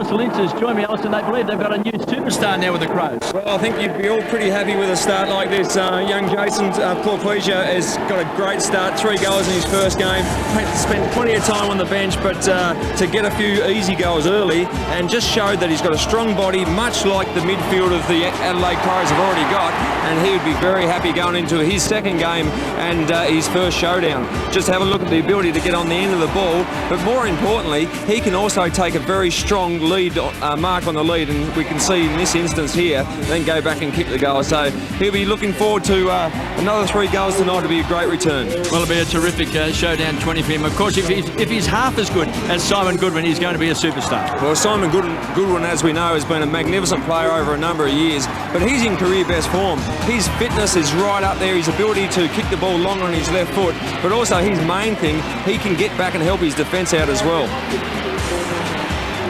Lynchers join me, Alison. They believe they've got a new superstar now with the Crows. Well, I think you'd be all pretty happy with a start like this. Young Jason Porpesia has got a great start, 3 goals in his first game. Spent plenty of time on the bench, but to get a few easy goals early and just showed that he's got a strong body, much like the midfield of the Adelaide Crows have already got, and he would be very happy going into his second game and his first showdown. Just have a look at the ability to get on the end of the ball, but more importantly, he can also take a very strong lead mark on the lead, and we can see in this instance here, then go back and kick the goal. So he'll be looking forward to another 3 goals tonight to be a great return. Well, it'll be a terrific showdown 20 for him. Of course, if he's half as good as Simon Goodwin, he's going to be a superstar. Well, Simon Goodwin, as we know, has been a magnificent player over a number of years, but he's in career best form. His fitness is right up there, his ability to kick the ball long on his left foot, but also his main thing, he can get back and help his defence out as well.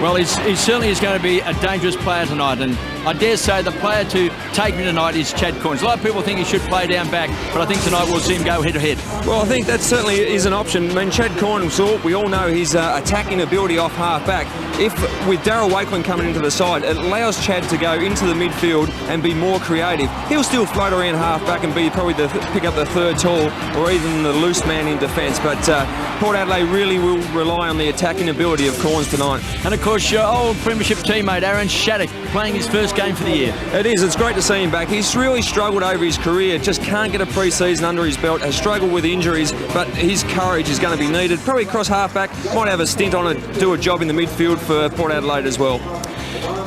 Well, he certainly is going to be a dangerous player tonight, and I dare say the player to take me tonight is Chad Corns. A lot of people think he should play down back, but I think tonight we'll see him go head-to-head. Well, I think that certainly is an option. I mean, Chad Corns, we all know his attacking ability off half-back. If, with Darryl Wakeland coming into the side, it allows Chad to go into the midfield and be more creative. He'll still float around half-back and be probably pick up the third tall or even the loose man in defence, but Port Adelaide really will rely on the attacking ability of Corns tonight. And of course, your old premiership teammate Aaron Shattuck playing his first game for the year. It is. It's great to see him back. He's really struggled over his career. Just can't get a pre-season under his belt. Has struggled with injuries, but his courage is going to be needed. Probably cross half-back. Might have a stint on it, do a job in the midfield for Port Adelaide as well.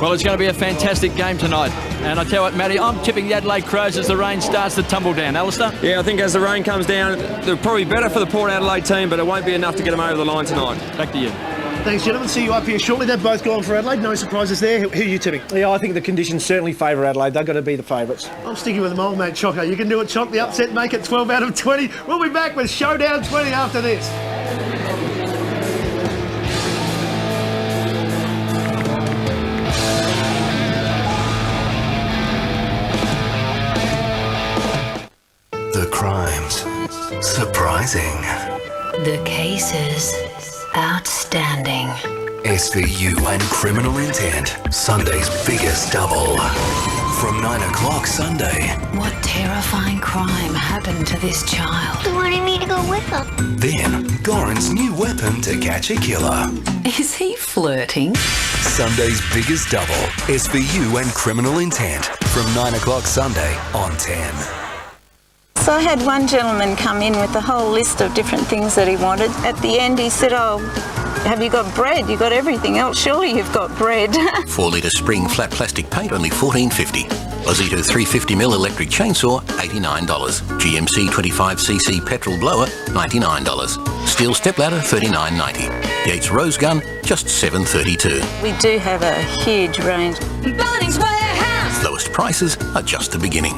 Well, it's going to be a fantastic game tonight. And I tell you what, Matty, I'm tipping the Adelaide Crows as the rain starts to tumble down. Alistair? Yeah, I think as the rain comes down, they're probably better for the Port Adelaide team, but it won't be enough to get them over the line tonight. Back to you. Thanks, gentlemen. See you up here shortly. They've both gone for Adelaide. No surprises there. Who are you tipping? Yeah, I think the conditions certainly favour Adelaide. They've got to be the favourites. I'm sticking with my old mate Choco. You can do it, Choc. The upset, make it 12 out of 20. We'll be back with Showdown 20 after this. The crimes. Surprising. The cases. Outstanding. SVU and criminal intent. Sunday's biggest double. From 9 o'clock Sunday. What terrifying crime happened to this child? He wanted me to go with him. Then, Goran's new weapon to catch a killer. Is he flirting? Sunday's biggest double. SVU and criminal intent. From 9 o'clock Sunday on 10. So I had one gentleman come in with a whole list of different things that he wanted. At the end he said, "Oh, have you got bread? You got everything else. Surely you've got bread." 4 litre spring flat plastic paint, only $14.50. Ozito 350mm electric chainsaw, $89. GMC 25cc petrol blower, $99. Steel stepladder, $39.90. Yates Rose gun, just $7.32. We do have a huge range. Bunnings Warehouse! Lowest prices are just the beginning.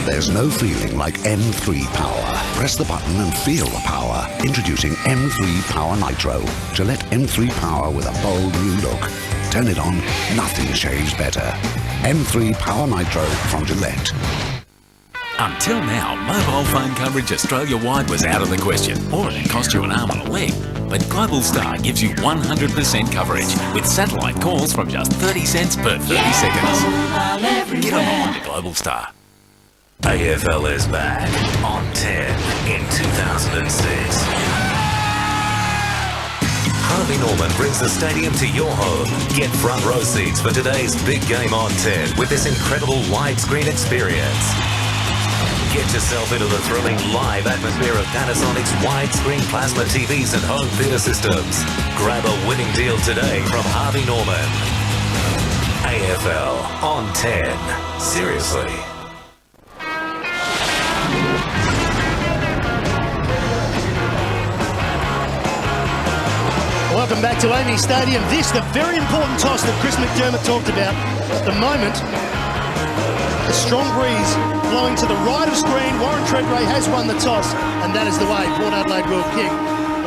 There's no feeling like M3 Power. Press the button and feel the power. Introducing M3 Power Nitro. Gillette M3 Power with a bold new look. Turn it on, nothing shaves better. M3 Power Nitro from Gillette. Until now, mobile phone coverage Australia-wide was out of the question, or it'd cost you an arm and a leg. But Global Star gives you 100% coverage with satellite calls from just 30 cents per 30 seconds. Get on to Global Star. AFL is back on 10 in 2006. Harvey Norman brings the stadium to your home. Get front row seats for today's big game on 10 with this incredible widescreen experience. Get yourself into the thrilling live atmosphere of Panasonic's widescreen plasma TVs and home theatre systems. Grab a winning deal today from Harvey Norman. AFL on 10. Seriously. Welcome back to Amy Stadium. This, the very important toss that Chris McDermott talked about. At the moment, a strong breeze blowing to the right of screen. Warren Treadray has won the toss, and that is the way Port Adelaide will kick.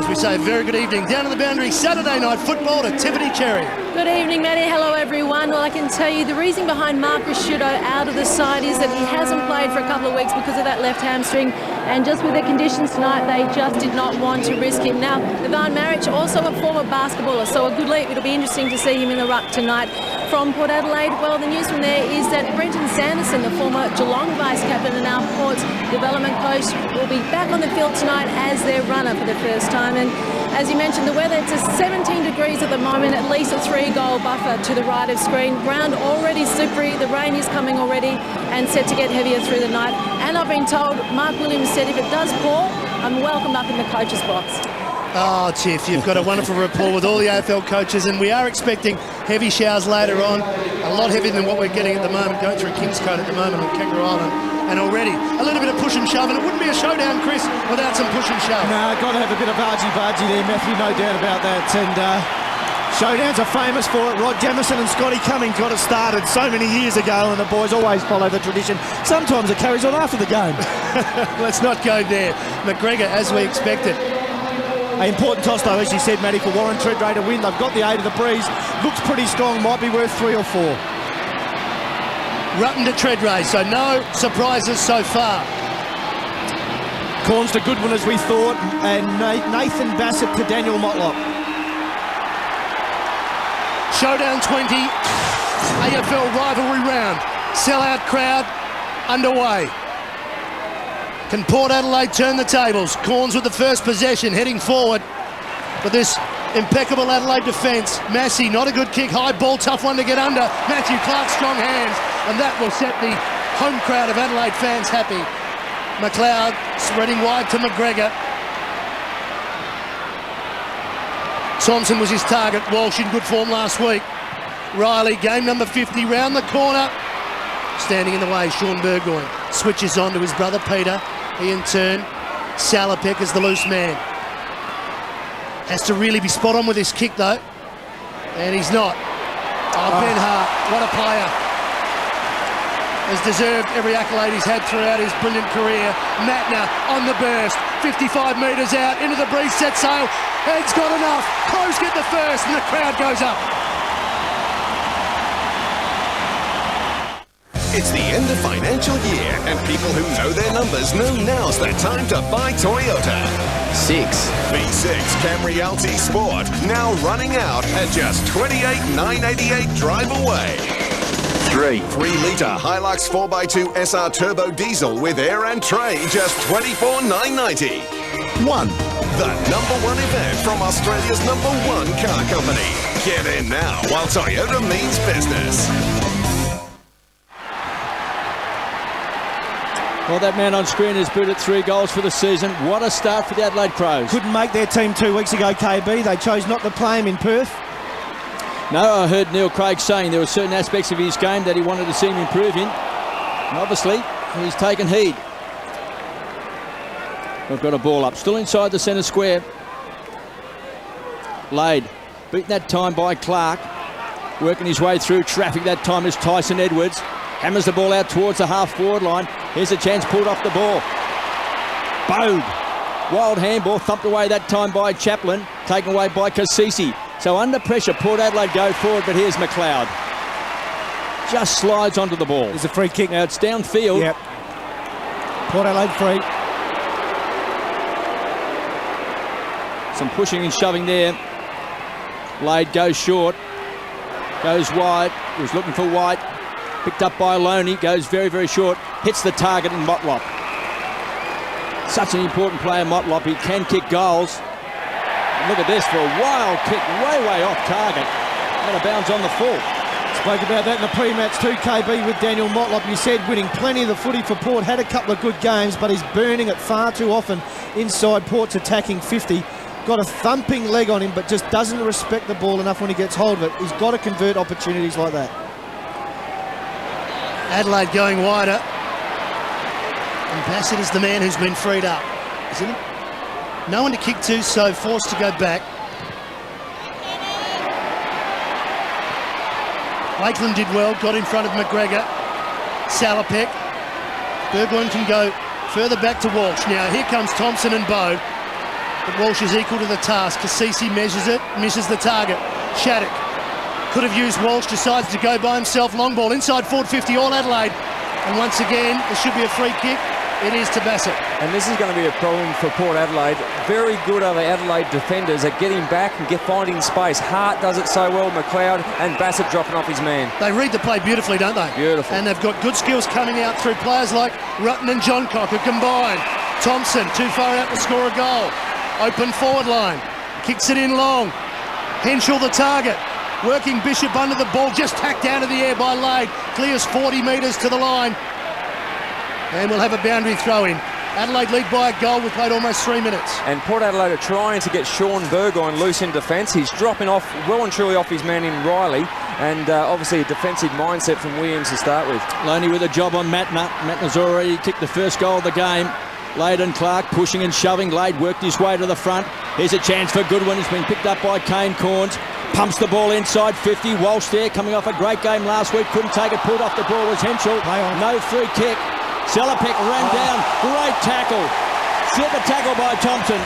As we say, very good evening. Down to the boundary, Saturday night football at Tiffany Cherry. Good evening, Matty. Hello, everyone. Well, I can tell you the reason behind Marcus Showdown out of the side is that he hasn't played for a couple of weeks because of that left hamstring, and just with the conditions tonight, they just did not want to risk him. Now, Ivan Maric, also a former basketballer, so a good leap. It'll be interesting to see him in the ruck tonight. From Port Adelaide, well, the news from there is that Brenton Sanderson, the former Geelong vice-captain and now Port's development coach, will be back on the field tonight as their runner for the first time. And as you mentioned, the weather, it's 17 degrees at the moment, at least a 3-goal buffer to the right of screen. Ground already slippery, the rain is coming already and set to get heavier through the night. And I've been told, Mark Williams said if it does pour, I'm welcome up in the coach's box. Oh, Tiff, you've got a wonderful rapport with all the AFL coaches, and we are expecting heavy showers later on, a lot heavier than what we're getting at the moment, going through Kingscote at the moment on Kangaroo Island. And already a little bit of push and shove, and it wouldn't be a showdown, Chris, without some push and shove. No, got to have a bit of argy-bargy there, Matthew, no doubt about that. And showdowns are famous for it. Rod Jamieson and Scotty Cummings got it started so many years ago, and the boys always follow the tradition. Sometimes it carries on after the game. Let's not go there. McGregor, as we expected. An important toss, though, as you said, Matty, for Warren Treadray to win. They've got the 8 of the breeze. Looks pretty strong. Might be worth 3 or 4. Rutten to Treadray, so no surprises so far. Corns to Goodwin, as we thought, and Nathan Bassett to Daniel Motlop. Showdown 20, AFL rivalry round. Sellout crowd underway. Can Port Adelaide turn the tables? Corns with the first possession, heading forward with this impeccable Adelaide defence. Massey, not a good kick, high ball, tough one to get under. Matthew Clark, strong hands, and that will set the home crowd of Adelaide fans happy. McLeod spreading wide to McGregor. Thompson was his target. Walsh in good form last week. Riley, game number 50, round the corner. Standing in the way, Sean Burgoyne switches on to his brother Peter. He in turn, Salopek is the loose man. Has to really be spot on with his kick though, and he's not. Oh, Ben Hart, what a player. Has deserved every accolade he's had throughout his brilliant career. Matner on the burst, 55 metres out, into the breeze, set sail. Head's got enough, Crows get the first, and the crowd goes up. It's the end of financial year, and people who know their numbers know now's the time to buy Toyota. 6. V6 Camry LT Sport, now running out at just $28,988 drive away. 3. 3-litre Hilux 4x2 SR Turbo Diesel with air and tray, just $24,990. 1. The #1 event from Australia's #1 car company. Get in now while Toyota means business. Well, that man on screen has booted 3 goals for the season. What a start for the Adelaide Crows. Couldn't make their team 2 weeks ago, KB. They chose not to play him in Perth. No, I heard Neil Craig saying there were certain aspects of his game that he wanted to see him improve in. And obviously, he's taken heed. We've got a ball up. Still inside the centre square. Laid. Beaten that time by Clark. Working his way through traffic that time is Tyson Edwards. Hammers the ball out towards the half-forward line. Here's a chance pulled off the ball. Bowed. Wild handball thumped away that time by Chaplin. Taken away by Cassisi. So under pressure, Port Adelaide go forward, but here's McLeod. Just slides onto the ball. There's a free kick. Now it's downfield. Yep. Port Adelaide free. Some pushing and shoving there. Laid goes short. Goes wide. He was looking for White. Picked up by Loney, goes very, very short, hits the target in Motlop. Such an important player, Motlop. He can kick goals. And look at this for a wild kick, way, way off target. Out of bounds on the full. Spoke about that in the pre-match too, KB, with Daniel Motlop. You said winning plenty of the footy for Port, had a couple of good games, but he's burning it far too often inside. Port's attacking 50. Got a thumping leg on him, but just doesn't respect the ball enough when he gets hold of it. He's got to convert opportunities like that. Adelaide going wider. And Bassett is the man who's been freed up, isn't it? No one to kick to, so forced to go back. Lakeland did well, got in front of McGregor. Salopek. Burgoyne can go further back to Walsh. Now here comes Thompson and Bowe. But Walsh is equal to the task. Cassisi measures it, misses the target. Shattuck Could have used Walsh, decides to go by himself. Long ball inside forward 50, all Adelaide. And once again, it should be a free kick. It is to Bassett. And this is going to be a problem for Port Adelaide. Very good are the Adelaide defenders at getting back and finding space. Hart does it so well, McLeod, and Bassett dropping off his man. They read the play beautifully, don't they? Beautiful. And they've got good skills coming out through players like Rutten and Johncock who combine. Thompson, too far out to score a goal. Open forward line. Kicks it in long. Henschel the target. Working Bishop under the ball, just tacked out of the air by Lade. Clears 40 metres to the line. And we'll have a boundary throw in. Adelaide lead by a goal. We've played almost 3 minutes. And Port Adelaide are trying to get Sean Burgoyne loose in defence. He's dropping off, well and truly off his man in Riley. And obviously a defensive mindset from Williams to start with. Loney with a job on Matner. Matner's already kicked the first goal of the game. Lade and Clark pushing and shoving. Lade worked his way to the front. Here's a chance for Goodwin. It's been picked up by Kane Corns. Pumps the ball inside 50. Walsh there, coming off a great game last week. Couldn't take it. Pulled off the ball was Henschel. No free kick. Sellerpick ran down. Great tackle. Super tackle by Thompson.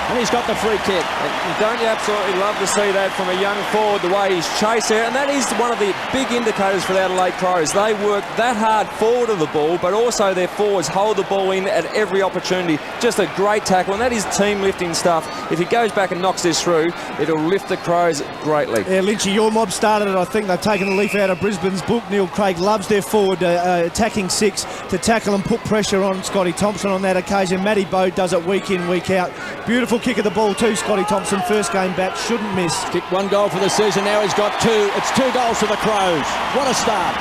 And he's got the free kick. And don't you absolutely love to see that from a young forward, the way he's chased there? And that is one of the big indicators for the Adelaide Crows. They work that hard forward of the ball, but also their forwards hold the ball in at every opportunity. Just a great tackle, and that is team lifting stuff. If he goes back and knocks this through, it'll lift the Crows greatly. Yeah, Lynchy, your mob started it. I think they've taken the leaf out of Brisbane's book. Neil Craig loves their forward attacking six to tackle and put pressure on Scotty Thompson on that occasion. Matty Bowe does it week in, week out. Beautiful kick of the ball too, Scotty Thompson. First game back, shouldn't miss. Kicked one goal for the season, now he's got two. It's 2 goals for the Crows. What a start.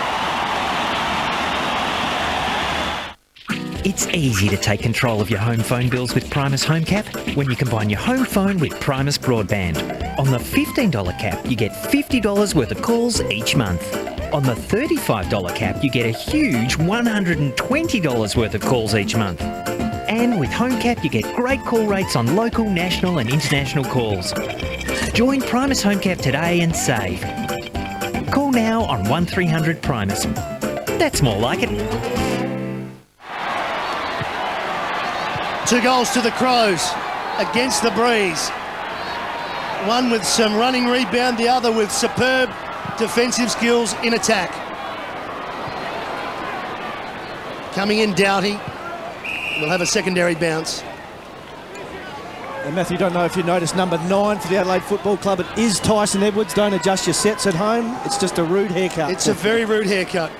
It's easy to take control of your home phone bills with Primus Home Cap when you combine your home phone with Primus Broadband. On the $15 cap, you get $50 worth of calls each month. On the $35 cap, you get a huge $120 worth of calls each month. And with Home Cap, you get great call rates on local, national and international calls. Join Primus Home Cap today and save. Call now on 1300 Primus. That's more like it. 2 goals to the Crows against the breeze. One with some running rebound, the other with superb defensive skills in attack. Coming in, Doughty. We'll have a secondary bounce. And Matthew, don't know if you noticed, number 9 for the Adelaide Football Club, it is Tyson Edwards. Don't adjust your sets at home. It's just a rude haircut. It's a very rude haircut.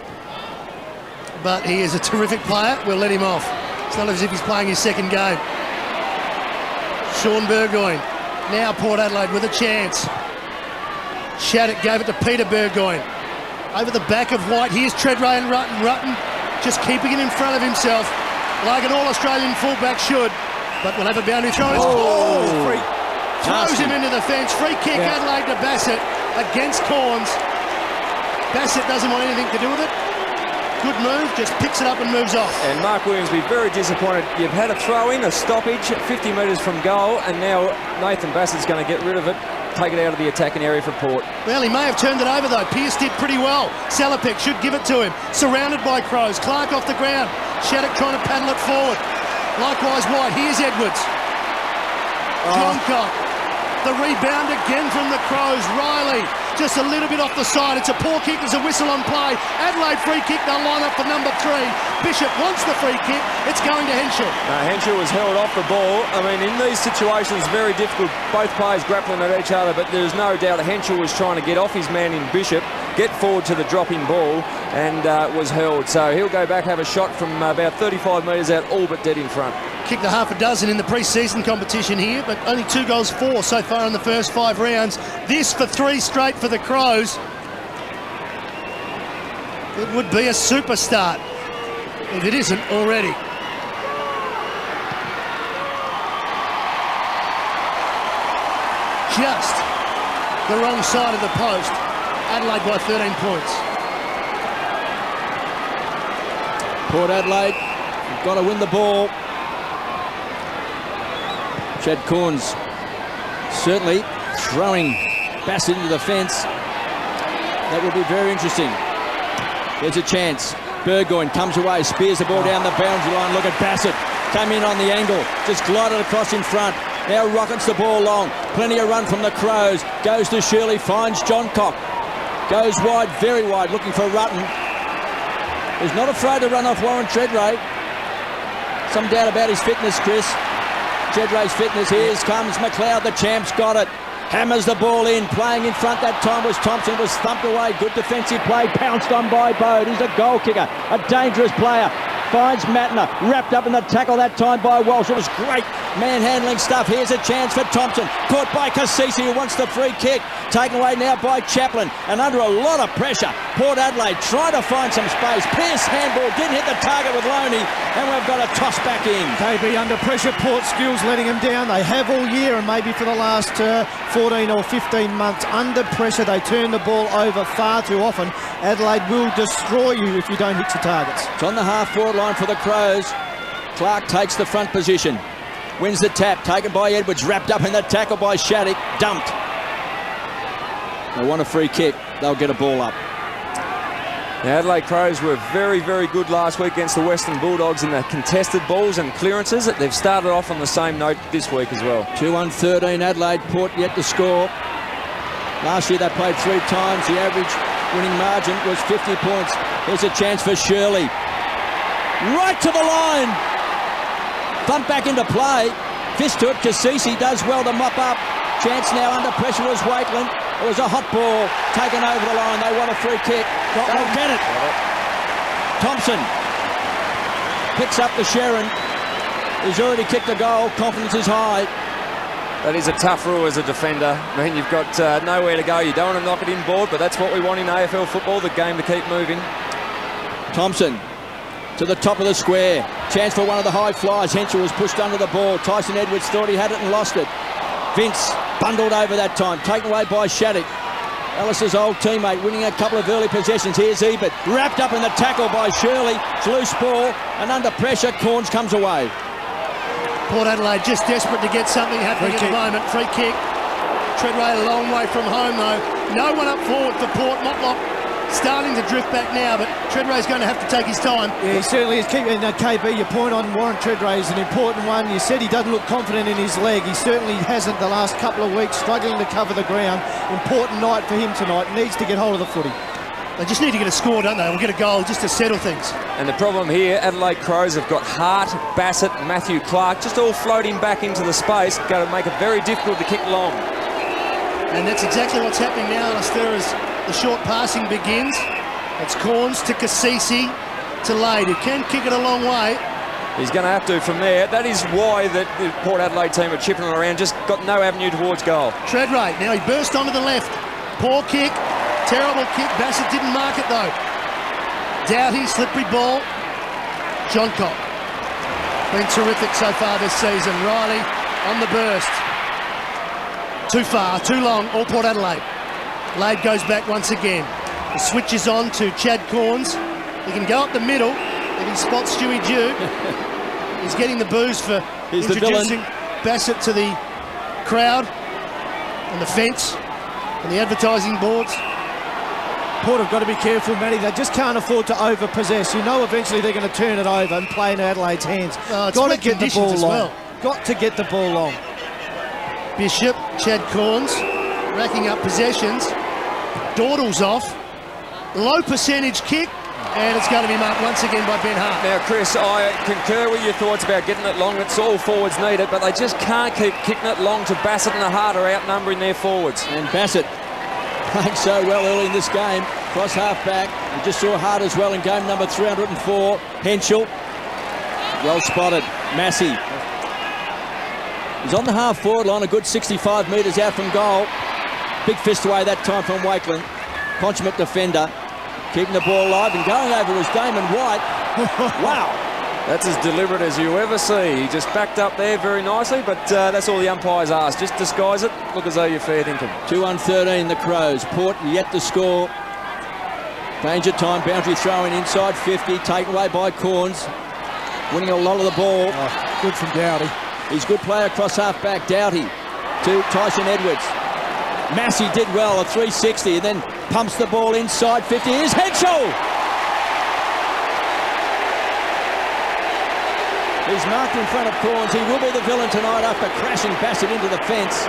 But he is a terrific player. We'll let him off. It's not as if he's playing his second game. Sean Burgoyne. Now Port Adelaide with a chance. Shattuck gave it to Peter Burgoyne. Over the back of White. Here's Treadray and Rutten. Rutten just keeping it in front of himself, like an all-Australian fullback should. But we'll have a boundary throw. Free. Throws him into the fence. Free kick, Adelaide to Bassett against Corns. Bassett doesn't want anything to do with it. Good move, just picks it up and moves off. And Mark Williams will be very disappointed. You've had a throw-in, a stoppage, 50 metres from goal, and now Nathan Bassett's going to get rid of it, take it out of the attacking area for Port. Well, he may have turned it over, though. Pearce did pretty well. Sellerpick should give it to him. Surrounded by Crows. Clark off the ground. Shattuck trying to paddle it forward. Likewise, White. Here's Edwards. Johncock. The rebound again from the Crows. Riley just a little bit off the side. It's a poor kick. There's a whistle on play. Adelaide free kick. They'll line up for number 3. Bishop wants the free kick. It's going to Henschel. Henschel was held off the ball. I mean, in these situations, very difficult. Both players grappling at each other, but there's no doubt Henschel was trying to get off his man in Bishop, get forward to the dropping ball, and was held. So he'll go back, have a shot from about 35 metres out, all but dead in front. Kicked a half a dozen in the pre-season competition here, but only 2 goals for so far in the first 5 rounds. This for 3 straight for the Crows. It would be a super start if it isn't already. Just the wrong side of the post. Adelaide by 13 points. Port Adelaide, you've got to win the ball. Chad Corns certainly throwing Bassett into the fence. That will be very interesting. There's a chance. Burgoyne comes away, spears the ball down the boundary line. Look at Bassett. Came in on the angle, just glided across in front. Now rockets the ball long. Plenty of run from the Crows. Goes to Shirley, finds Johncock. Goes wide, very wide, looking for Rutten. He's not afraid to run off Warren Treadray. Some doubt about his fitness, Chris. Treadray's fitness. Here comes McLeod, the champ's got it. Hammers the ball in, playing in front that time was Thompson, was thumped away. Good defensive play, pounced on by Bode. He's a goal kicker, a dangerous player. Finds Matner, wrapped up in the tackle that time by Walsh. It was great manhandling stuff. Here's a chance for Thompson. Caught by Cassisi, who wants the free kick. Taken away now by Chaplin, and under a lot of pressure. Port Adelaide trying to find some space. Pearce handball, didn't hit the target with Loney, and we've got a toss back in. KB under pressure, Port skills letting them down. They have all year, and maybe for the last 14 or 15 months. Under pressure, they turn the ball over far too often. Adelaide will destroy you if you don't hit your targets. It's on the half-forward line for the Crows. Clark takes the front position. Wins the tap, taken by Edwards, wrapped up in the tackle by Shattuck, dumped. They want a free kick, they'll get a ball up. The Adelaide Crows were very, very good last week against the Western Bulldogs in the contested balls and clearances. They've started off on the same note this week as well. 2-1-13 Adelaide, Port yet to score. Last year they played 3 times. The average winning margin was 50 points. Here's a chance for Shirley. Right to the line. Thump back into play. Fist to it. Cassisi does well to mop up. Chance now under pressure was Wakeland. It was a hot ball taken over the line. They want a free kick. They'll get it. Thompson picks up the Sherrin. He's already kicked a goal. Confidence is high. That is a tough rule as a defender. I mean, you've got nowhere to go. You don't want to knock it inboard, but that's what we want in AFL football, the game to keep moving. Thompson to the top of the square. Chance for one of the high flies. Henschel was pushed under the ball. Tyson Edwards thought he had it and lost it. Vince bundled over that time. Taken away by Shattuck. Ellis's old teammate winning a couple of early possessions. Here's Ebert. Wrapped up in the tackle by Shirley. It's loose ball and under pressure. Corns comes away. Port Adelaide just desperate to get something happening at the moment. Free kick. Treadray a long way from home though. No one up forward for Port. Motlop starting to drift back now, but Treadray's going to have to take his time. Yeah, he certainly is. Keeping KB, your point on Warren Treadray is an important one. You said he doesn't look confident in his leg. He certainly hasn't the last couple of weeks, struggling to cover the ground. Important night for him tonight. Needs to get hold of the footy. They just need to get a score, don't they? Or get a goal just to settle things. And the problem here, Adelaide Crows have got Hart, Bassett, Matthew Clark, just all floating back into the space. Going to make it very difficult to kick long. And that's exactly what's happening now, Alistair, as the short passing begins. It's Corns to Cassisi to Lade, who can kick it a long way. He's going to have to from there. That is why the Port Adelaide team are chipping around, just got no avenue towards goal. Treadray, now he burst onto the left. Poor kick, terrible kick. Bassett didn't mark it though. Doughty, slippery ball. Johncock. Been terrific so far this season. Riley on the burst. Too far, too long, all Port Adelaide. Lade goes back once again. The switch is on to Chad Corns. He can go up the middle if he spots Stewie Dew. He's getting the boos for introducing Bassett to the crowd and the fence and the advertising boards. Port have got to be careful, Matty. They just can't afford to over-possess. You know eventually they're going to turn it over and play in Adelaide's hands. Got to get the ball long. Well. Got to get the ball long. Bishop, Chad Corns, racking up possessions. Dawdles off. Low percentage kick. And it's going to be marked once again by Ben Hart. Now, Chris, I concur with your thoughts about getting it long. It's all forwards need it, but they just can't keep kicking it long to Bassett and the Hart are outnumbering their forwards. And Bassett playing so well early in this game. Cross half back. We just saw Hart as well in game number 304. Henschel. Well spotted. Massey. He's on the half forward line, a good 65 metres out from goal. Big fist away that time from Wakeland. Consummate defender. Keeping the ball alive and going over was Damon White. Wow. That's as deliberate as you ever see. He just backed up there very nicely, but that's all the umpires ask. Just disguise it. Look as though you're fair dinkum. 2-1-13 the Crows. Port yet to score. Danger time. Boundary throwing inside 50. Taken away by Corns. Winning a lot of the ball. Oh, good from Doughty. He's good player across half back. Doughty to Tyson Edwards. Massey did well, a 360, and then pumps the ball inside 50. Here's Henschel! He's marked in front of Corns. He will be the villain tonight after crashing Bassett into the fence.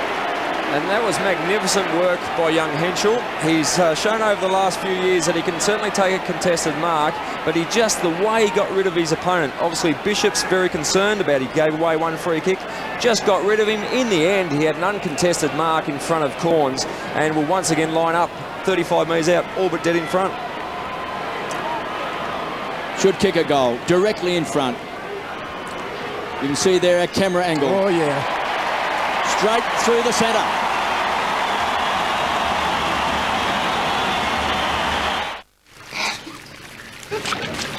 And that was magnificent work by young Henschel. He's shown over the last few years that he can certainly take a contested mark, but the way he got rid of his opponent. Obviously, Bishop's very concerned about it. He gave away one free kick, just got rid of him. In the end, he had an uncontested mark in front of Corns and will once again line up 35 metres out, all but dead in front. Should kick a goal directly in front. You can see there a camera angle. Oh, yeah. Straight through the centre.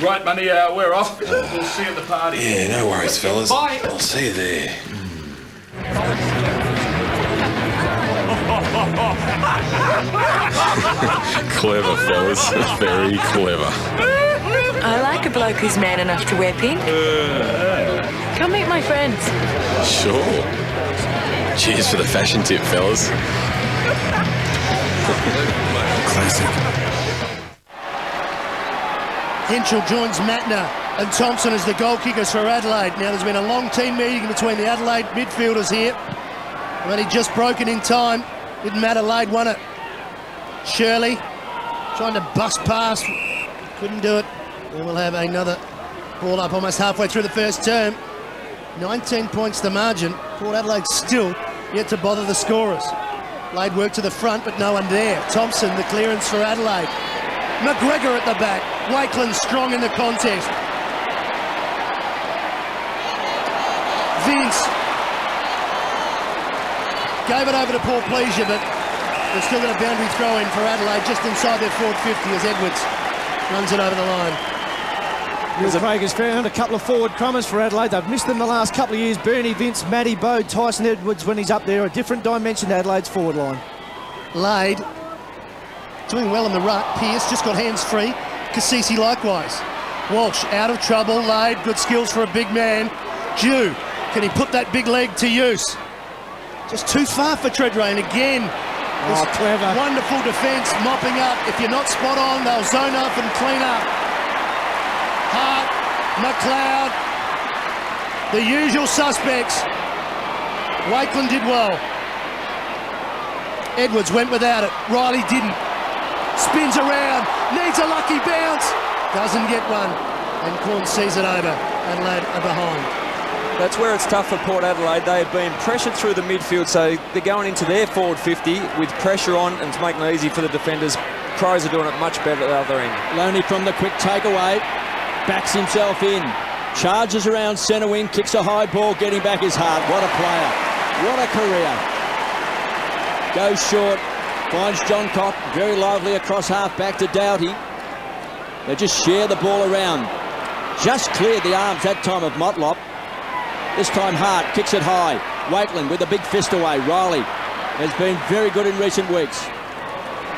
Right, Money, we're off. We'll see you at the party. Yeah, no worries, fellas. Bye. I'll see you there. Clever, fellas. Very clever. I like a bloke who's man enough to wear pink. Come meet my friends. Sure. Cheers for the fashion tip, fellas. Classic. Henschel joins Matner and Thompson as the goal kickers for Adelaide. Now there's been a long team meeting between the Adelaide midfielders here. But he just broken in time. Didn't matter, Adelaide won it. Shirley trying to bust past. Couldn't do it. And we'll have another ball up almost halfway through the first term. 19 points the margin. Port Adelaide still yet to bother the scorers. Adelaide work to the front, but no one there. Thompson, the clearance for Adelaide. McGregor at the back. Wakeland strong in the contest. Vince gave it over to Paul Pleasure, but they've still got a boundary throw in for Adelaide just inside their forward 50 as Edwards runs it over the line. Will Craig has found a couple of forward crummers for Adelaide. They've missed them the last couple of years. Bernie Vince, Matty Bode, Tyson Edwards when he's up there. A different dimension to Adelaide's forward line. Lade doing well in the ruck. Pearce just got hands free. Cassisi likewise. Walsh out of trouble. Lade, good skills for a big man. Jew, can he put that big leg to use? Just too far for Treadray, and again, clever. Wonderful defence, mopping up. If you're not spot on, they'll zone up and clean up. Hart, McLeod, the usual suspects. Wakeland did well. Edwards went without it. Riley didn't. Spins around, needs a lucky bounce. Doesn't get one, and Corn sees it over. Adelaide are behind. That's where it's tough for Port Adelaide. They have been pressured through the midfield, so they're going into their forward 50 with pressure on, and it's making it easy for the defenders. Crows are doing it much better at the other end. Loney from the quick takeaway, backs himself in, charges around centre wing, kicks a high ball, getting back his heart. What a player, what a career. Goes short, finds John Cock, very lively across half back to Doughty. They just share the ball around. Just cleared the arms that time of Motlop. This time Hart kicks it high. Wakeland with a big fist away. Riley has been very good in recent weeks.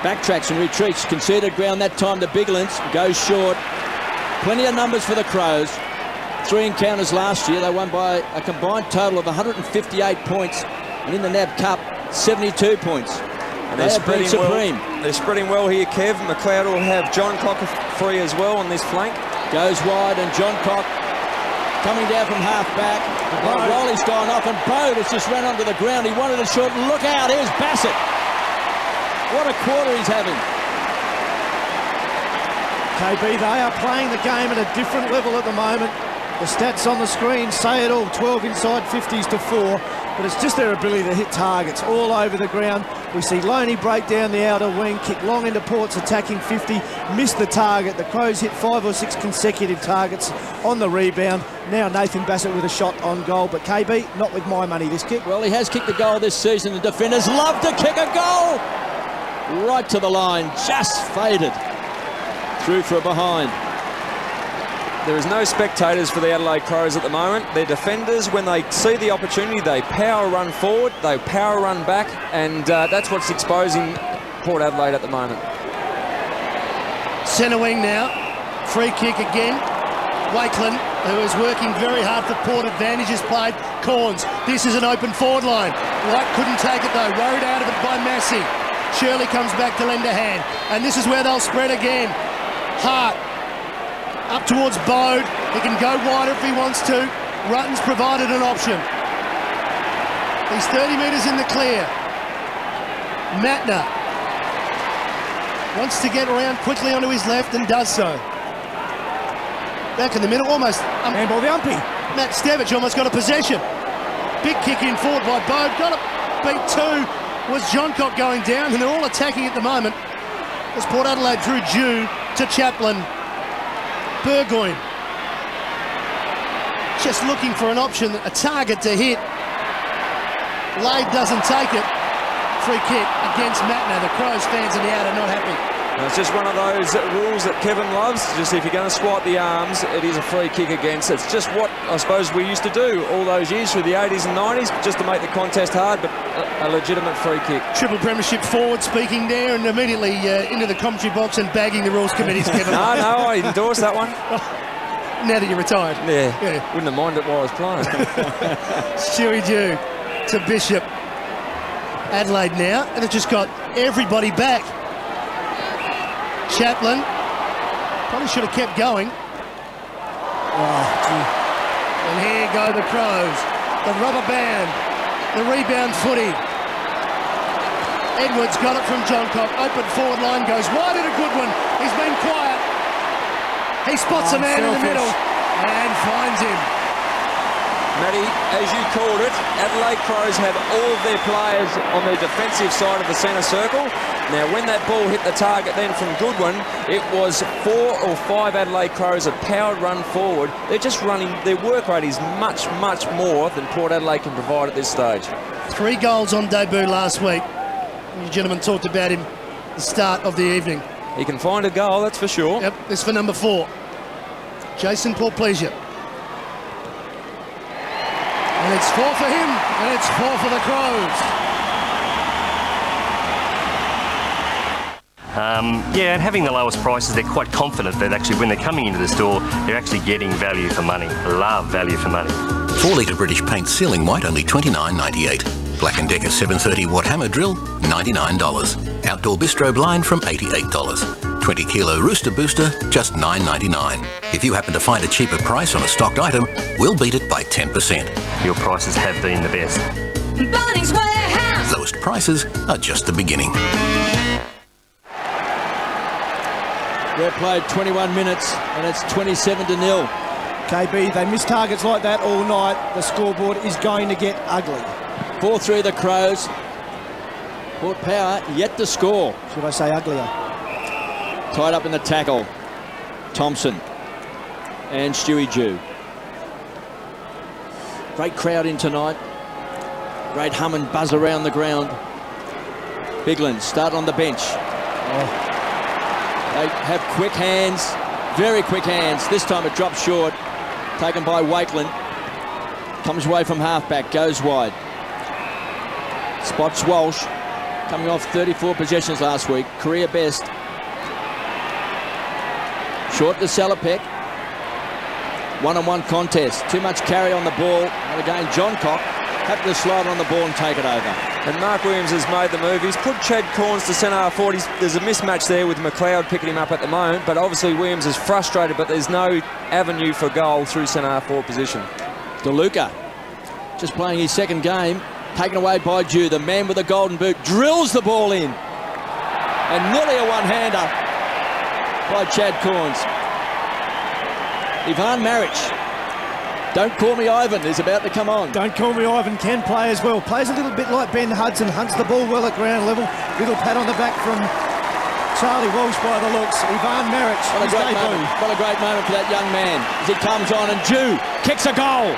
Backtracks and retreats. Conceded ground that time to Biglands. Goes short. Plenty of numbers for the Crows. 3 encounters last year. They won by a combined total of 158 points. And in the NAB Cup, 72 points. And they're spreading supreme. Well. They're spreading well here, Kev. McLeod will have John Cock free as well on this flank. Goes wide, and John Cock coming down from half back. Riley's gone off, and Bode has just run onto the ground. He wanted a shot. Look out, here's Bassett. What a quarter he's having. KB, they are playing the game at a different level at the moment. The stats on the screen say it all. 12 inside 50s to 4. But it's just their ability to hit targets all over the ground. We see Loney break down the outer wing, kick long into Port's attacking 50, miss the target. The Crows hit 5 or 6 consecutive targets on the rebound. Now Nathan Bassett with a shot on goal. But KB, not with my money this kick. Well, he has kicked a goal this season. The defenders love to kick a goal. Right to the line, just faded. Through for a behind. There is no spectators for the Adelaide Crows at the moment. Their defenders, when they see the opportunity, they power run forward, they power run back, and that's what's exposing Port Adelaide at the moment. Centre wing now, free kick again. Wakeland, who is working very hard for Port. Advantage is played. Corns, this is an open forward line. White couldn't take it though, rode out of it by Massey. Shirley comes back to lend a hand, and this is where they'll spread again. Hart up towards Bode. He can go wider if he wants to. Rutten's provided an option. He's 30 metres in the clear. Matner wants to get around quickly onto his left and does so. Back in the middle, almost. Handball the umpy. Matt Stevich almost got a possession. Big kick in forward by Bode. Got it. Beat two. Was Johncock going down, and they're all attacking at the moment as Port Adelaide drew Jew to Chaplin. Burgoyne just looking for an option, a target to hit. Lade doesn't take it. Free kick against Matner. The Crows fans in the out are not happy. It's just one of those rules that Kevin loves. Just if you're going to swipe the arms, it is a free kick against. It's just what I suppose we used to do all those years through the 80s and 90s, just to make the contest hard, but a legitimate free kick. Triple premiership forward speaking there, and immediately into the commentary box and bagging the rules committees, Kevin. No, I endorsed that one. Now that you're retired. Yeah. Wouldn't have minded while I was playing. Stewie Dew to Bishop. Adelaide now, and they've just got everybody back. Chaplin probably should have kept going. And here go the Crows. The rubber band, the rebound footy. Edwards got it from Johncock. Open forward line, goes wide at a good one. He's been quiet. He spots a man in the middle and finds him. Matty, as you called it, Adelaide Crows had all of their players on their defensive side of the centre circle. Now, when that ball hit the target then from Goodwin, it was 4 or 5 Adelaide Crows a powered run forward. They're just running, their work rate is much, much more than Port Adelaide can provide at this stage. 3 goals on debut last week. You gentlemen talked about him at the start of the evening. He can find a goal, that's for sure. Yep, this for number 4. Jason Portpleasure. And it's 4 for him, and it's 4 for the Crows. Yeah, and having the lowest prices, they're quite confident that actually when they're coming into the store, they're actually getting value for money. Love value for money. 4 litre British paint sealing white, only $29.98. Black & Decker 730 watt hammer drill, $99. Outdoor bistro blind from $88. 20 kilo rooster booster, just $9.99. If you happen to find a cheaper price on a stocked item, we'll beat it by 10%. Your prices have been the best. Bunnings Warehouse! Lowest prices are just the beginning. They've played 21 minutes and it's 27-0. KB, they miss targets like that all night. The scoreboard is going to get ugly. 4-3 the Crows. Port Power yet to score. Should I say uglier? Tied up in the tackle. Thompson and Stewie Dew. Great crowd in tonight. Great hum and buzz around the ground. Bigland start on the bench. They have quick hands, very quick hands. This time it drops short. Taken by Wakeland. Comes away from halfback, goes wide. Spots Walsh. Coming off 34 possessions last week. Career best. Short to Salopek. One-on-one contest. Too much carry on the ball. And again, Johncock happy to slide on the ball and take it over. And Mark Williams has made the move. He's put Chad Corns to centre half forward. There's a mismatch there with McLeod picking him up at the moment, but obviously Williams is frustrated, but there's no avenue for goal through centre half forward position. DeLuca, just playing his second game, taken away by Dew. The man with the golden boot drills the ball in. And nearly a one-hander by Chad Corns. Ivan Maric. Don't call me Ivan is about to come on. Don't call me Ivan can play as well. Plays a little bit like Ben Hudson. Hunts the ball well at ground level. Little pat on the back from Charlie Walsh by the looks. Ivan Maric. What a great moment for that young man as he comes on and Dew kicks a goal.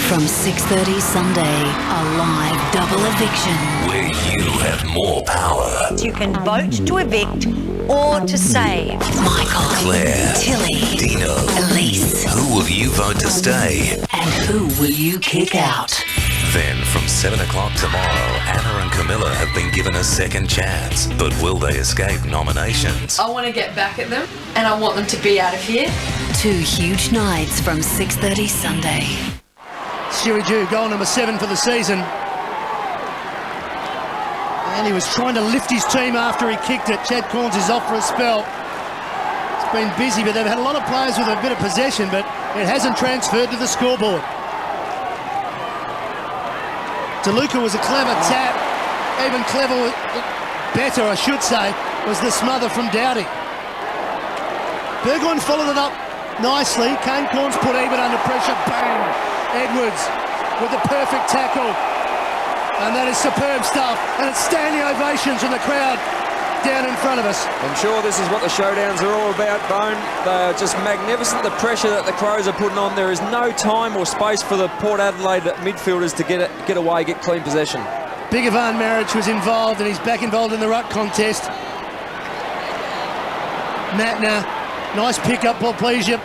From 6:30 Sunday, a live double eviction. Where you have more power. You can vote to evict or to save. Michael, Claire, Tilly, Dino, Elise. Who will you vote to stay? And who will you kick out? Then from 7 o'clock tomorrow, Anna and Camilla have been given a second chance. But will they escape nominations? I want to get back at them and I want them to be out of here. 2 huge nights from 6:30 Sunday. Stewie Dew, goal number 7 for the season. And he was trying to lift his team after he kicked it. Chad Corns is off for a spell. It's been busy, but they've had a lot of players with a bit of possession, but It hasn't transferred to the scoreboard. DeLuca was a clever tap. Even better, I should say, was the smother from Dowdy. Burgoyne followed it up nicely. Kane Corns put even under pressure. Bang! Edwards with the perfect tackle. And that is superb stuff. And it's standing ovations from the crowd down in front of us. I'm sure this is what the showdowns are all about, Bone. They are just magnificent, the pressure that the Crows are putting on. There is no time or space for the Port Adelaide midfielders to get away, get clean possession. Big Ivan Maric was involved, and he's back involved in the ruck contest. Matner, nice pick-up, ball, pleasure.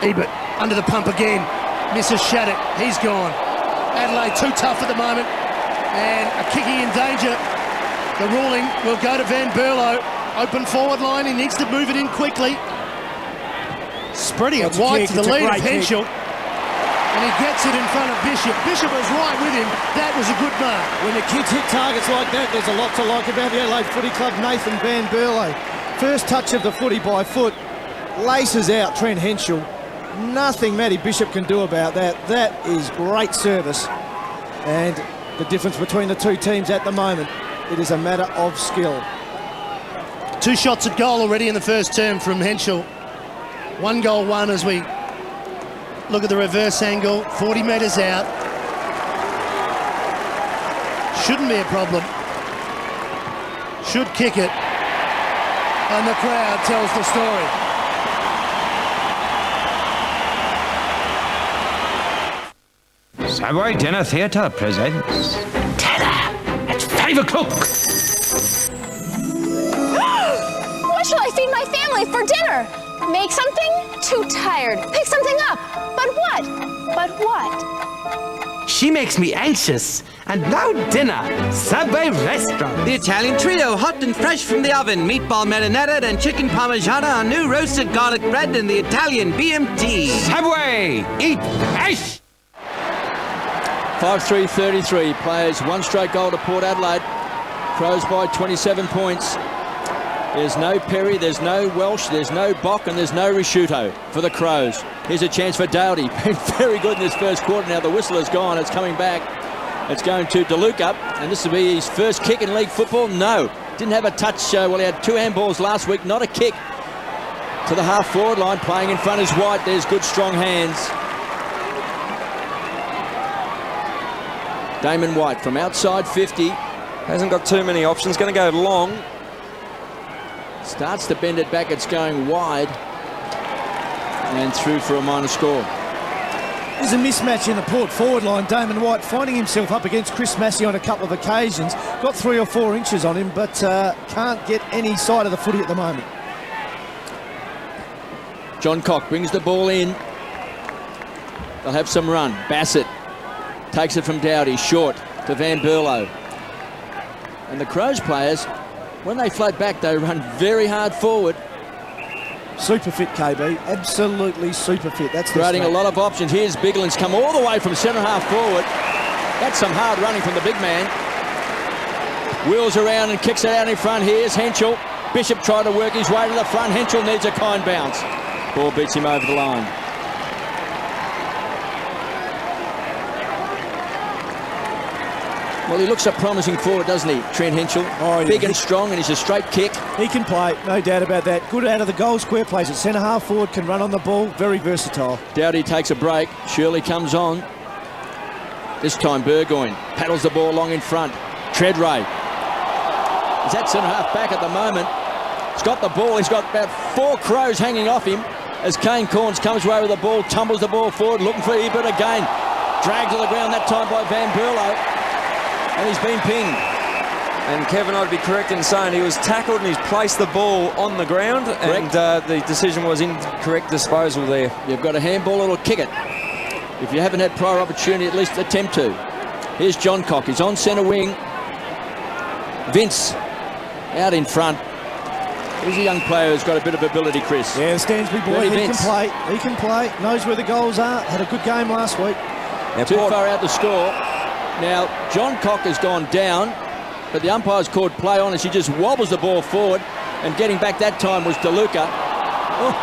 Ebert under the pump again. Misses Shattuck, he's gone. Adelaide too tough at the moment, and a kicking in danger. The ruling will go to Van Berlo. Open forward line, he needs to move it in quickly. Spreading it wide to the lead of Henschel. And he gets it in front of Bishop. Bishop was right with him. That was a good mark. When the kids hit targets like that, there's a lot to like about the Adelaide Footy Club. Nathan Van Berlo. First touch of the footy by foot. Laces out Trent Henschel. Nothing Matty Bishop can do about that. That is great service. And the difference between the two teams at the moment, it is a matter of skill. 2 shots at goal already in the first term from Henschel. 1 goal, 1 as we look at the reverse angle, 40 metres out. Shouldn't be a problem. Should kick it. And the crowd tells the story. Savoy Dinner Theatre presents Terror at 5 o'clock. What shall I feed my family for dinner? Make something? Too tired. Pick something up. But what? But what? She makes me anxious. And now dinner. Subway Restaurant. The Italian trio, hot and fresh from the oven. Meatball marinara and chicken parmigiana on new roasted garlic bread and the Italian BMT. Subway! Eat fresh! 5-3-33. Players 1 straight goal to Port Adelaide. Crows by 27 points. There's no Perry, there's no Welsh, there's no Bock, and there's no Risciuto for the Crows. Here's a chance for Doughty. Been very good in this first quarter. Now the whistle is gone. It's coming back. It's going to DeLuca, and this will be his first kick in league football. No, didn't have a touch. Well, he had 2 handballs last week. Not a kick to the half-forward line. Playing in front is White. There's good, strong hands. Damon White from outside 50. Hasn't got too many options. Going to go long. Starts to bend it back. It's going wide. And through for a minor score. There's a mismatch in the Port forward line. Damon White finding himself up against Chris Massey on a couple of occasions. Got 3 or 4 inches on him, but can't get any side of the footy at the moment. John Cock brings the ball in. They'll have some run. Bassett takes it from Doughty. Short to Van Berlo. And the Crows players, when they float back, they run very hard forward. Super fit, KB. Absolutely super fit. That's creating a lot of options. Here's Bigland's come all the way from centre half forward. That's some hard running from the big man. Wheels around and kicks it out in front. Here's Henschel. Bishop tried to work his way to the front. Henschel needs a kind bounce. Ball beats him over the line. Well, he looks a promising forward, doesn't he, Trent Henschel? Oh, yeah. Big and strong, and he's a straight kick. He can play, no doubt about that. Good out of the goal square, plays at centre half forward, can run on the ball, very versatile. Doughty takes a break. Shirley comes on. This time Burgoyne paddles the ball long in front. Treadray. He's at centre half back at the moment. He's got the ball. He's got about 4 Crows hanging off him as Kane Corns comes away with the ball, tumbles the ball forward, looking for Ebert again. Dragged to the ground that time by Van Berlo. And he's been pinged. And Kevin, I'd be correct in saying he was tackled and he's placed the ball on the ground. Correct. And the decision was incorrect disposal there. You've got a handball, it'll kick it. If you haven't had prior opportunity, at least attempt to. Here's John Cock. He's on centre wing. Vince out in front. He's a young player who's got a bit of ability, Chris. Yeah, the Stansbury boy, he can play. He can play. Knows where the goals are. Had a good game last week. Now, too far out to score. Now, John Cock has gone down, but the umpire's called play on as he just wobbles the ball forward, and getting back that time was DeLuca. Oh.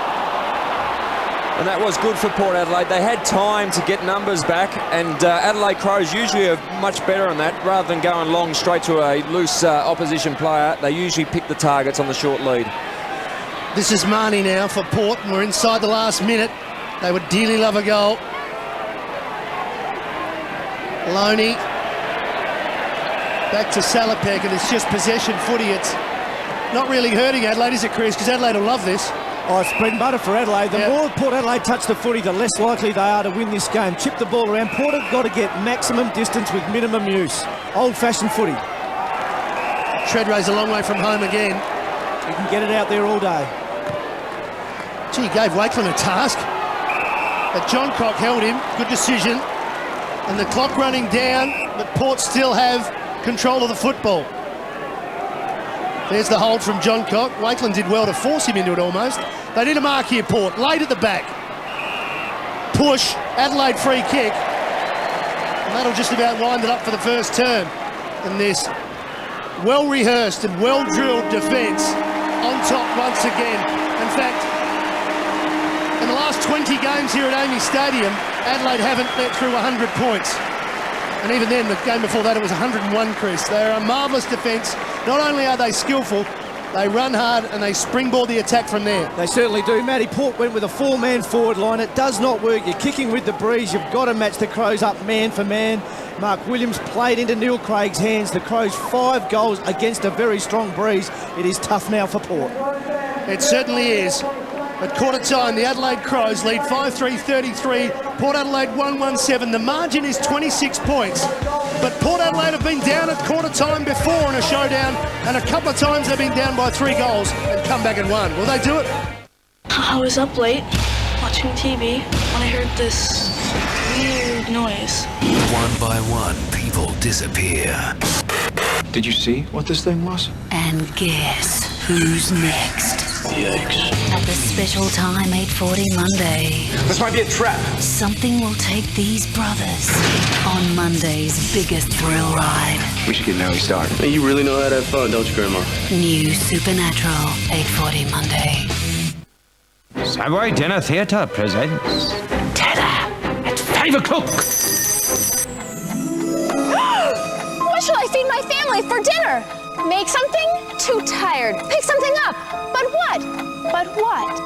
And that was good for Port Adelaide. They had time to get numbers back, and Adelaide Crows usually are much better on that. Rather than going long straight to a loose opposition player, they usually pick the targets on the short lead. This is Marnie now for Port, and we're inside the last minute. They would dearly love a goal. Loney back to Salopek, and it's just possession footy. It's not really hurting Adelaide, is it, Chris? Because Adelaide will love this. Oh, it's bread and butter for Adelaide. The more Port Adelaide touch the footy, the less likely they are to win this game. Chip the ball around. Port have got to get maximum distance with minimum use. Old-fashioned footy. Treadray's a long way from home again. He can get it out there all day. Gee, he gave Wakeland a task. But John Cock held him. Good decision. And the clock running down, but Port still have control of the football. There's the hold from John Cock. Wakeland did well to force him into it almost. They need a mark here, Port. Late at the back. Push. Adelaide free kick. And that'll just about wind it up for the first term. And this well-rehearsed and well-drilled defence on top once again. In fact, in the last 20 games here at Amy Stadium, Adelaide haven't let through 100 points. And even then, the game before that, it was 101, Chris. They're a marvellous defence. Not only are they skillful, they run hard and they springboard the attack from there. They certainly do. Matty Port went with a four-man forward line. It does not work. You're kicking with the breeze. You've got to match the Crows up man for man. Mark Williams played into Neil Craig's hands. The Crows 5 goals against a very strong breeze. It is tough now for Port. It certainly is. At quarter time, the Adelaide Crows lead 5-3-33. Port Adelaide 1-1-7. The margin is 26 points. But Port Adelaide have been down at quarter time before in a showdown, and a couple of times they've been down by 3 goals and come back and won. Will they do it? I was up late watching TV when I heard this weird noise. One by one, people disappear. Did you see what this thing was? And guess who's next? Yikes. At the special time, 8:40 Monday. This might be a trap. Something will take these brothers on Monday's biggest thrill ride. We should get an early start. Hey, you really know how to have fun, don't you, Grandma? New Supernatural, 8:40 Monday. Savoy Dinner Theatre presents Tada! at 5 o'clock. What shall I feed my family for dinner? Make something? Too tired. Pick something up. But what? But what?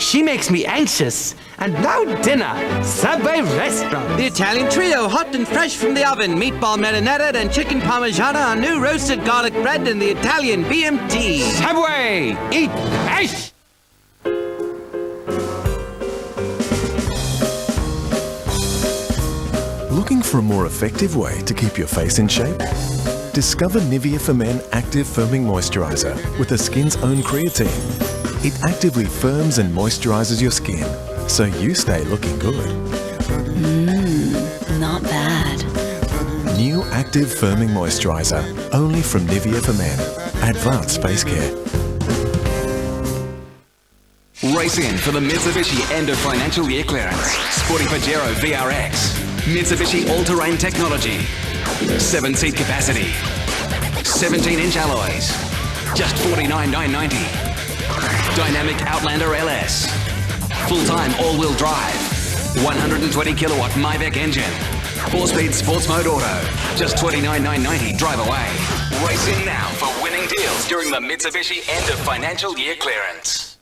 She makes me anxious. And now dinner. Subway Restaurant. The Italian trio, hot and fresh from the oven. Meatball marinara and chicken parmigiana on new roasted garlic bread and the Italian BMT. Subway! Eat fresh! Looking for a more effective way to keep your face in shape? Discover Nivea for Men Active Firming Moisturiser with the skin's own creatine. It actively firms and moisturises your skin, so you stay looking good. Not bad. New Active Firming Moisturiser, only from Nivea for Men. Advanced Face Care. Race in for the Mitsubishi end of financial year clearance. Sporting Pajero VRX. Mitsubishi all-terrain technology. 7-seat capacity. 17-inch alloys. Just $49,990. Dynamic Outlander LS. Full-time all-wheel drive. 120 kilowatt Myvec engine. 4-speed sports mode auto. Just $29,990. Drive away. Race in now for winning deals during the Mitsubishi end of financial year clearance.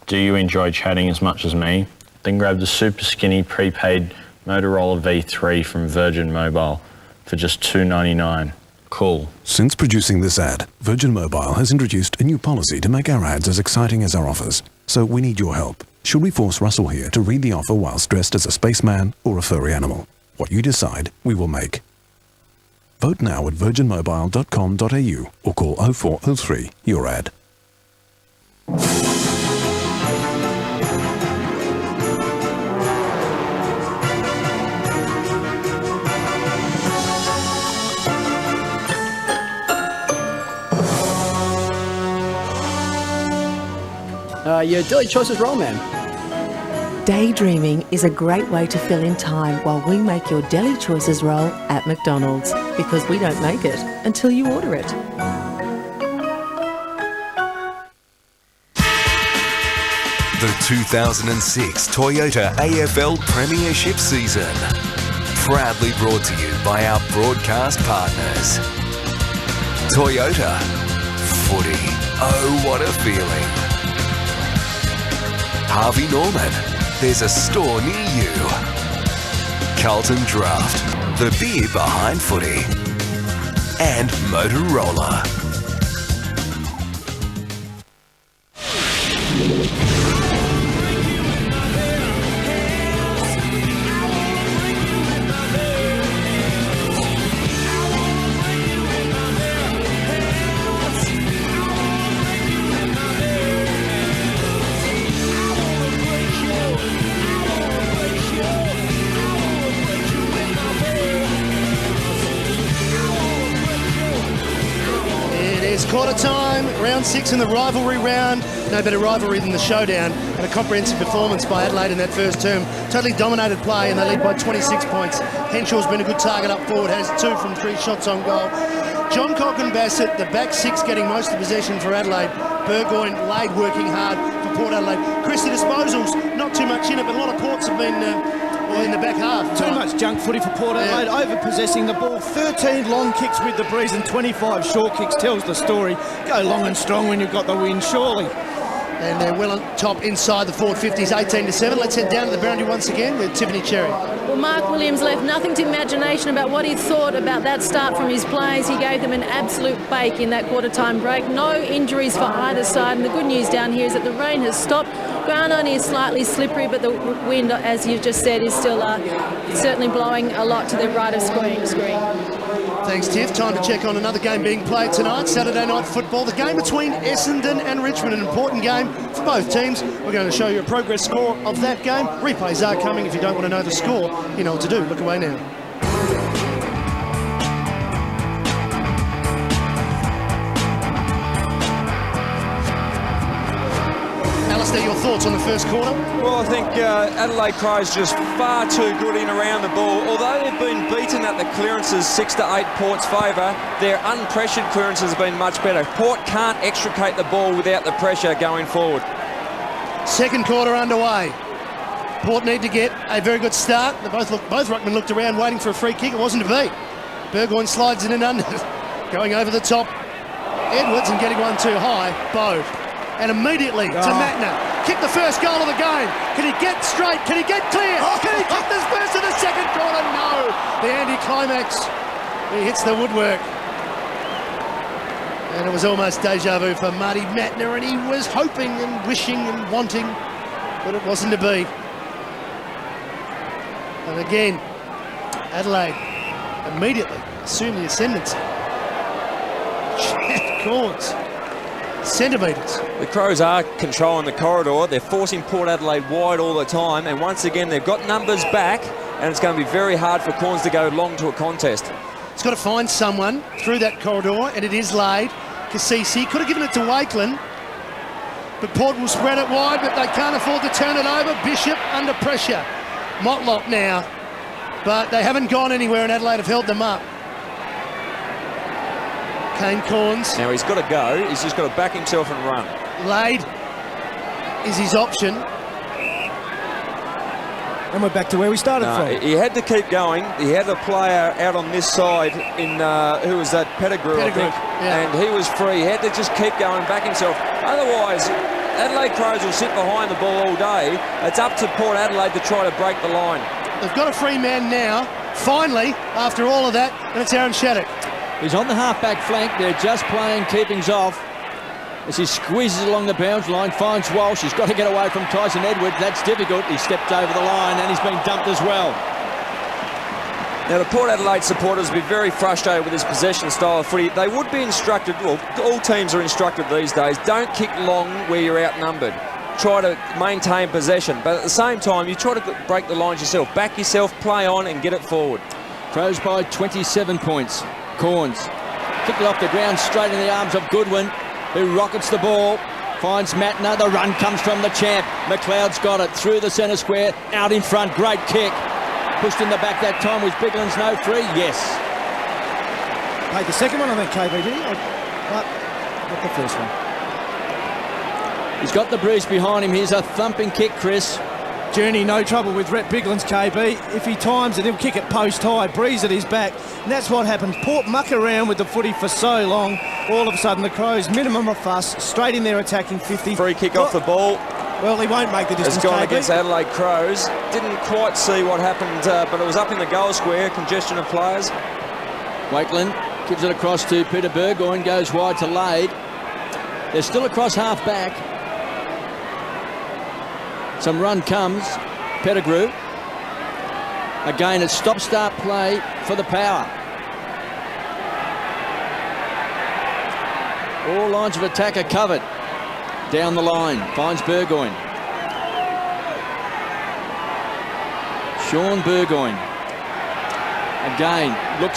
Do you enjoy chatting as much as me? Then grab the super skinny prepaid Motorola V3 from Virgin Mobile for just $2.99. Cool. Since producing this ad, Virgin Mobile has introduced a new policy to make our ads as exciting as our offers. So we need your help. Should we force Russell here to read the offer whilst dressed as a spaceman or a furry animal? What you decide, we will make. Vote now at virginmobile.com.au or call 0403 your ad. Your daily choices roll, ma'am. Daydreaming is a great way to fill in time while we make your deli choices roll at McDonald's, because we don't make it until you order it. The 2006 Toyota AFL Premiership season. Proudly brought to you by our broadcast partners. Toyota. Footy. Oh, what a feeling. Harvey Norman. There's a store near you. Carlton Draft. The beer behind footy. And Motorola. Quarter time, round 6 in the rivalry round. No better rivalry than the Showdown, and a comprehensive performance by Adelaide in that first term. Totally dominated play, and they lead by 26 points. Henshaw's been a good target up forward, has 2 from 3 shots on goal. John Cock and Bassett, the back 6, getting most of the possession for Adelaide. Burgoyne, Lade working hard for Port Adelaide. Chris, the disposals, not too much in it, but a lot of Ports have been in the back half. Too much junk footy for Port Adelaide, over-possessing the ball. 13 long kicks with the breeze and 25 short kicks tells the story. Go long and strong when you've got the win, surely. And they're well on top inside the forward 50s, 18-7. Let's head down to the boundary once again with Tiffany Cherry. Well, Mark Williams left nothing to imagination about what he thought about that start from his players. He gave them an absolute bake in that quarter-time break. No injuries for either side. And the good news down here is that the rain has stopped. Ground only is slightly slippery, but the wind, as you've just said, is still certainly blowing a lot to the right of screen. Thanks, Tiff. Time to check on another game being played tonight, Saturday night football. The game between Essendon and Richmond, an important game for both teams. We're going to show you a progress score of that game. Replays are coming. If you don't want to know the score, you know what to do. Look away now. Your thoughts on the first quarter? Well, I think Adelaide Crows just far too good in around the ball. Although they've been beaten at the clearances 6 to 8 Port's favour, their unpressured clearances have been much better. Port can't extricate the ball without the pressure going forward. Second quarter underway. Port need to get a very good start. Both ruckmen looked around waiting for a free kick. It wasn't to be. Burgoyne slides in and under. Going over the top. Edwards and getting one too high. Bow. And immediately to Matner. Kick the first goal of the game. Can he get straight? Can he get clear? Can he kick this first in the second quarter? No. The anticlimax. He hits the woodwork. And it was almost deja vu for Marty Matner, and he was hoping and wishing and wanting, but it wasn't to be. And again, Adelaide immediately assume the ascendancy. Corns. Centimetres. The Crows are controlling the corridor. They're forcing Port Adelaide wide all the time, and once again they've got numbers back, and it's going to be very hard for Corns to go long to a contest. It's got to find someone through that corridor, and it is Lade. Cassisi could have given it to Wakeland, but Port will spread it wide, but they can't afford to turn it over. Bishop under pressure. Motlop now, but they haven't gone anywhere, and Adelaide have held them up. Kane Corns. Now he's got to go. He's just got to back himself and run. Lade is his option. And we're back to where we started from. He had to keep going. He had a player out on this side in, who was that? Pettigrew, I think. Yeah. And he was free. He had to just keep going, back himself. Otherwise, Adelaide Crows will sit behind the ball all day. It's up to Port Adelaide to try to break the line. They've got a free man now, finally, after all of that, and it's Aaron Shattuck. He's on the half-back flank. They're just playing keepings off. As he squeezes along the boundary line, finds Walsh. He's got to get away from Tyson Edwards. That's difficult. He stepped over the line and he's been dumped as well. Now, the Port Adelaide supporters will be very frustrated with this possession style of footy. They would be instructed, well, all teams are instructed these days, don't kick long where you're outnumbered. Try to maintain possession. But at the same time, you try to break the lines yourself. Back yourself, play on and get it forward. Crows by 27 points. Corns kicked it off the ground straight in the arms of Goodwin, who rockets the ball, finds Matner. The run comes from the champ. McLeod's got it through the centre square, out in front. Great kick. Pushed in the back that time. Was Bigland's no free? Yes. Played the second one, I think, KB, did he? Not the first one. He's got the breeze behind him. Here's a thumping kick, Chris. Journey, no trouble with Rhett Bigland's KB. If he times it, he'll kick it post high, breeze at his back. And that's what happens. Port muck around with the footy for so long. All of a sudden, the Crows, minimum of fuss, straight in there attacking 50. Free kick off the ball. Well, he won't make the distance, It's gone KB. against Adelaide Crows. Didn't quite see what happened, but it was up in the goal square. Congestion of players. Wakeland gives it across to Peter Burgoyne, goes wide to Lade. They're still across half back. Some run comes. Pettigrew. Again, it's stop-start play for the Power. All lines of attack are covered. Down the line, finds Burgoyne. Sean Burgoyne. Again, look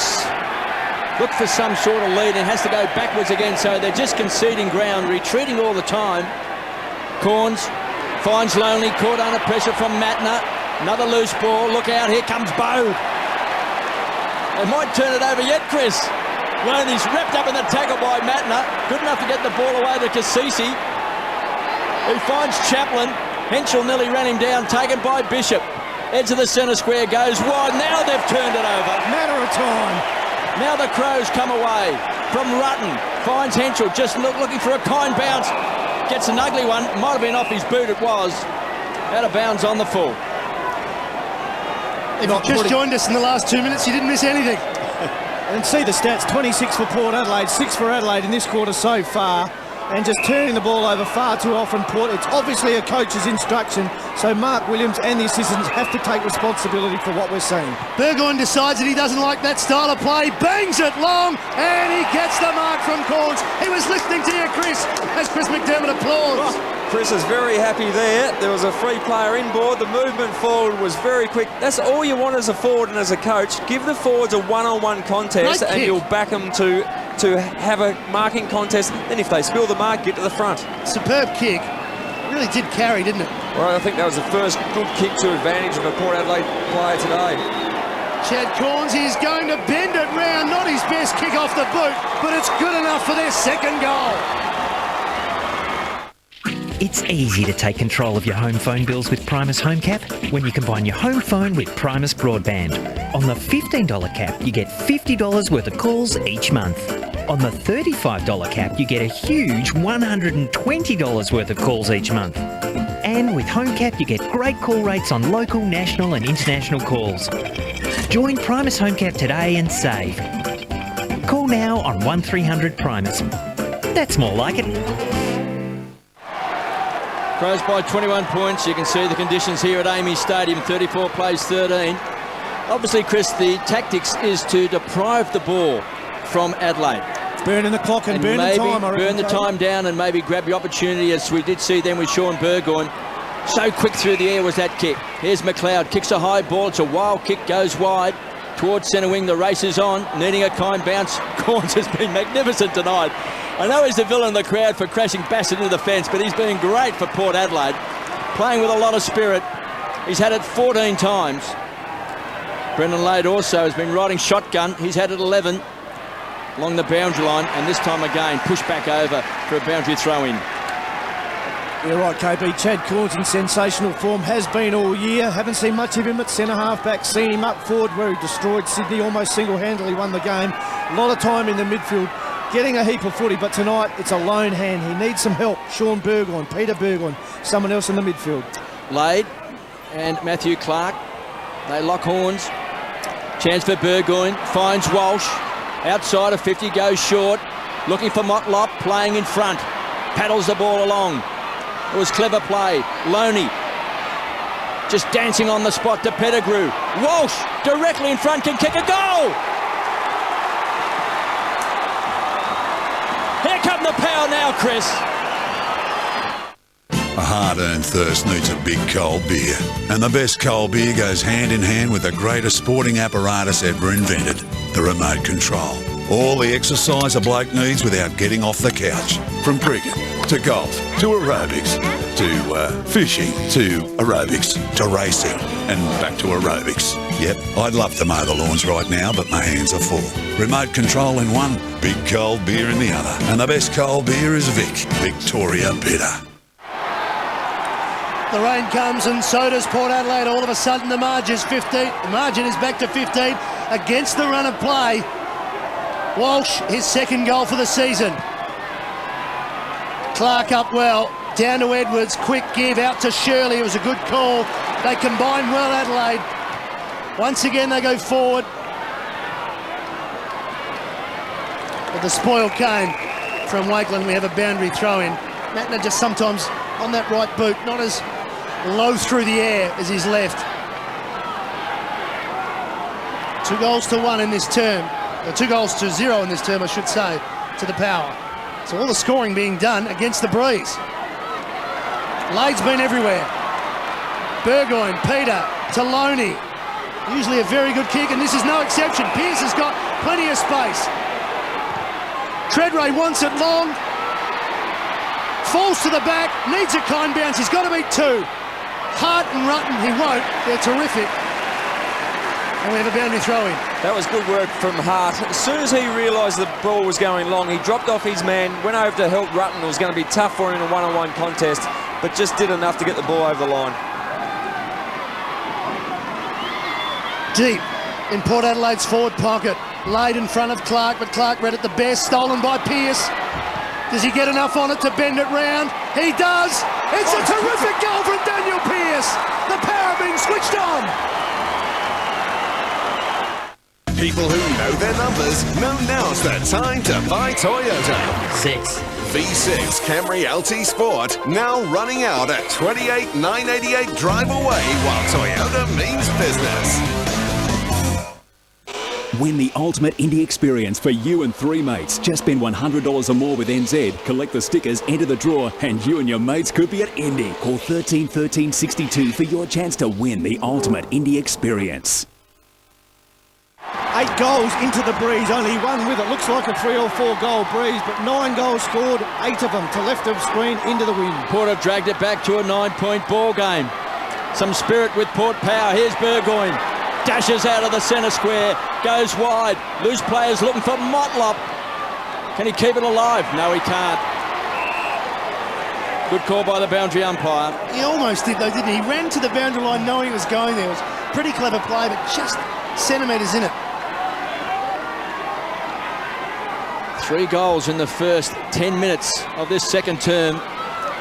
for some sort of lead and has to go backwards again, so they're just conceding ground, retreating all the time. Corns finds Lonely, caught under pressure from Matner. Another loose ball, look out, here comes Bode. They might turn it over yet, Chris. Loney's wrapped up in the tackle by Matner, good enough to get the ball away to Cassisi. He finds Chaplin. Henschel nearly ran him down, taken by Bishop. Edge of the centre square, goes wide. Now they've turned it over. Matter of time. Now the Crows come away from Rutten. Finds Henschel, just looking for a kind bounce. Gets an ugly one. Might have been off his boot, it was. Out of bounds on the full. If you just joined us in the last 2 minutes, you didn't miss anything. And see the stats, 26 for Port Adelaide, 6 for Adelaide in this quarter so far. And just turning the ball over far too often, Port. It's obviously a coach's instruction, so Mark Williams and the assistants have to take responsibility for what we're seeing. Burgoyne decides that he doesn't like that style of play, bangs it long, and he gets the mark from Corns. He was listening to you, Chris, as Chris McDermott applauds. Chris is very happy there. There was a free player inboard. The movement forward was very quick. That's all you want as a forward and as a coach. Give the forwards a one-on-one contest and you'll back them to have a marking contest. Then if they spill the mark, get to the front. Superb kick. Really did carry, didn't it? Well, I think that was the first good kick to advantage of a Port Adelaide player today. Chad Corns is going to bend it round. Not his best kick off the boot, but it's good enough for their second goal. It's easy to take control of your home phone bills with Primus Home Cap when you combine your home phone with Primus Broadband. On the $15 cap, you get $50 worth of calls each month. On the $35 cap, you get a huge $120 worth of calls each month. And with Home Cap, you get great call rates on local, national and international calls. Join Primus Home Cap today and save. Call now on 1300 Primus. That's more like it. Crows by 21 points. You can see the conditions here at Amy Stadium. 34 plays 13. Obviously, Chris, the tactics is to deprive the ball from Adelaide. Burning the clock and burning maybe time. Burn the time down and maybe grab the opportunity, as we did see then with Sean Burgoyne. So quick through the air was that kick. Here's McLeod, kicks a high ball. It's a wild kick, goes wide towards centre wing. The race is on, needing a kind bounce. Corns has been magnificent tonight. I know he's the villain of the crowd for crashing Bassett into the fence, but he's been great for Port Adelaide, playing with a lot of spirit. He's had it 14 times. Brendan Lade also has been riding shotgun. He's had it 11 along the boundary line, and this time again, push back over for a boundary throw-in. You're right, KB. Chad Corns in sensational form, has been all year. Haven't seen much of him at centre half-back. Seen him up forward where he destroyed Sydney, almost single-handedly won the game. A lot of time in the midfield, getting a heap of footy, but tonight it's a lone hand. He needs some help. Sean Burgoyne, Peter Burgoyne, someone else in the midfield. Lade and Matthew Clark, they lock horns. Chance for Burgoyne, finds Walsh. Outside of 50, goes short. Looking for Motlop, playing in front. Paddles the ball along. It was clever play. Loney just dancing on the spot to Pettigrew. Walsh directly in front, can kick a goal. Here come the Power now, Chris. A hard-earned thirst needs a big cold beer. And the best cold beer goes hand in hand with the greatest sporting apparatus ever invented, the remote control. All the exercise a bloke needs without getting off the couch. From cricket to golf to aerobics to fishing to aerobics to racing and back to aerobics. Yep, I'd love to mow the lawns right now, but my hands are full. Remote control in one, big cold beer in the other. And the best cold beer is Vic, Victoria Bitter. The rain comes and so does Port Adelaide. All of a sudden the margin is 15. The margin is back to 15 against the run of play. Walsh, his second goal for the season. Clark up well, down to Edwards, quick give out to Shirley. It was a good call. They combine well, Adelaide. Once again they go forward. But the spoil came from Wakeland. We have a boundary throw in. Matner just sometimes on that right boot, not as low through the air as his left. 2 goals to 1 in this term. 2 goals to 0 in this term, I should say, to the Power. So all the scoring being done against the breeze. Lade's been everywhere. Burgoyne, Peter, Taloni. Usually a very good kick, and this is no exception. Pearce has got plenty of space. Treadray wants it long. Falls to the back, needs a kind bounce. He's got to beat 2. Hart and Rutten, he won't. They're terrific. And we have a boundary throw in. That was good work from Hart. As soon as he realised the ball was going long, he dropped off his man, went over to help Rutten. It was going to be tough for him in a one-on-one contest, but just did enough to get the ball over the line. Deep in Port Adelaide's forward pocket. Laid in front of Clark, but Clark read it the best. Stolen by Pearce. Does he get enough on it to bend it round? He does. It's a terrific goal from Daniel Pearce. The Power being switched on. People who know their numbers know now's the time to buy Toyota. 6. V6 Camry LT Sport now running out at $28,988 drive away while Toyota means business. Win the ultimate Indy experience for you and 3 mates. Just spend $100 or more with NZ, collect the stickers, enter the draw, and you and your mates could be at Indy. Call 13 13 62 for your chance to win the ultimate Indy experience. 8 goals into the breeze, only 1 with it. Looks like a 3 or 4 goal breeze, but 9 goals scored, 8 of them to left of screen into the wind. Port have dragged it back to a 9-point ball game. Some spirit with Port Power. Here's Burgoyne. Dashes out of the centre square, goes wide. Loose players looking for Motlop. Can he keep it alive? No, he can't. Good call by the boundary umpire. He almost did though, didn't he? He ran to the boundary line knowing he was going there. It was a pretty clever play, but just centimetres in it. 3 goals in the first 10 minutes of this second term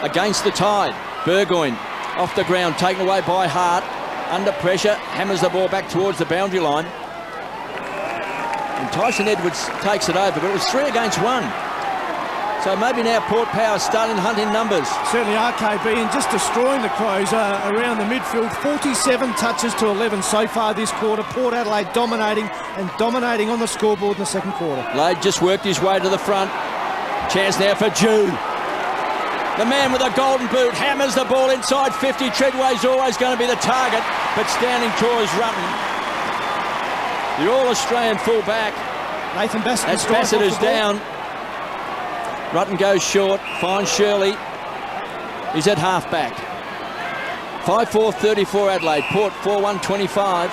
against the Tide. Burgoyne off the ground, taken away by Hart. Under pressure, hammers the ball back towards the boundary line. And Tyson Edwards takes it over, but it was 3 against 1. So maybe now Port Power starting to hunt in numbers. Certainly RKB, and just destroying the Crows around the midfield. 47 touches to 11 so far this quarter. Port Adelaide dominating on the scoreboard in the second quarter. Lade just worked his way to the front. Chance now for Jude. The man with a golden boot hammers the ball inside 50. Treadway's always going to be the target, but standing tall is Rutten. The All-Australian full-back. Nathan Bassett. As Bassett is down. Rutten goes short, finds Shirley. He's at half-back. 5-4-34 Adelaide. Port 4-1-25.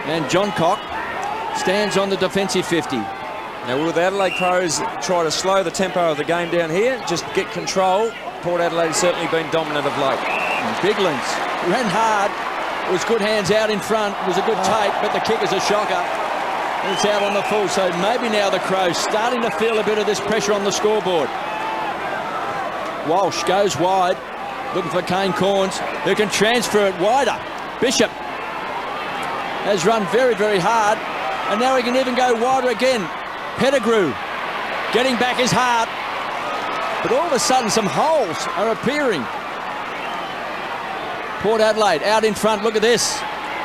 And John Cock stands on the defensive 50. Now, will the Adelaide Crows try to slow the tempo of the game down here, just get control? Port Adelaide has certainly been dominant of late. Biglins ran hard. It was good hands out in front. It was a good take, but the kick is a shocker. And it's out on the full, so maybe now the Crows starting to feel a bit of this pressure on the scoreboard. Walsh goes wide, looking for Kane Corns, who can transfer it wider. Bishop has run very, very hard, and now he can even go wider again. Pettigrew getting back his heart, but all of a sudden some holes are appearing. Port Adelaide out in front, look at this.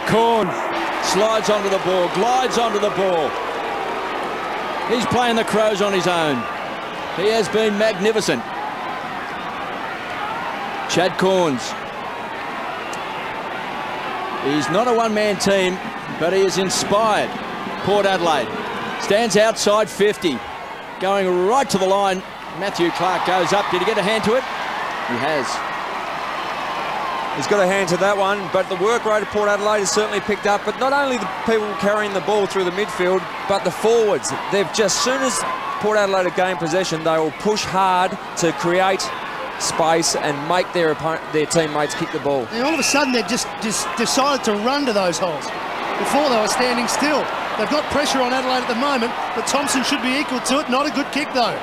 Corn slides onto the ball, glides onto the ball. He's playing the Crows on his own. He has been magnificent. Chad Corns. He's not a one-man team, but he has inspired Port Adelaide. Stands outside 50, going right to the line. Matthew Clark goes up. Did he get a hand to it? He has. He's got a hand to that one, but the work rate of Port Adelaide has certainly picked up. But not only the people carrying the ball through the midfield, but the forwards. They've just, soon as Port Adelaide have gained possession, they will push hard to create space and make their teammates kick the ball. And all of a sudden they've just decided to run to those holes. Before they were standing still. They've got pressure on Adelaide at the moment, but Thompson should be equal to it. Not a good kick though.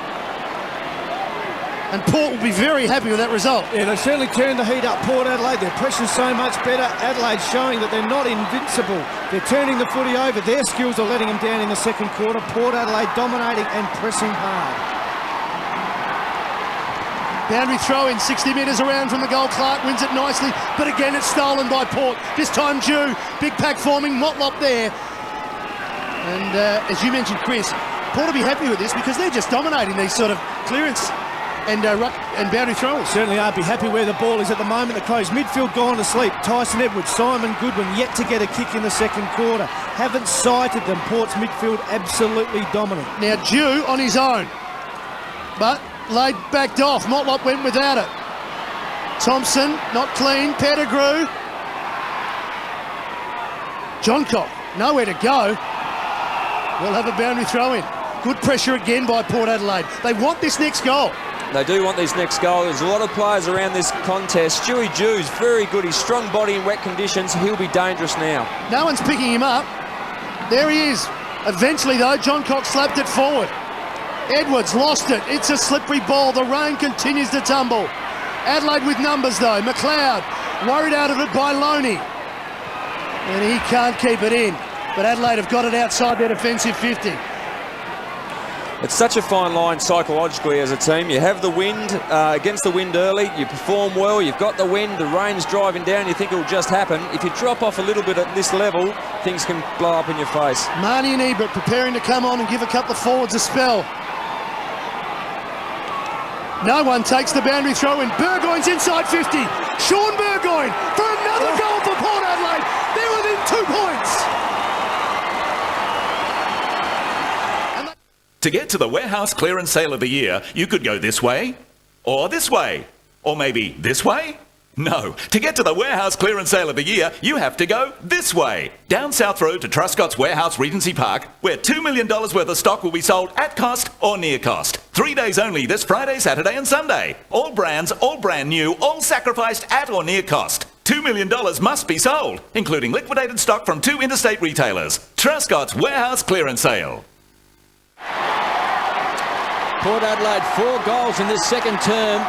And Port will be very happy with that result. Yeah, they certainly turned the heat up, Port Adelaide. Their pressure's so much better. Adelaide showing that they're not invincible. They're turning the footy over. Their skills are letting them down in the second quarter. Port Adelaide dominating and pressing hard. Boundary throw in, 60 metres around from the goal. Clark wins it nicely, but again it's stolen by Port. This time Jew, big pack forming, Motlop there. And as you mentioned, Chris, Port will be happy with this because they're just dominating these sort of clearance and boundary throwers. Certainly are. Be happy where the ball is at the moment. The Crows midfield gone to sleep. Tyson Edwards, Simon Goodwin yet to get a kick in the second quarter. Haven't sighted them. Port's midfield absolutely dominant. Now Jew on his own, but Lade backed off. Motlop went without it. Thompson, not clean. Pettigrew. Johncock, nowhere to go. We'll have a boundary throw in. Good pressure again by Port Adelaide. They want this next goal. They do want this next goal. There's a lot of players around this contest. Stewie Jew's very good. He's strong body in wet conditions. He'll be dangerous now. No one's picking him up. There he is. Eventually, though, Johncock slapped it forward. Edwards lost it. It's a slippery ball. The rain continues to tumble. Adelaide with numbers, though. McLeod worried out of it by Loney. And he can't keep it in. But Adelaide have got it outside their defensive 50. It's such a fine line psychologically as a team. You have the wind, against the wind early, you perform well, you've got the wind, the rain's driving down, you think it'll just happen. If you drop off a little bit at this level, things can blow up in your face. Marnie and Ebert preparing to come on and give a couple of forwards a spell. No one takes the boundary throw in. Burgoyne's inside 50. Sean Burgoyne for another goal for Port Adelaide. They're within 2 points. To get to the warehouse clearance sale of the year, you could go this way, or maybe this way. No, to get to the warehouse clearance sale of the year, you have to go this way. Down South Road to Truscott's Warehouse Regency Park, where $2 million worth of stock will be sold at cost or near cost. 3 days only this Friday, Saturday and Sunday. All brands, all brand new, all sacrificed at or near cost. $2 million must be sold, including liquidated stock from 2 interstate retailers. Truscott's Warehouse Clearance Sale. Port Adelaide 4 goals in this second term.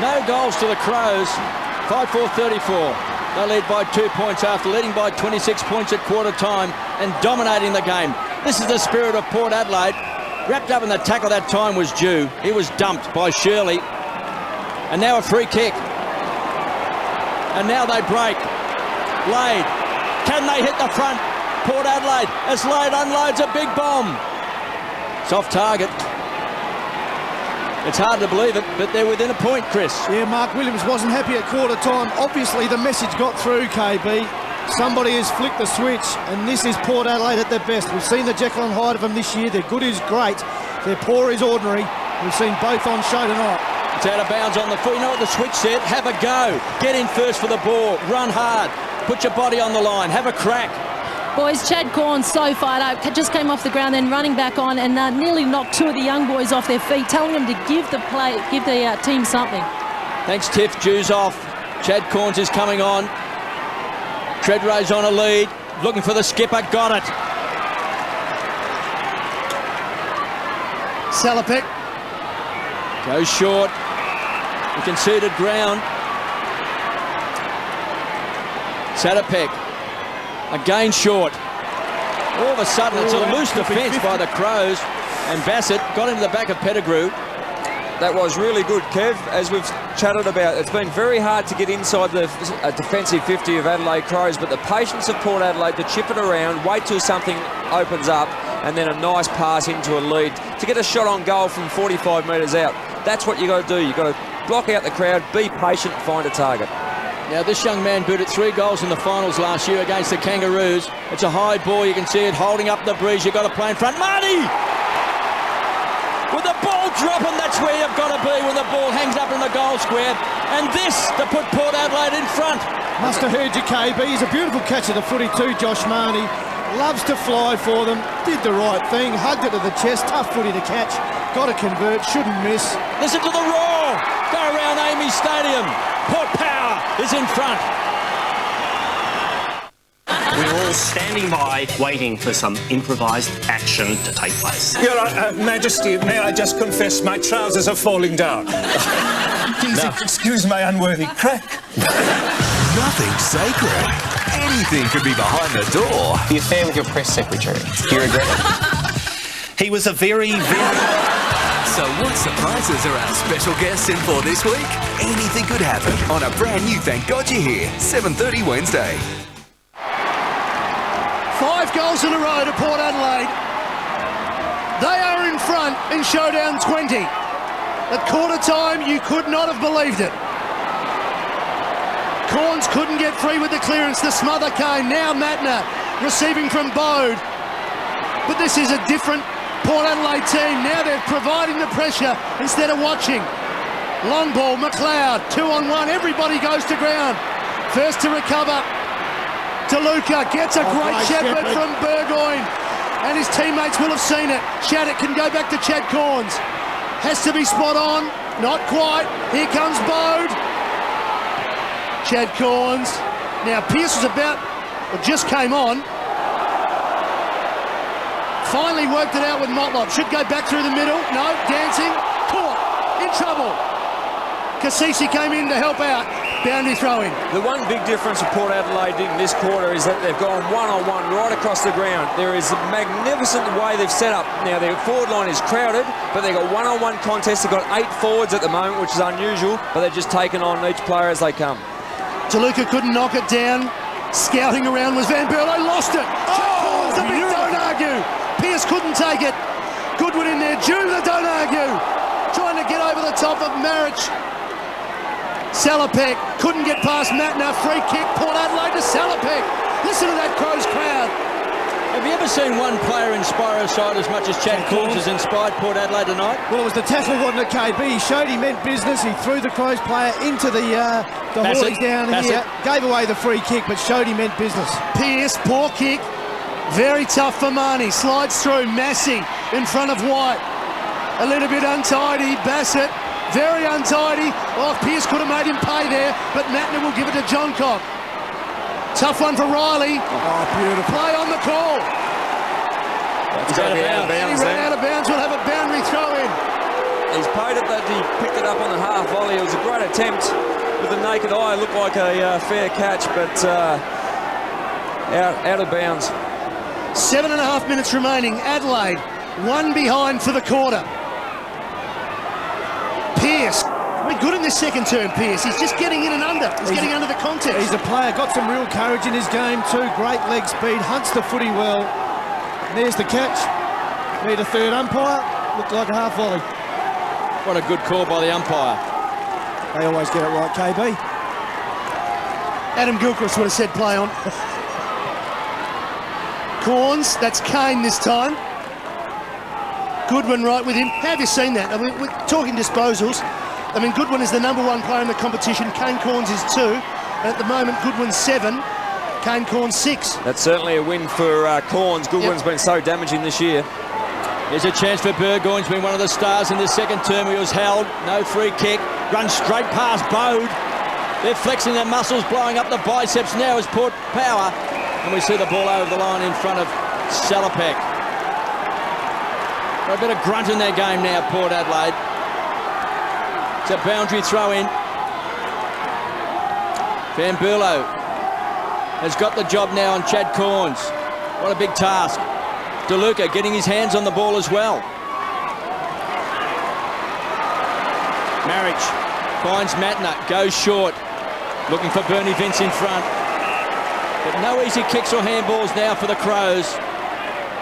No goals to the Crows. 5-4-34. They lead by 2 points after leading by 26 points at quarter time and dominating the game. This is the spirit of Port Adelaide. Wrapped up in the tackle that time was Jew. He was dumped by Shirley. And now a free kick. And now they break. Lade. Can they hit the front? Port Adelaide as Lade unloads a big bomb. It's off target. It's hard to believe it, but they're within a point, Chris. Yeah, Mark Williams wasn't happy at quarter time. Obviously, the message got through, KB. Somebody has flicked the switch, and this is Port Adelaide at their best. We've seen the Jekyll and Hyde of them this year. Their good is great. Their poor is ordinary. We've seen both on show tonight. It's out of bounds on the foot. You know what the switch said? Have a go. Get in first for the ball. Run hard. Put your body on the line. Have a crack. Boys, Chad Corn so fired up, just came off the ground, then running back on and nearly knocked 2 of the young boys off their feet, telling them to give the team something. Thanks, Tiff. Jew's off. Chad Corns is coming on. Treadray's on a lead, looking for the skipper, got it. Salopek goes short. He conceded ground. Satterpeck. Again short. All of a sudden, it's a loose defence by the Crows, and Bassett got into the back of Pettigrew. That was really good, Kev. As we've chatted about, it's been very hard to get inside the defensive 50 of Adelaide Crows, but the patience of Port Adelaide to chip it around, wait till something opens up, and then a nice pass into a lead to get a shot on goal from 45 metres out. That's what you got to do. You got to block out the crowd, be patient, find a target. Now, this young man booted 3 goals in the finals last year against the Kangaroos. It's a high ball. You can see it holding up the breeze. You've got to play in front. Marty! With the ball dropping, that's where you've got to be when the ball hangs up in the goal square. And this to put Port Adelaide in front. Must have heard you, KB. He's a beautiful catch of the footy too, Josh Marnie. Loves to fly for them. Did the right thing. Hugged it to the chest. Tough footy to catch. Got to convert. Shouldn't miss. Listen to the roar. Go around, Amy AAMI Stadium. Port Power is in front. We're all standing by, waiting for some improvised action to take place. Your Majesty, may I just confess my trousers are falling down? Please excuse my unworthy crack. Nothing sacred. Anything could be behind the door. The affair with your press secretary. Do you regret it? He was a very... So what surprises are our special guests in for this week? Anything could happen on a brand new Thank God You're Here, 7:30 Wednesday. 5 goals in a row to Port Adelaide. They are in front in Showdown 20. At quarter time, you could not have believed it. Corns couldn't get free with the clearance. The smother came. Now Matner receiving from Bode. But this is a different Port Adelaide team. Now they're providing the pressure instead of watching. Long ball, McLeod, 2-on-1. Everybody goes to ground. First to recover. DeLuca gets a great shepherd from Burgoyne, and his teammates will have seen it. Shattuck can go back to Chad Corns. Has to be spot on, not quite. Here comes Bode. Chad Corns. Now Pearce was just came on. Finally worked it out with Motlop. Should go back through the middle. No, dancing. Caught. In trouble. Cassisi came in to help out. Boundary throw-in. The one big difference for Port Adelaide in this quarter is that they've gone one-on-one right across the ground. There is a magnificent way they've set up. Now, their forward line is crowded, but they've got one-on-one contests. They've got 8 forwards at the moment, which is unusual, but they've just taken on each player as they come. DeLuca couldn't knock it down. Scouting around was Van Berlo. Lost it. Oh, the big don't argue. Pearce couldn't take it. Goodwin in there. Jula, don't argue. Trying to get over the top of Marich. Salopek couldn't get past Matner. Free kick. Port Adelaide to Salopek. Listen to that Crows crowd. Have you ever seen one player inspire a side as much as Chad Corns has inspired Port Adelaide tonight? Well, it was the tackle, wasn't it, KB? He showed he meant business. He threw the Crows player into the Hawleys down here. Gave away the free kick, but showed he meant business. Pearce, poor kick. Very tough for Marnie. Slides through. Massey in front of White. A little bit untidy. Bassett. Very untidy. Oh, Pearce could have made him pay there, but Matner will give it to Johncock. Tough one for Riley. Oh, beautiful. Play on the call. He's out of bounds. He ran out of bounds. We'll have a boundary throw in. He's paid it that he picked it up on the half volley. It was a great attempt with the naked eye. It looked like a fair catch, but out of bounds. 7.5 minutes remaining. Adelaide, 1 behind for the quarter. Pearce, we're good in this second term, Pearce. He's just getting in and under. He's getting under the context. He's a player, got some real courage in his game too. Great leg speed, hunts the footy well. And there's the catch. Need a third umpire. Looked like a half volley. What a good call by the umpire. They always get it right, KB. Adam Gilchrist would have said play on. Corns, that's Kane this time. Goodwin right with him. How have you seen that? I mean, we're talking disposals. I mean, Goodwin is the #1 player in the competition. Kane Corns is 2. And at the moment, Goodwin's 7. Kane Corns 6. That's certainly a win for Corns. Goodwin's been so damaging this year. Here's a chance for Burgoyne's been one of the stars in the second term. He was held. No free kick. Runs straight past Bode. They're flexing their muscles, blowing up the biceps now as Port Power. And we see the ball over the line in front of Salopek. Got a bit of grunt in their game now, Port Adelaide. It's a boundary throw in. Van Berlo has got the job now on Chad Corns. What a big task. DeLuca getting his hands on the ball as well. Marich finds Matner, goes short. Looking for Bernie Vince in front. But no easy kicks or handballs now for the Crows.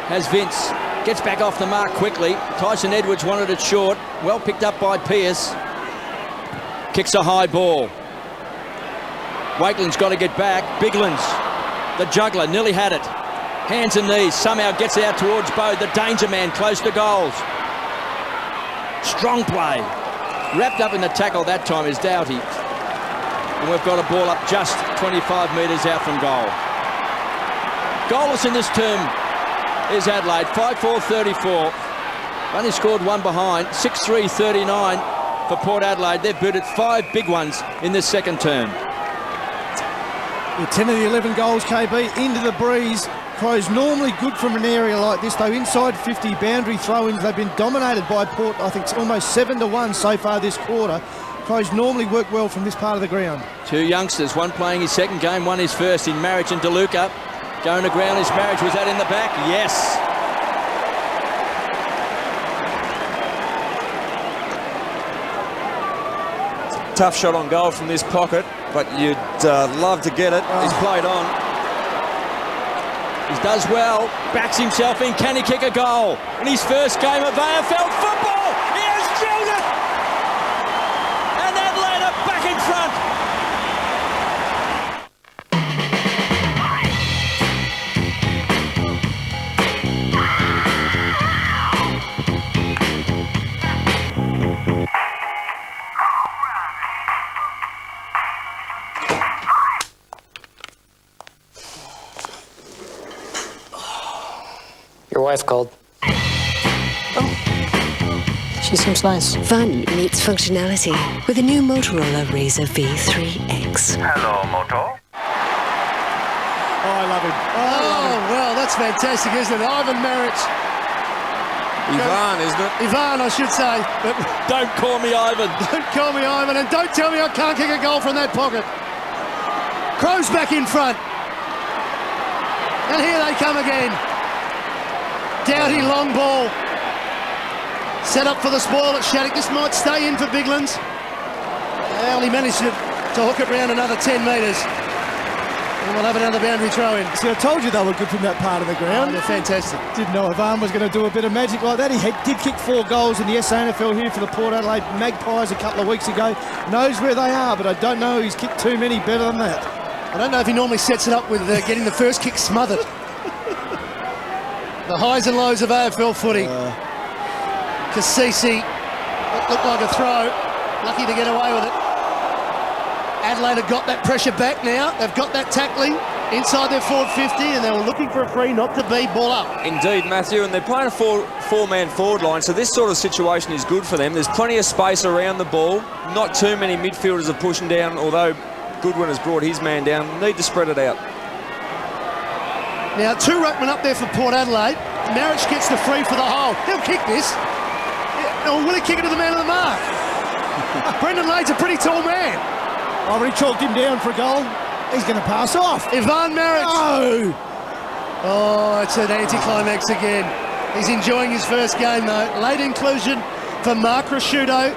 Has Vince. Gets back off the mark quickly. Tyson Edwards wanted it short. Well picked up by Pearce. Kicks a high ball. Wakeland's got to get back. Biglands, the juggler, nearly had it. Hands and knees. Somehow gets out towards Bode. The danger man close to goals. Strong play. Wrapped up in the tackle that time is Doughty. And we've got a ball up just 25 metres out from goal. Goalless in this term is Adelaide. 5-4-34. Only scored 1 behind. 6-3-39 for Port Adelaide. They've booted 5 big ones in this second term. 10 of the 11 goals, KB, into the breeze. Crows normally good from an area like this, though. Inside 50 boundary throw-ins, they've been dominated by Port. I think it's almost 7-1 so far this quarter. Crows normally work well from this part of the ground. 2 youngsters, one playing his second game, one his first, in Marriage and DeLuca. Going to ground, his Marriage, was that in the back? Yes. Tough shot on goal from this pocket, but you'd love to get it. He's played on. He does well, backs himself in. Can he kick a goal? In his first game of AFL football, he has drilled it! And Adelaide are back in front. Your wife called. Oh. She seems nice. Fun meets functionality with a new Motorola Razr V3X. Hello, Moto. Oh, I love him. Well, that's fantastic, isn't it? Ivan Marich. Ivan, isn't it? Ivan, I should say. But don't call me Ivan. Don't call me Ivan, and don't tell me I can't kick a goal from that pocket. Crows back in front. And here they come again. Doughty long ball. Set up for the spoil at Shattuck. This might stay in for Biglands. Well, he managed to hook it round another 10 metres. And we'll have another boundary throw in. See, I told you they were good from that part of the ground. Oh, they're fantastic. Didn't know Ivan was going to do a bit of magic like that. He did kick 4 goals in the SANFL here for the Port Adelaide Magpies a couple of weeks ago. Knows where they are, but I don't know he's kicked too many better than that. I don't know if he normally sets it up with getting the first kick smothered. The highs and lows of AFL footy. Cassisi, looked like a throw. Lucky to get away with it. Adelaide have got that pressure back now. They've got that tackling inside their forward 50, and they were looking for a free, not to be ball up. Indeed, Matthew, and they're playing a four-man forward line, so this sort of situation is good for them. There's plenty of space around the ball. Not too many midfielders are pushing down, although Goodwin has brought his man down. Need to spread it out. Now, 2 ruckmen up there for Port Adelaide. Marich gets the free for the hole. He'll kick this. Or will he kick it to the man of the mark? Brendan Lade's a pretty tall man. Already chalked him down for a goal. He's going to pass off. Ivan Marich. No! Oh, it's an anticlimax again. He's enjoying his first game, though. Late inclusion for Mark Rasciuto,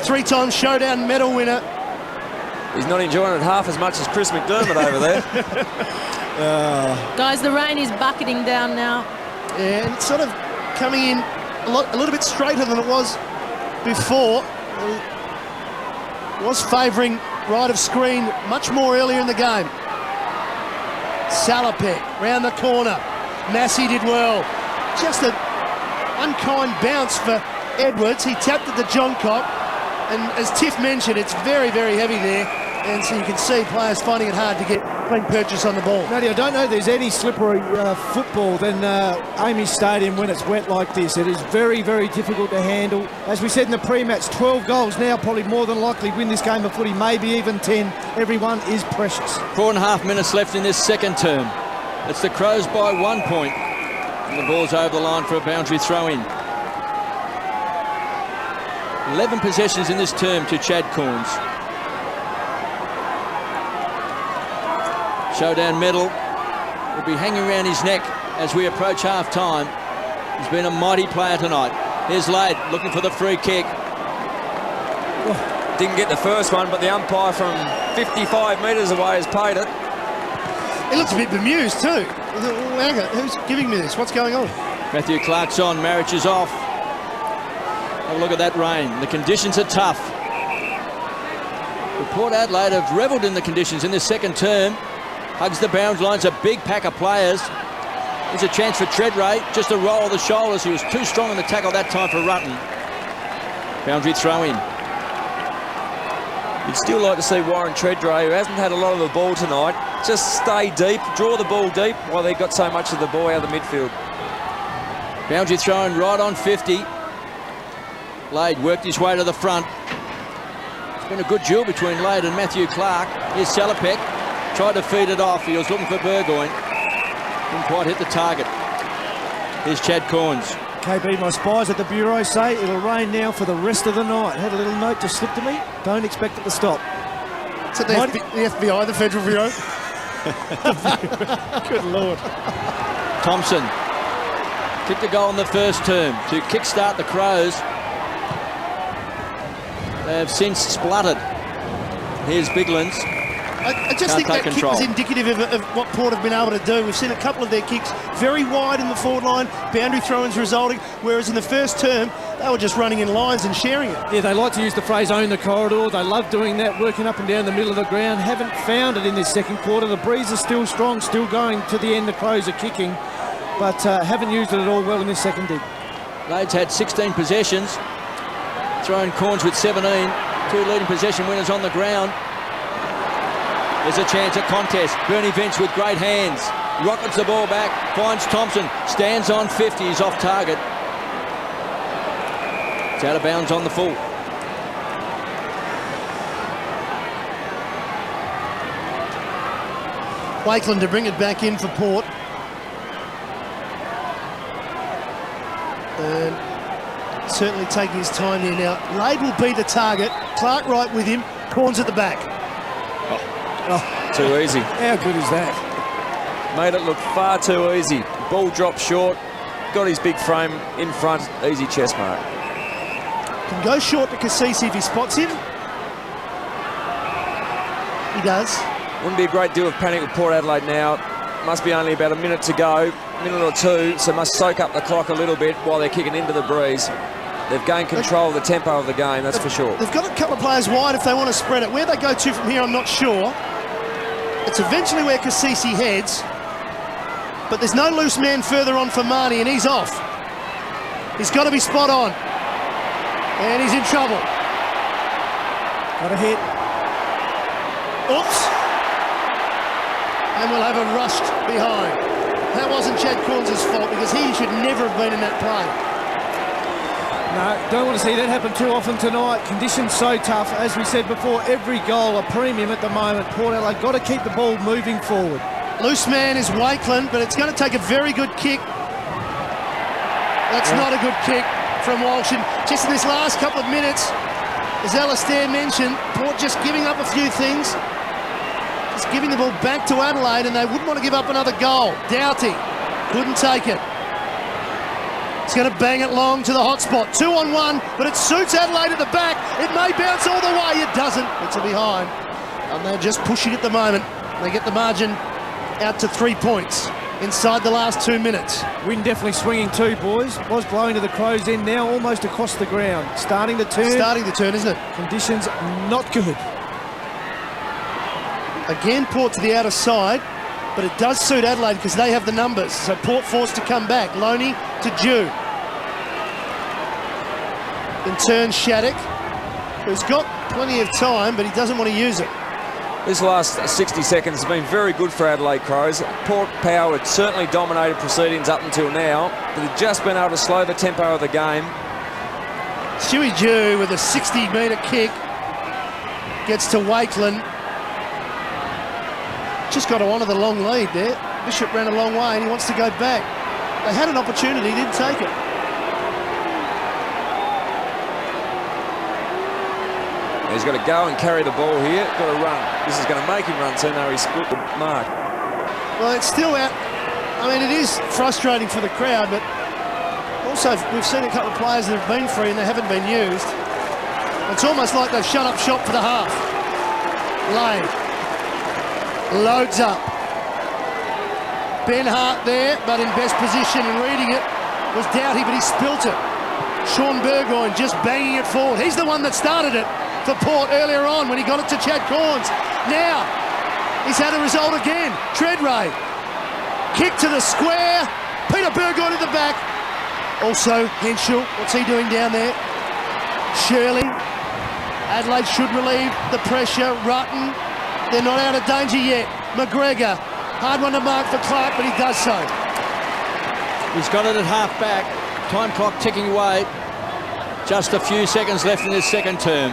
3-time Showdown medal winner. He's not enjoying it half as much as Chris McDermott over there. Guys, the rain is bucketing down now. Yeah, and it's sort of coming in a little bit straighter than it was before. It was favouring right of screen much more earlier in the game. Salopek round the corner. Massey did well. Just an unkind bounce for Edwards. He tapped at the John Cock, and as Tiff mentioned, it's very, very heavy there. And so you can see players finding it hard to get clean purchase on the ball. Matty, I don't know if there's any slippery football than Amy Stadium when it's wet like this. It is very, very difficult to handle. As we said in the pre-match, 12 goals now, probably more than likely win this game of footy, maybe even 10. Everyone is precious. 4.5 minutes left in this second term. It's the Crows by 1 point. And the ball's over the line for a boundary throw-in. 11 possessions in this term to Chad Corns. Showdown medal will be hanging around his neck as we approach half-time. He's been a mighty player tonight. Here's Lade looking for the free kick. Didn't get the first one, but the umpire from 55 metres away has paid it. He looks a bit bemused too. Hang on, who's giving me this? What's going on? Matthew Clark's on, Marich is off. Have a look at that rain. The conditions are tough. But Port Adelaide have revelled in the conditions in this second term. Hugs the boundary lines, a big pack of players. There's a chance for Treadray, just a roll of the shoulders. He was too strong in the tackle that time for Rutten. Boundary throw in. You'd still like to see Warren Treadray, who hasn't had a lot of the ball tonight, just stay deep, draw the ball deep while they've got so much of the ball out of the midfield. Boundary throw in right on 50. Lade worked his way to the front. Been a good duel between Lade and Matthew Clark. Here's Salopek. Tried to feed it off. He was looking for Burgoyne. Didn't quite hit the target. Here's Chad Corns. KB, my spies at the Bureau say it'll rain now for the rest of the night. Had a little note just slipped to me. Don't expect it to stop. Is it the FBI, the Federal Bureau? Good Lord. Thompson kicked a goal in the first term to kickstart the Crows. They have since spluttered. Here's Biglands. I just think that kick was indicative of what Port have been able to do. We've seen a couple of their kicks very wide in the forward line, boundary throw-ins resulting, whereas in the first term, they were just running in lines and sharing it. Yeah, they like to use the phrase own the corridor. They love doing that, working up and down the middle of the ground. Haven't found it in this second quarter. The breeze is still strong, still going to the end. The Crows are kicking, but haven't used it at all well in this second dig. Lade's had 16 possessions, throwing Corns with 17. 2 leading possession winners on the ground. There's a chance at contest. Bernie Vince with great hands. Rockets the ball back, finds Thompson, stands on 50, he's off target. It's out of bounds on the full. Wakeland to bring it back in for Port. And certainly taking his time here now. Lade will be the target. Clark right with him. Corns at the back. Too easy. How good is that? Made it look far too easy. Ball dropped short. Got his big frame in front. Easy chest mark. Can go short to Cassisi if he spots him. He does. Wouldn't be a great deal of panic with Port Adelaide now. Must be only about a minute to go, minute or two, so must soak up the clock a little bit while they're kicking into the breeze. They've gained control of the tempo of the game, that's for sure. They've got a couple of players wide if they want to spread it. Where they go to from here, I'm not sure. It's eventually where Cassisi heads, but there's no loose man further on for Marnie, and he's off. He's got to be spot on. And he's in trouble. Got a hit. Oops. And we'll have a rushed behind. That wasn't Chad Corns' fault because he should never have been in that play. No, don't want to see that happen too often tonight. Conditions so tough. As we said before, every goal a premium at the moment. Port Adelaide got to keep the ball moving forward. Loose man is Wakeland, but it's going to take a very good kick. That's not a good kick from Walsh. And just in this last couple of minutes, as Alastair mentioned, Port just giving up a few things. Just giving the ball back to Adelaide, and they wouldn't want to give up another goal. Doughty couldn't take it. He's going to bang it long to the hot spot. 2-on-1, but it suits Adelaide at the back. It may bounce all the way. It doesn't. It's a behind. And they're just pushing at the moment. They get the margin out to 3 points inside the last 2 minutes. Wind definitely swinging too, boys. Was blowing to the Crows' end now, almost across the ground. Starting to turn. Starting to turn, isn't it? Conditions not good. Again, Port to the outer side, but it does suit Adelaide because they have the numbers. So Port forced to come back. Loney to Jew. In turn, Shattuck, who's got plenty of time, but he doesn't want to use it. This last 60 seconds has been very good for Adelaide Crows. Port Power had certainly dominated proceedings up until now, but they've just been able to slow the tempo of the game. Stewie Jew with a 60-metre kick gets to Wakeland. Just got to honour the long lead there. Bishop ran a long way and he wants to go back. They had an opportunity, didn't take it. He's got to go and carry the ball here. Got to run. This is going to make him run too. No, he split the mark. Well, it's still out. I mean, it is frustrating for the crowd, but also we've seen a couple of players that have been free and they haven't been used. It's almost like they've shut up shop for the half. Lane loads up. Ben Hart there, but in best position and reading it was Doughty, but he spilt it. Sean Burgoyne just banging it forward. He's the one that started it for Port earlier on when he got it to Chad Corns. Now, he's had a result again. Treadray, kick to the square. Peter Burgoyne at the back. Also, Henschel, what's he doing down there? Shirley. Adelaide should relieve the pressure. Rutten, they're not out of danger yet. McGregor, hard one to mark for Clark, but he does so. He's got it at half back. Time clock ticking away. Just a few seconds left in this second term.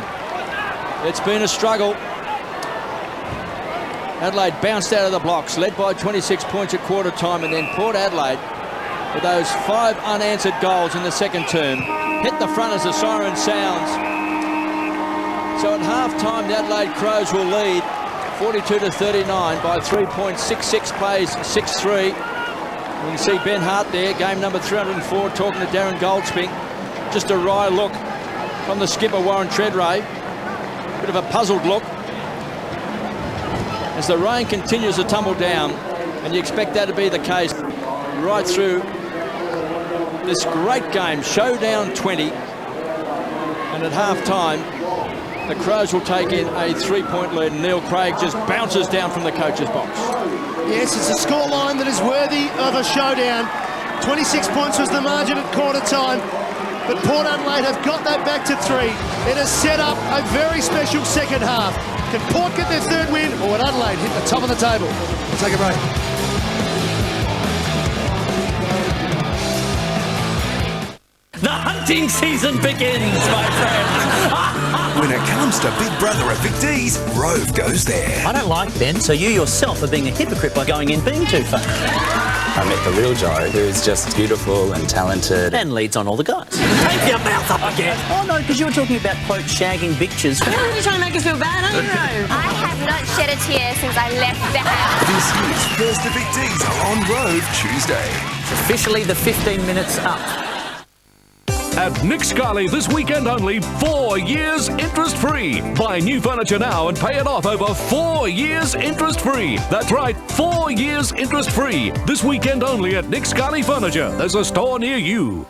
It's been a struggle. Adelaide bounced out of the blocks, led by 26 points at quarter time, and then Port Adelaide, with those 5 unanswered goals in the second term, hit the front as the siren sounds. So at half-time, the Adelaide Crows will lead 42-39 by 3.66 plays, 6-3. You can see Ben Hart there, game number 304, talking to Darren Goldspink. Just a wry look from the skipper, Warren Treadray. Bit of a puzzled look as the rain continues to tumble down, and you expect that to be the case right through this great game, Showdown 20. And at half-time, the Crows will take in a 3-point lead, and Neil Craig just bounces down from the coach's box. Yes, it's a scoreline that is worthy of a showdown. 26 points was the margin at quarter time, but Port Adelaide have got that back to 3. It has set up a very special second half. Can Port get their third win, or would Adelaide hit the top of the table? We'll take a break. The hunting season begins, my friends. When it comes to Big Brother at Big D's, Rove goes there. I don't like Ben, so you yourself are being a hypocrite by going in being too fun. I met the real Joe, who's just beautiful and talented. And leads on all the guys. Take your mouth up again. Oh no, because you were talking about, quote, shagging bitches. You're really trying to make us feel bad, aren't you, Rove? I have not shed a tear since I left the house. This year's First to Big D's are on Rove Tuesday. It's officially the 15 minutes up. At Nick Scali this weekend only, 4 years interest-free. Buy new furniture now and pay it off over 4 years interest-free. That's right, 4 years interest-free. This weekend only at Nick Scali Furniture. There's a store near you.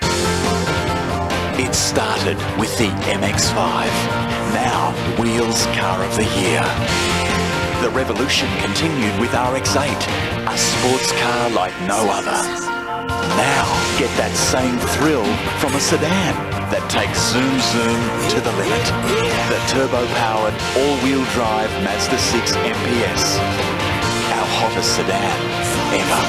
It started with the MX-5. Now, Wheels Car of the Year. The revolution continued with RX-8, a sports car like no other. Now, get that same thrill from a sedan that takes zoom to the limit. The turbo-powered, all-wheel drive Mazda 6 MPS. Our hottest sedan ever.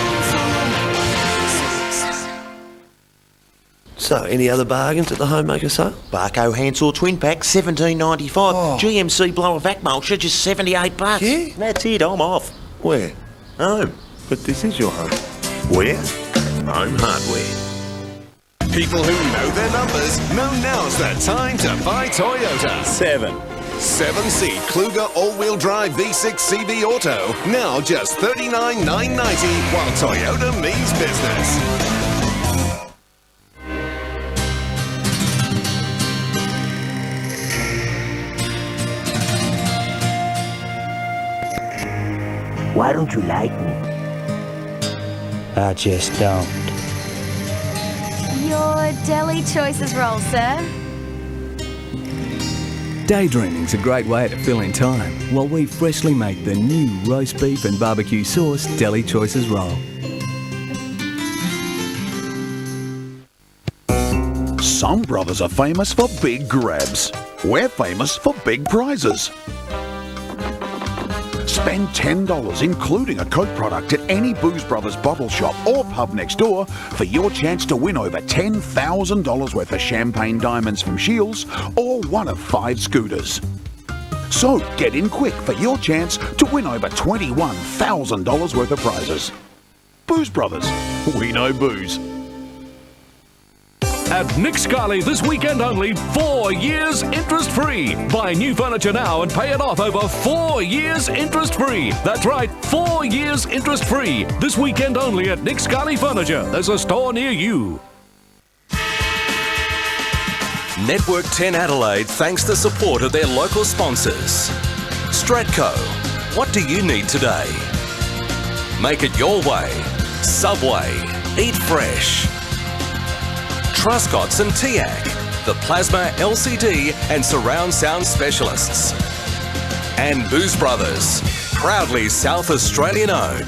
So, any other bargains at the homemaker sale? Barco Hansel Twin Pack, $17.95. Oh. GMC blower vac mulcher, just $78. Yeah? That's it, I'm off. Where? Home. But this is your home. Where? Home Hardware. People who know their numbers know now's the time to buy Toyota. 7-seat Kluger all-wheel drive V6 CV Auto. Now just $39,990 while Toyota means business. Why don't you like me? I just don't. Your deli choices roll, sir. Daydreaming's a great way to fill in time while we freshly make the new roast beef and barbecue sauce Deli Choices roll. Some brothers are famous for big grabs. We're famous for big prizes. Spend $10, including a Coke product, at any Booze Brothers bottle shop or pub next door for your chance to win over $10,000 worth of champagne diamonds from Shields or one of 5 scooters. So get in quick for your chance to win over $21,000 worth of prizes. Booze Brothers, we know booze. At Nick Scali this weekend only, 4 years interest-free. Buy new furniture now and pay it off over 4 years interest-free. That's right, 4 years interest-free. This weekend only at Nick Scali Furniture. There's a store near you. Network 10 Adelaide thanks the support of their local sponsors. Stratco, what do you need today? Make it your way. Subway, eat fresh. Truscott's and TIAC, the plasma, LCD and surround sound specialists. And Booze Brothers, proudly South Australian owned.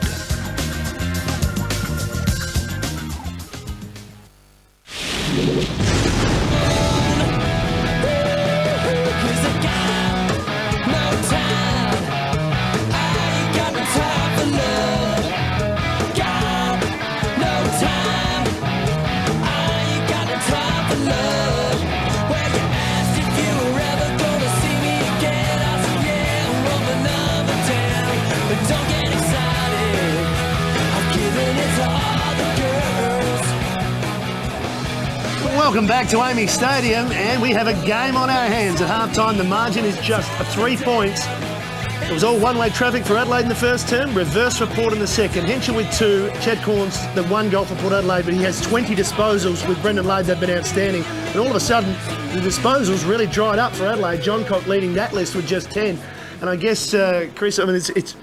Welcome back to Amy Stadium, and we have a game on our hands. At half-time, the margin is just 3 points. It was all one-way traffic for Adelaide in the first term, reverse report in the second. Henschel with 2, Chad Corns the 1 goal for Port Adelaide, but he has 20 disposals. With Brendan Lade, they've been outstanding. And all of a sudden, the disposals really dried up for Adelaide. John Cock leading that list with just 10. And I guess, Chris, I mean, it's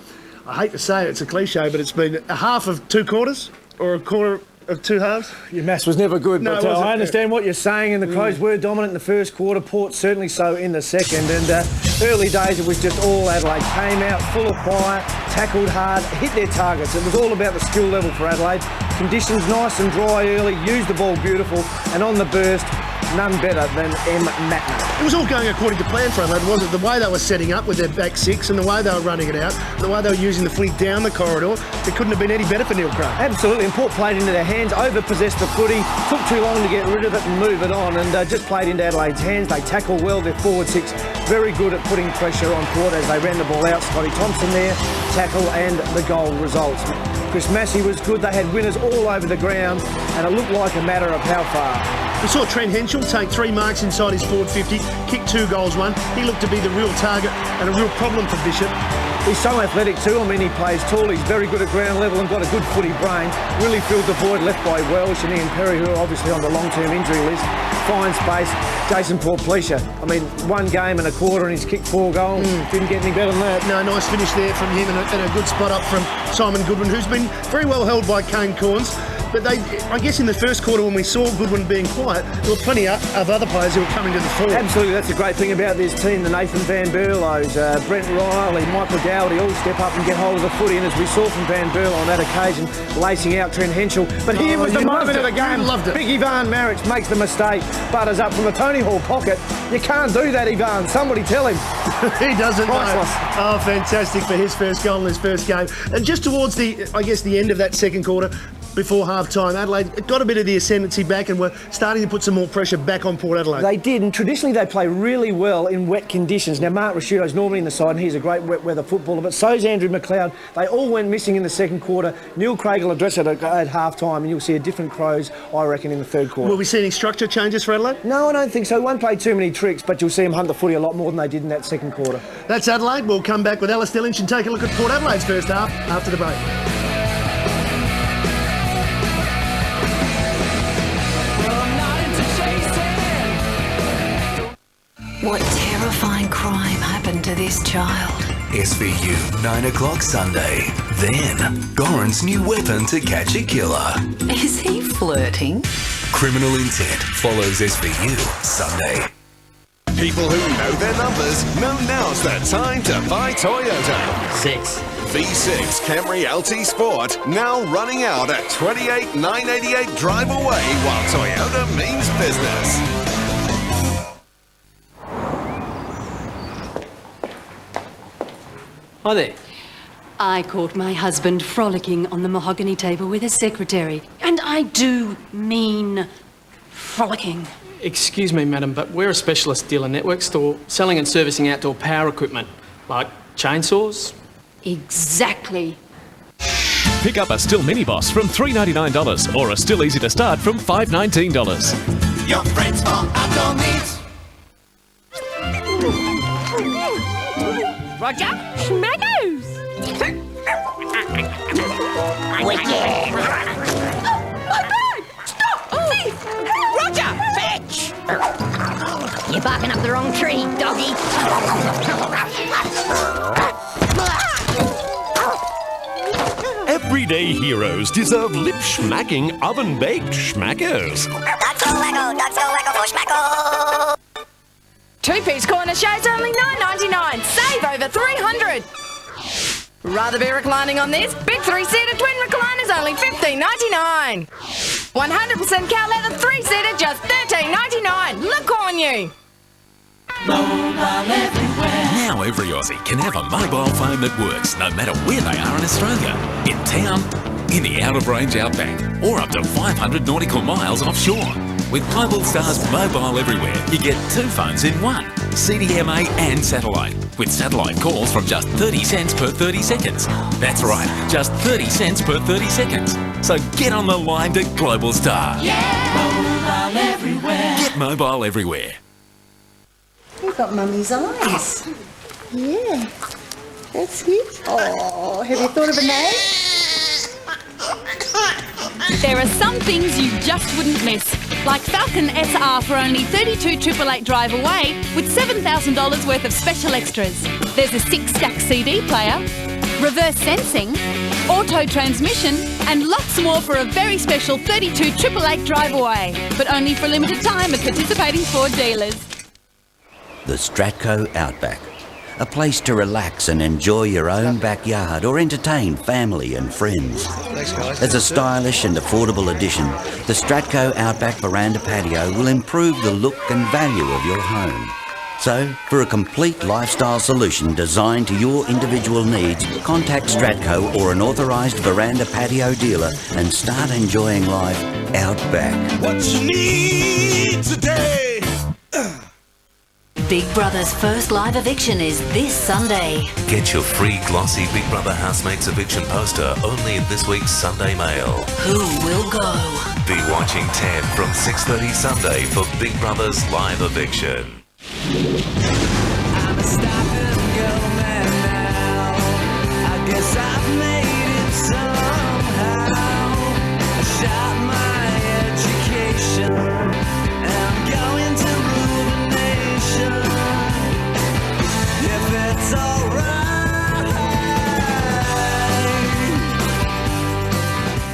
I hate to say it, it's a cliche, but it's been a half of 2 quarters or a quarter of 2 halves. Your maths was never good, No, but it wasn't. I understand what you're saying, and the Crows were dominant in the first quarter, Port certainly so in the second, and early days it was just all Adelaide. Came out full of fire, tackled hard, hit their targets. It was all about the skill level for Adelaide. Conditions nice and dry early, used the ball beautiful, and on the burst, none better than M. Matner. It was all going according to plan for Adelaide, wasn't it? The way they were setting up with their back 6 and the way they were running it out, the way they were using the footy down the corridor, it couldn't have been any better for Neil Craig. Absolutely, and Port played into their hands, over-possessed the footy, took too long to get rid of it and move it on, and just played into Adelaide's hands. They tackle well, their forward 6 very good at putting pressure on Port as they ran the ball out. Scotty Thompson there, tackle, and the goal results. Chris Massey was good, they had winners all over the ground, and it looked like a matter of how far. We saw Trent Henschel take 3 marks inside his forward 50, kick 2 goals, 1. He looked to be the real target and a real problem for Bishop. He's so athletic too. I mean, he plays tall, he's very good at ground level and got a good footy brain. Really filled the void left by Welsh and Ian Perry, who are obviously on the long-term injury list. Fine space. Jason Portfleischer, I mean, 1 game and a quarter and he's kicked 4 goals. Didn't get any better than that. No, nice finish there from him and a good spot up from Simon Goodwin, who's been very well held by Kane Corns. But I guess in the first quarter when we saw Goodwin being quiet, there were plenty of other players who were coming to the fore. Absolutely, that's a great thing about this team. The Nathan Van Berlows, Brent Riley, Michael Dowdy all step up and get hold of the footy. And as we saw from Van Berlo on that occasion, lacing out Trent Henschel. But here was the moment of the game. Big Ivan Maric makes the mistake, butters up from the Tony Hall pocket. You can't do that, Ivan. Somebody tell him. He doesn't Priceless. know. Oh, fantastic for his first goal in his first game. And just towards the end of that second quarter, before half-time, Adelaide got a bit of the ascendancy back and were starting to put some more pressure back on Port Adelaide. They did, and traditionally they play really well in wet conditions. Now, Mark Rasciuto's normally in the side, and he's a great wet weather footballer, but so's Andrew McLeod. They all went missing in the second quarter. Neil Craig will address it at half-time, and you'll see a different Crows, I reckon, in the third quarter. Will we see any structure changes for Adelaide? No, I don't think so. Won't play too many tricks, but you'll see them hunt the footy a lot more than they did in that second quarter. That's Adelaide. We'll come back with Alistair Lynch and take a look at Port Adelaide's first half after the break. What terrifying crime happened to this child? SVU, 9 o'clock Sunday. Then, Goran's new weapon to catch a killer. Is he flirting? Criminal Intent follows SVU Sunday. People who know their numbers know now's the time to buy Toyota. 6. V6 Camry LT Sport now running out at $28,988 drive away while Toyota means business. Hi there. I caught my husband frolicking on the mahogany table with his secretary. And I do mean frolicking. Excuse me, madam, but we're a specialist dealer network store selling and servicing outdoor power equipment, like chainsaws. Exactly. Pick up a Still Mini Boss from $399 or a Still Easy to Start from $519. Your friends for outdoor needs. Roger, schmaggos! Wicked! My bag! Stop! Thief! Roger, fetch! You're barking up the wrong tree, doggy. Everyday heroes deserve lip-schmacking, oven-baked schmackers. Not so lecker for schmacko. 2-piece corner show's only $9.99. Save over $300. Rather be reclining on this? Big 3-seater twin recliners only $15.99. 100% cow leather 3-seater just $13.99. Look on you. Mobile everywhere. Now every Aussie can have a mobile phone that works no matter where they are in Australia. In town, in the out-of-range outback, or up to 500 nautical miles offshore. With Global Star's Mobile Everywhere, you get 2 phones in one, CDMA and satellite, with satellite calls from just 30 cents per 30 seconds. That's right, just 30 cents per 30 seconds. So get on the line to Global Star. Yeah, Mobile Everywhere. everywhere. Get mobile everywhere. You've got Mummy's eyes. Yeah, that's it. Oh, have you thought of a name? There are some things you just wouldn't miss, like Falcon SR for only $32,888 drive away with $7,000 worth of special extras. There's a 6-stack CD player, reverse sensing, auto transmission, and lots more for a very special $32,888 drive away, but only for a limited time at participating Ford dealers. The Stratco Outback. A place to relax and enjoy your own backyard or entertain family and friends. Thanks, guys. As a stylish and affordable addition, the Stratco Outback Veranda Patio will improve the look and value of your home. So, for a complete lifestyle solution designed to your individual needs, contact Stratco or an authorised veranda patio dealer and start enjoying life out back. What you need today? Big Brother's first live eviction is this Sunday. Get your free glossy Big Brother Housemates eviction poster only in this week's Sunday Mail. Who will go? Be watching 10 from 6:30 Sunday for Big Brother's live eviction. I'm a stop and go man now. I guess I've made it somehow. I shot my education and I'm going to rule the nation. If it's alright.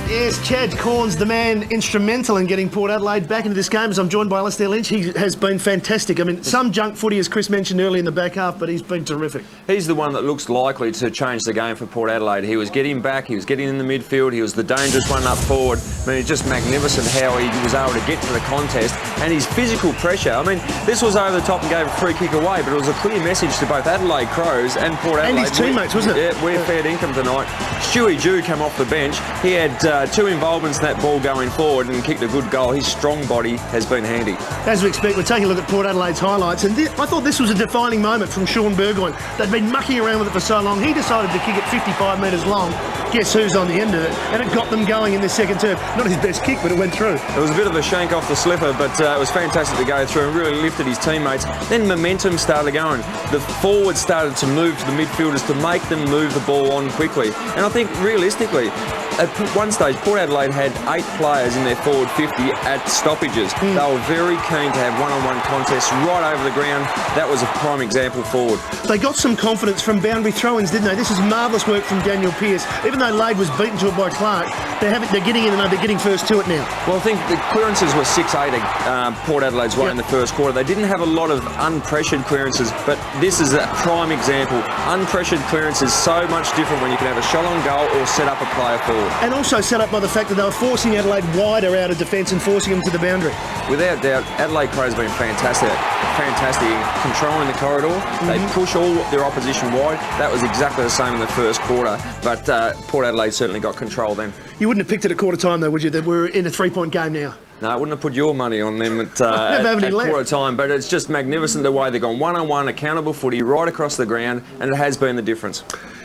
Yes, Chad Corns, the man instrumental in getting Port Adelaide back into this game, as I'm joined by Alistair Lynch. He has been fantastic. I mean, some junk footy, as Chris mentioned earlier in the back half, but he's been terrific. He's the one that looks likely to change the game for Port Adelaide. He was getting back, he was getting in the midfield, he was the dangerous one up forward. I mean, it's just magnificent how he was able to get to the contest and his physical pressure. I mean, this was over the top and gave a free kick away, but it was a clear message to both Adelaide Crows and Port Adelaide. And his teammates, wasn't it? Yeah, we're fair income tonight. Stewie Jew came off the bench. He had 2 involvements in that ball going forward and kicked a good goal. His strong body has been handy. As we expect, we're taking a look at Port Adelaide's highlights, and I thought this was a defining moment from Sean Burgoyne. They'd been mucking around with it for so long. He decided to kick it 55 metres long. Guess who's on the end of it? And it got them going in this second term. Not his best kick, but it went through. It was a bit of a shank off the slipper, but it was fantastic to go through and really lifted his teammates. Then momentum started going. The forwards started to move to the midfielders to make them move the ball on quickly. And I think realistically, at one stage, Port Adelaide had 8 players in their forward 50 at stoppages. They were very keen to have one-on-one contests right over the ground. That was a prime example forward. They got some confidence from boundary throw-ins, didn't they? This is marvellous work from Daniel Pearce. Even though Lade was beaten to it by Clark, they're getting in and they're getting first to it now. Well, I think the clearances were 6-8 Port Adelaide's way in the first quarter. They didn't have a lot of unpressured clearances, but this is a prime example. Unpressured clearance is so much different when you can have a shot on goal or set up a player forward. And also set up by the fact that they were forcing Adelaide wider out of defence and forcing them to the boundary. Without doubt, Adelaide Crows have been fantastic in controlling the corridor. They push all their opposition wide. That was exactly the same in the first quarter, but Port Adelaide certainly got control then. You wouldn't have picked it at quarter time though, would you? That we're in a 3-point game now. No, I wouldn't have put your money on them at quarter time, but it's just magnificent the way they've gone one-on-one, accountable footy right across the ground, and it has been the difference.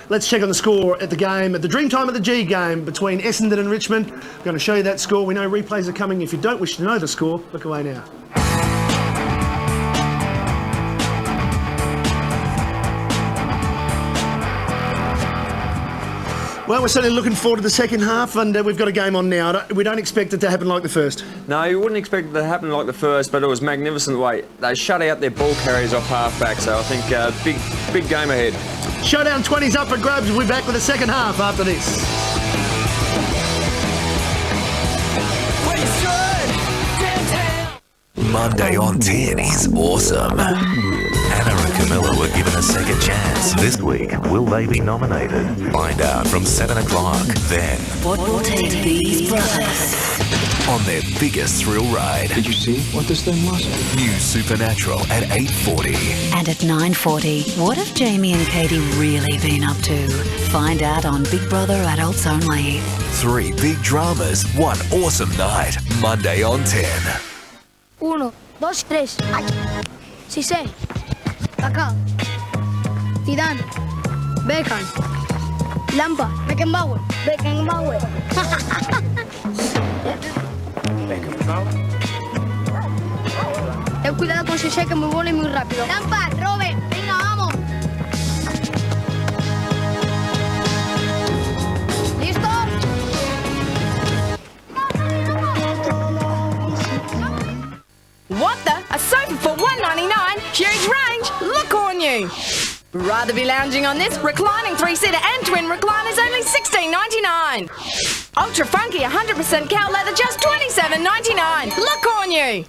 Let's check on the score at the game, at the Dreamtime of the G game between Essendon and Richmond. I'm going to show you that score. We know replays are coming. If you don't wish to know the score, look away now. Well, we're certainly looking forward to the second half, and we've got a game on now. We don't expect it to happen like the first. No, you wouldn't expect it to happen like the first, but it was magnificent the way they shut out their ball carriers off half-back, so I think big game ahead. Showdown 20's up for grabs. We'll be back with the second half after this. Monday on 10 is awesome. Anna and Camilla were given a second chance. This week, will they be nominated? Find out from 7 o'clock. Then, What will take these brothers on their biggest thrill ride. Did you see what this thing was? New Supernatural at 8:40. And at 9:40, what have Jamie and Katie really been up to? Find out on Big Brother Adults Only. 3 big dramas, 1 awesome night. Monday on 10. 1, 2, 3. Cissé. Kaká. Zidane. Beckham. Lampard. Beckenbauer. Ten cuidado con Sisé, que es muy bueno y muy rápido. Lampard, Robert, venga, vamos. ¿Listo? What the? A sofa for $1.99? Huge range. Look on you. Rather be lounging on this? Reclining three-seater and twin recliners only $16.99. Ultra funky 100% cow leather just $27.99. Look on you.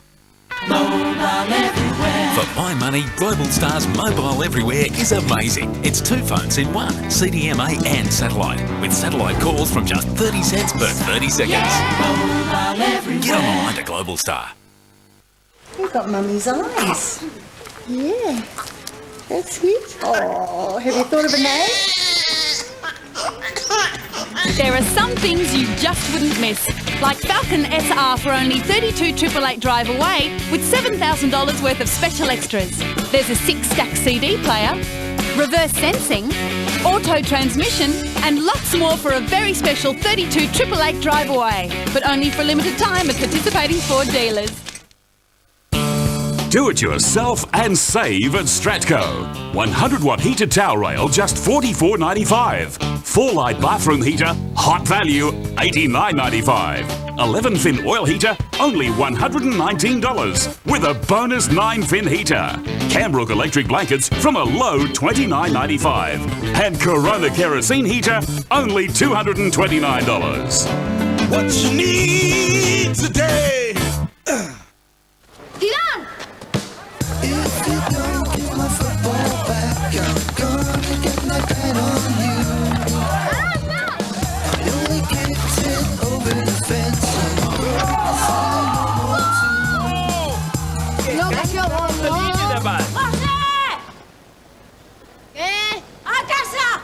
For my money, Global Star's mobile everywhere is amazing. It's 2 phones in one, CDMA and satellite, with satellite calls from just 30 cents per 30 seconds. Get online to Global Star. You've got Mummy's eyes. Yeah. That's it. Oh, have you thought of a name? There are some things you just wouldn't miss, like Falcon SR for only $32,888 drive away with $7,000 worth of special extras. There's a 6-stack CD player, reverse sensing, auto transmission, and lots more for a very special $32,888 drive away, but only for a limited time at participating Ford dealers. Do it yourself and save at Stratco. 100-watt heated towel rail, just $44.95. 4-light bathroom heater, hot value, $89.95. 11-fin oil heater, only $119, with a bonus 9-fin heater. Cambrook electric blankets from a low $29.95. And Corona kerosene heater, only $229. What you need today? ¡Tirán! If you don't get my football back, I'm gonna get my pen on you. I only kicked it over the fence and broke the side. ¡No, que yo voy! ¡A casa!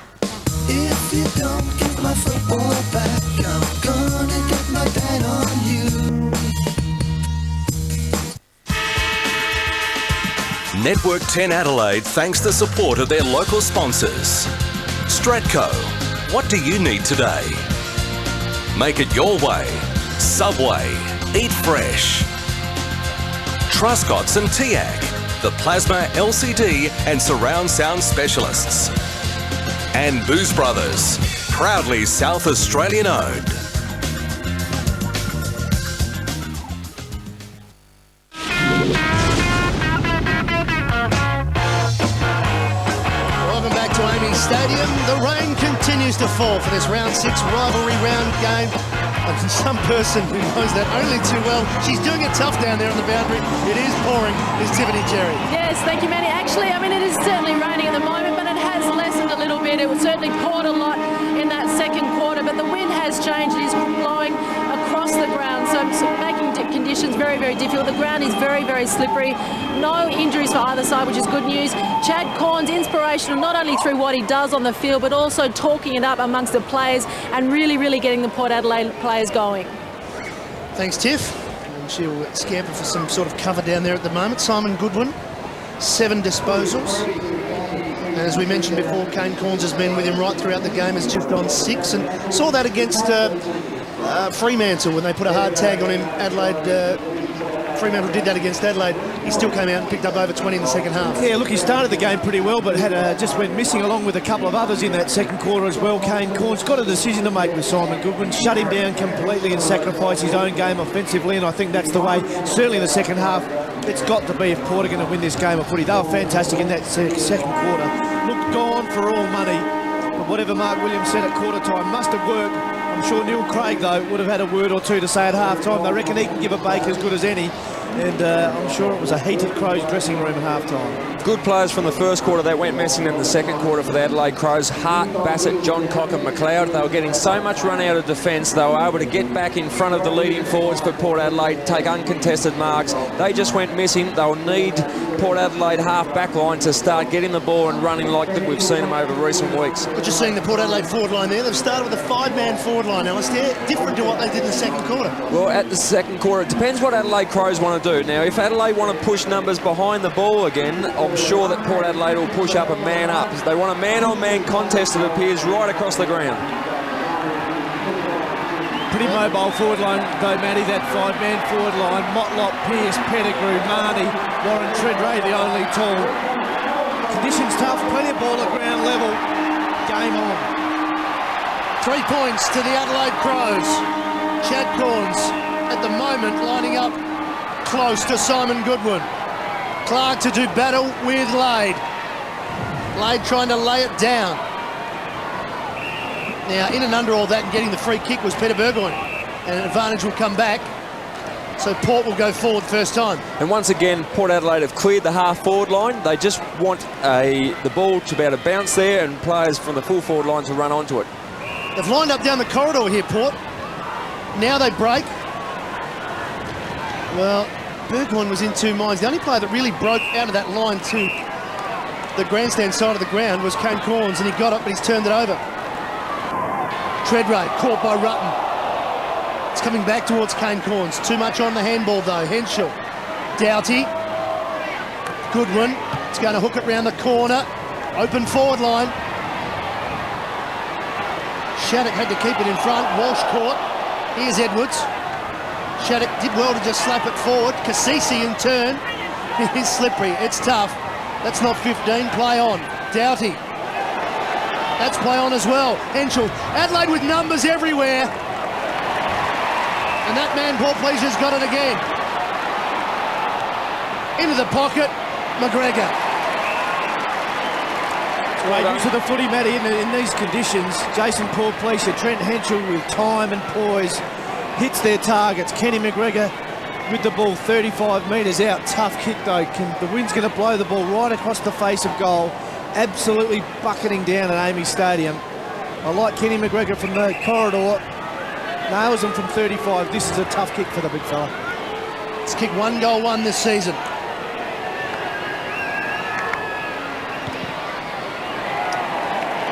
If you don't get my football back, I'm gonna get my pen on you. Network 10 Adelaide thanks the support of their local sponsors. Stratco, what do you need today? Make it your way. Subway, eat fresh. Truscott's and TIAC, the plasma, LCD and surround sound specialists. And Booze Brothers, proudly South Australian owned. Stadium. The rain continues to fall for this round 6 rivalry round game. And some person who knows that only too well, she's doing it tough down there on the boundary. It is pouring, is Tiffany Cherry. Yes, thank you, Manny. Actually, I mean, it is certainly raining at the moment, but it has lessened a little bit. It was certainly poured a lot in that second quarter, but the wind has changed. It is blowing across the ground, so making conditions very, very difficult. The ground is very, very slippery. No injuries for either side, which is good news. Chad Corn's inspirational, not only through what he does on the field, but also talking it up amongst the players and really, really getting the Port Adelaide players going. Thanks, Tiff. And she'll scamper for some sort of cover down there at the moment. Simon Goodwin, 7 disposals. And as we mentioned before, Kane Corns has been with him right throughout the game, has just on 6, and saw that against Fremantle when they put a hard tag on him. Adelaide, Fremantle did that against Adelaide. He still came out and picked up over 20 in the second half. Yeah, look, he started the game pretty well, but had just went missing along with a couple of others in that second quarter as well. Kane Corns got a decision to make with Simon Goodwin, shut him down completely and sacrifice his own game offensively, and I think that's the way, certainly in the second half, it's got to be if Port are going to win this game of footy. They were fantastic in that second quarter. Looked gone for all money, but whatever Mark Williams said at quarter time must have worked. I'm sure Neil Craig, though, would have had a word or two to say at half-time. They reckon he can give a bake as good as any. And I'm sure it was a heated Crows dressing room at half-time. Good players from the first quarter that went missing in the second quarter for the Adelaide Crows. Hart, Bassett, John Cock and McLeod. They were getting so much run out of defence. They were able to get back in front of the leading forwards for Port Adelaide, take uncontested marks. They just went missing. They'll need Port Adelaide half-back line to start getting the ball and running like that we've seen them over recent weeks. We're just seeing the Port Adelaide forward line there. They've started with a 5-man forward line, Alistair. Different to what they did in the second quarter. Well, at the second quarter, it depends what Adelaide Crows want to do. Now, if Adelaide want to push numbers behind the ball again, I'm sure that Port Adelaide will push up a man up. They want a man-on-man contest, it appears, right across the ground. pretty mobile forward line, though, Matty, that five-man forward line. Motlop, Pearce, Pettigrew, Marnie, Warren Treadray, the only tall. Conditions tough, plenty of ball at ground level. Game on. 3 points to the Adelaide Crows. Chad Corns at the moment lining up close to Simon Goodwin. Clark to do battle with Lade. Lade trying to lay it down. Now, in and under all that and getting the free kick was Peter Burgoyne. And an advantage will come back. So Port will go forward first time. And once again, Port Adelaide have cleared the half-forward line. They just want the ball to be able to bounce there and players from the full-forward line to run onto it. They've lined up down the corridor here, Port. Now they break. Well, Burgoyne was in two minds. The only player that really broke out of that line to the grandstand side of the ground was Kane Corns, and he got up, but he's turned it over. Treadray caught by Rutten. It's coming back towards Kane Corns. Too much on the handball, though. Henschel. Doughty. Goodwin. It's going to hook it round the corner. Open forward line. Shattuck had to keep it in front. Walsh caught. Here's Edwards. Shattuck did well to just slap it forward. Cassisi in turn. He's slippery. It's tough. That's not 15. Play on. Doughty. That's play on as well. Henschel. Adelaide with numbers everywhere. And that man, Paul Pleasure's got it again. Into the pocket. McGregor. Great use of the footy, Matty, in these conditions. Jason Paul Pleasure, Trent Henschel with time and poise. Hits their targets. Kenny McGregor with the ball 35 metres out. Tough kick, though. The wind's going to blow the ball right across the face of goal. Absolutely bucketing down at Amy Stadium. I like Kenny McGregor from the corridor. Nails him from 35. This is a tough kick for the big fella. It's kicked 1 goal, 1 this season.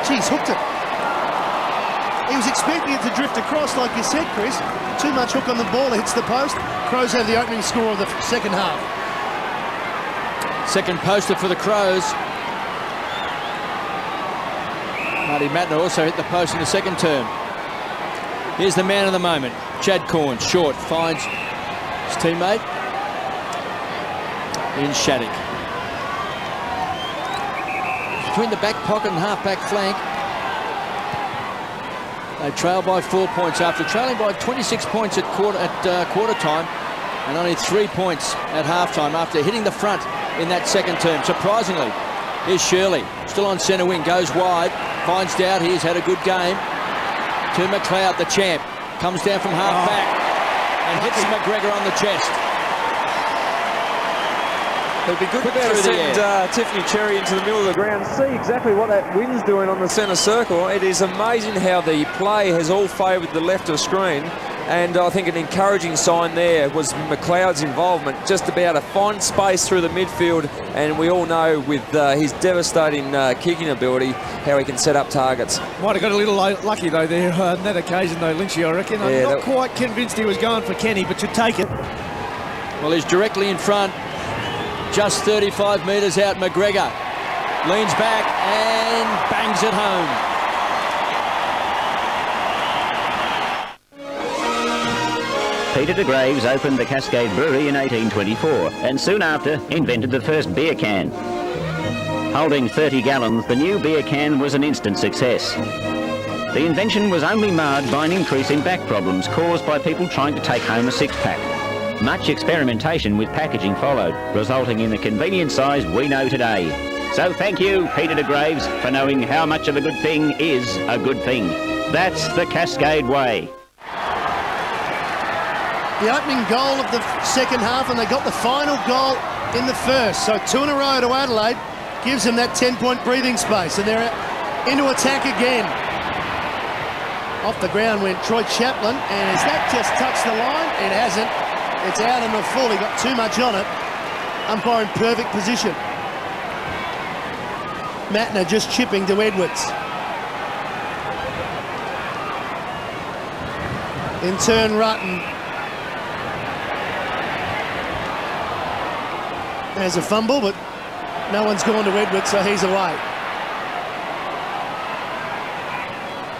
Geez, hooked it. He was expecting it to drift across, like you said, Chris. Too much hook on the ball, it hits the post. Crows have the opening score of the second half. Second poster for the Crows. Marty Mattner also hit the post in the second term. Here's the man of the moment, Chad Corns. Short, finds his teammate in Shattuck. Between the back pocket and half-back flank. They trail by 4 points after trailing by 26 points at quarter time, and only 3 points at half-time after hitting the front in that second term. Surprisingly, here's Shirley, still on centre wing, goes wide, finds Doughty, he's had a good game. To McLeod, the champ, comes down from half-back and hits McGregor on the chest. It'd be good to be able to send Tiffany Cherry into the middle of the ground, see exactly what that wind's doing on the centre circle. It is amazing how the play has all favoured the left of screen, and I think an encouraging sign there was McLeod's involvement, just to be able to find space through the midfield, and we all know with his devastating kicking ability how he can set up targets. Might have got a little lucky, though, there on that occasion, though, Lynchy, I reckon. Yeah, I'm not quite convinced he was going for Kenny, but you take it. Well, he's directly in front. Just 35 metres out, McGregor leans back and bangs it home. Peter de Graves opened the Cascade Brewery in 1824 and soon after invented the first beer can. Holding 30 gallons, the new beer can was an instant success. The invention was only marred by an increase in back problems caused by people trying to take home a six-pack. Much experimentation with packaging followed, resulting in the convenient size we know today. So thank you, Peter de Graves, for knowing how much of a good thing is a good thing. That's the Cascade way. The opening goal of the second half, and they got the final goal in the first. So 2 in a row to Adelaide gives them that 10-point breathing space, and they're into attack again. Off the ground went Troy Chaplin, and has that just touched the line? It hasn't. It's out in the full. He got too much on it. Umpire in perfect position. Mattner just chipping to Edwards. In turn, Rutten has a fumble, but no one's gone to Edwards, so he's away.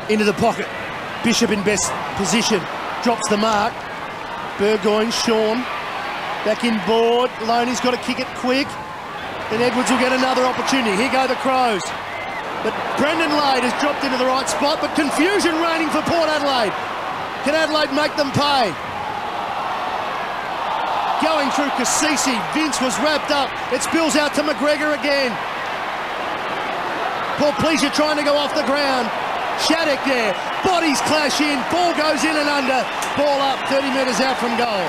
Into the pocket. Bishop in best position. drops the mark. Burgoyne, Sean, back in board. Loney's got to kick it quick. Then Edwards will get another opportunity. Here go the Crows. But Brendan Lade has dropped into the right spot, but confusion reigning for Port Adelaide. Can Adelaide make them pay? Going through Cassisi. Vince was wrapped up. It spills out to McGregor again. Paul Pleasure trying to go off the ground. Shattuck there. Bodies clash in. Ball goes in and under. Ball up 30 metres out from goal.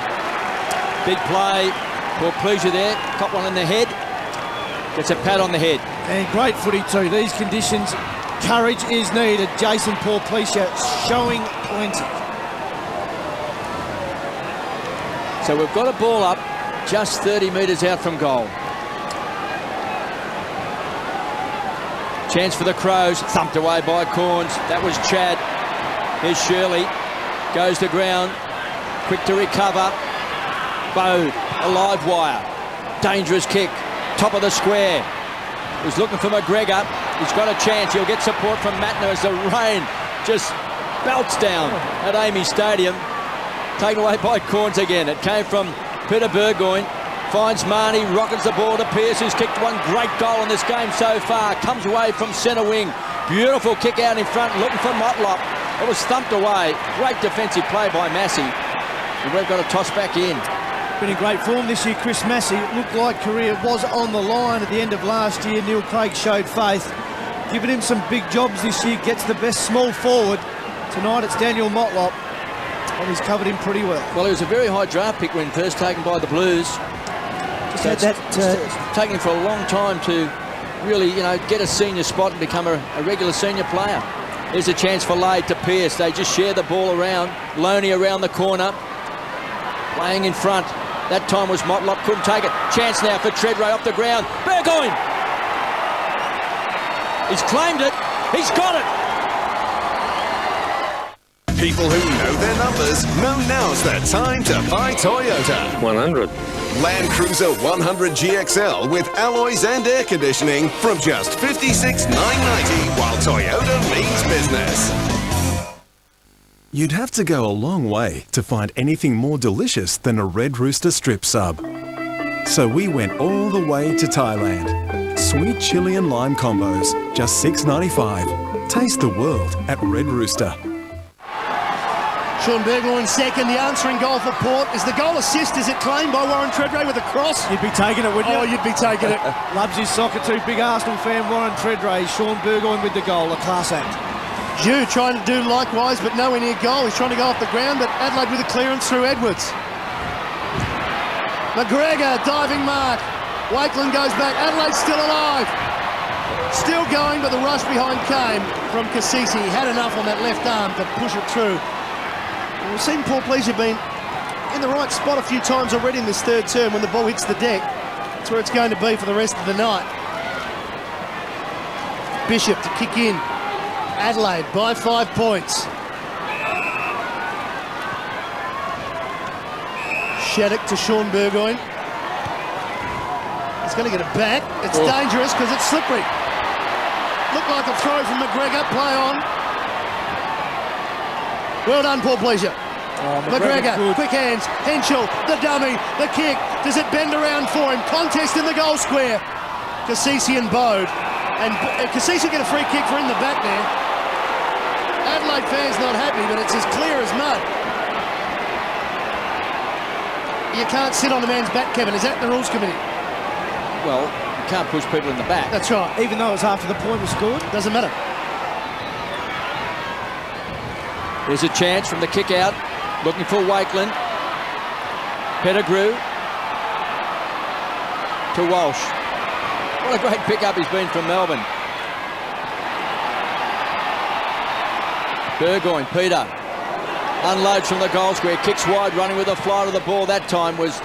Big play. Paul Pleasure there. Got one in the head. Gets a pat on the head. And great footy too. These conditions, courage is needed. Jason Paul Pleasure showing plenty. So we've got a ball up just 30 metres out from goal. Chance for the Crows, thumped away by Corns. That was Chad. Here's Shirley, goes to ground, quick to recover. Bode, a live wire, dangerous kick, top of the square. He's looking for McGregor. He's got a chance. He'll get support from Matner as the rain just belts down at Amy Stadium. Taken away by Corns again. It came from Peter Burgoyne. Finds Marnie, rockets the ball to Pearce, who's kicked one great goal in this game so far. Comes away from centre wing. Beautiful kick out in front, looking for Motlop. It was thumped away. Great defensive play by Massey. And we've got to toss back in. Been in great form this year, Chris Massey. It looked like career was on the line at the end of last year. Neil Craig showed faith. Giving him some big jobs this year. Gets the best small forward. Tonight it's Daniel Motlop. And he's covered him pretty well. Well, he was a very high draft pick when first taken by the Blues. So it's taken him for a long time to really, get a senior spot and become a regular senior player. There's a chance for Lade to Pearce. They just share the ball around. Loney around the corner. Playing in front. That time was Motlop. Couldn't take it. Chance now for Treadray off the ground. Burgoyne! He's claimed it. He's got it. People who know their numbers know now's the time to buy Toyota. 100. Land Cruiser 100 GXL with alloys and air conditioning from just $56,990 while Toyota means business. You'd have to go a long way to find anything more delicious than a Red Rooster strip sub. So we went all the way to Thailand. Sweet chili and lime combos, just $6.95. Taste the world at Red Rooster. Sean Burgoyne second. The answering goal for Port is the goal assist. Is it claimed by Warren Treadray with a cross? You'd be taking it, wouldn't you? Oh, you'd be taking it. Loves his soccer too. Big Arsenal fan, Warren Treadray. Sean Burgoyne with the goal. A class act. Jew trying to do likewise, but nowhere near goal. He's trying to go off the ground, but Adelaide with a clearance through Edwards. McGregor, diving mark. Wakeland goes back. Adelaide's still alive. Still going, but the rush behind came from Cassisi. He had enough on that left arm to push it through. And we've seen Paul Pleasure been in the right spot a few times already in this third term. When the ball hits the deck, that's where it's going to be for the rest of the night. Bishop to kick in. Adelaide by 5 points. Shattuck to Sean Burgoyne. He's going to get it back. It's dangerous because it's slippery. Looked like a throw from McGregor. Play on. Well done, Paul Pleasure. McGregor, quick hands. Henschel, the dummy, the kick. Does it bend around for him? Contest in the goal square. Cassisi and Bode. And Cassisi get a free kick for in the back there. Adelaide fans not happy, but it's as clear as mud. You can't sit on a man's back, Kevin. Is that the rules committee? Well, you can't push people in the back. That's right. Even though it's after the point was scored? Doesn't matter. There's a chance from the kick out. Looking for Wakeland. Pettigrew to Walsh. What a great pickup he's been from Melbourne. Burgoyne, Peter. Unloads from the goal square. Kicks wide, running with a fly to the ball. That time was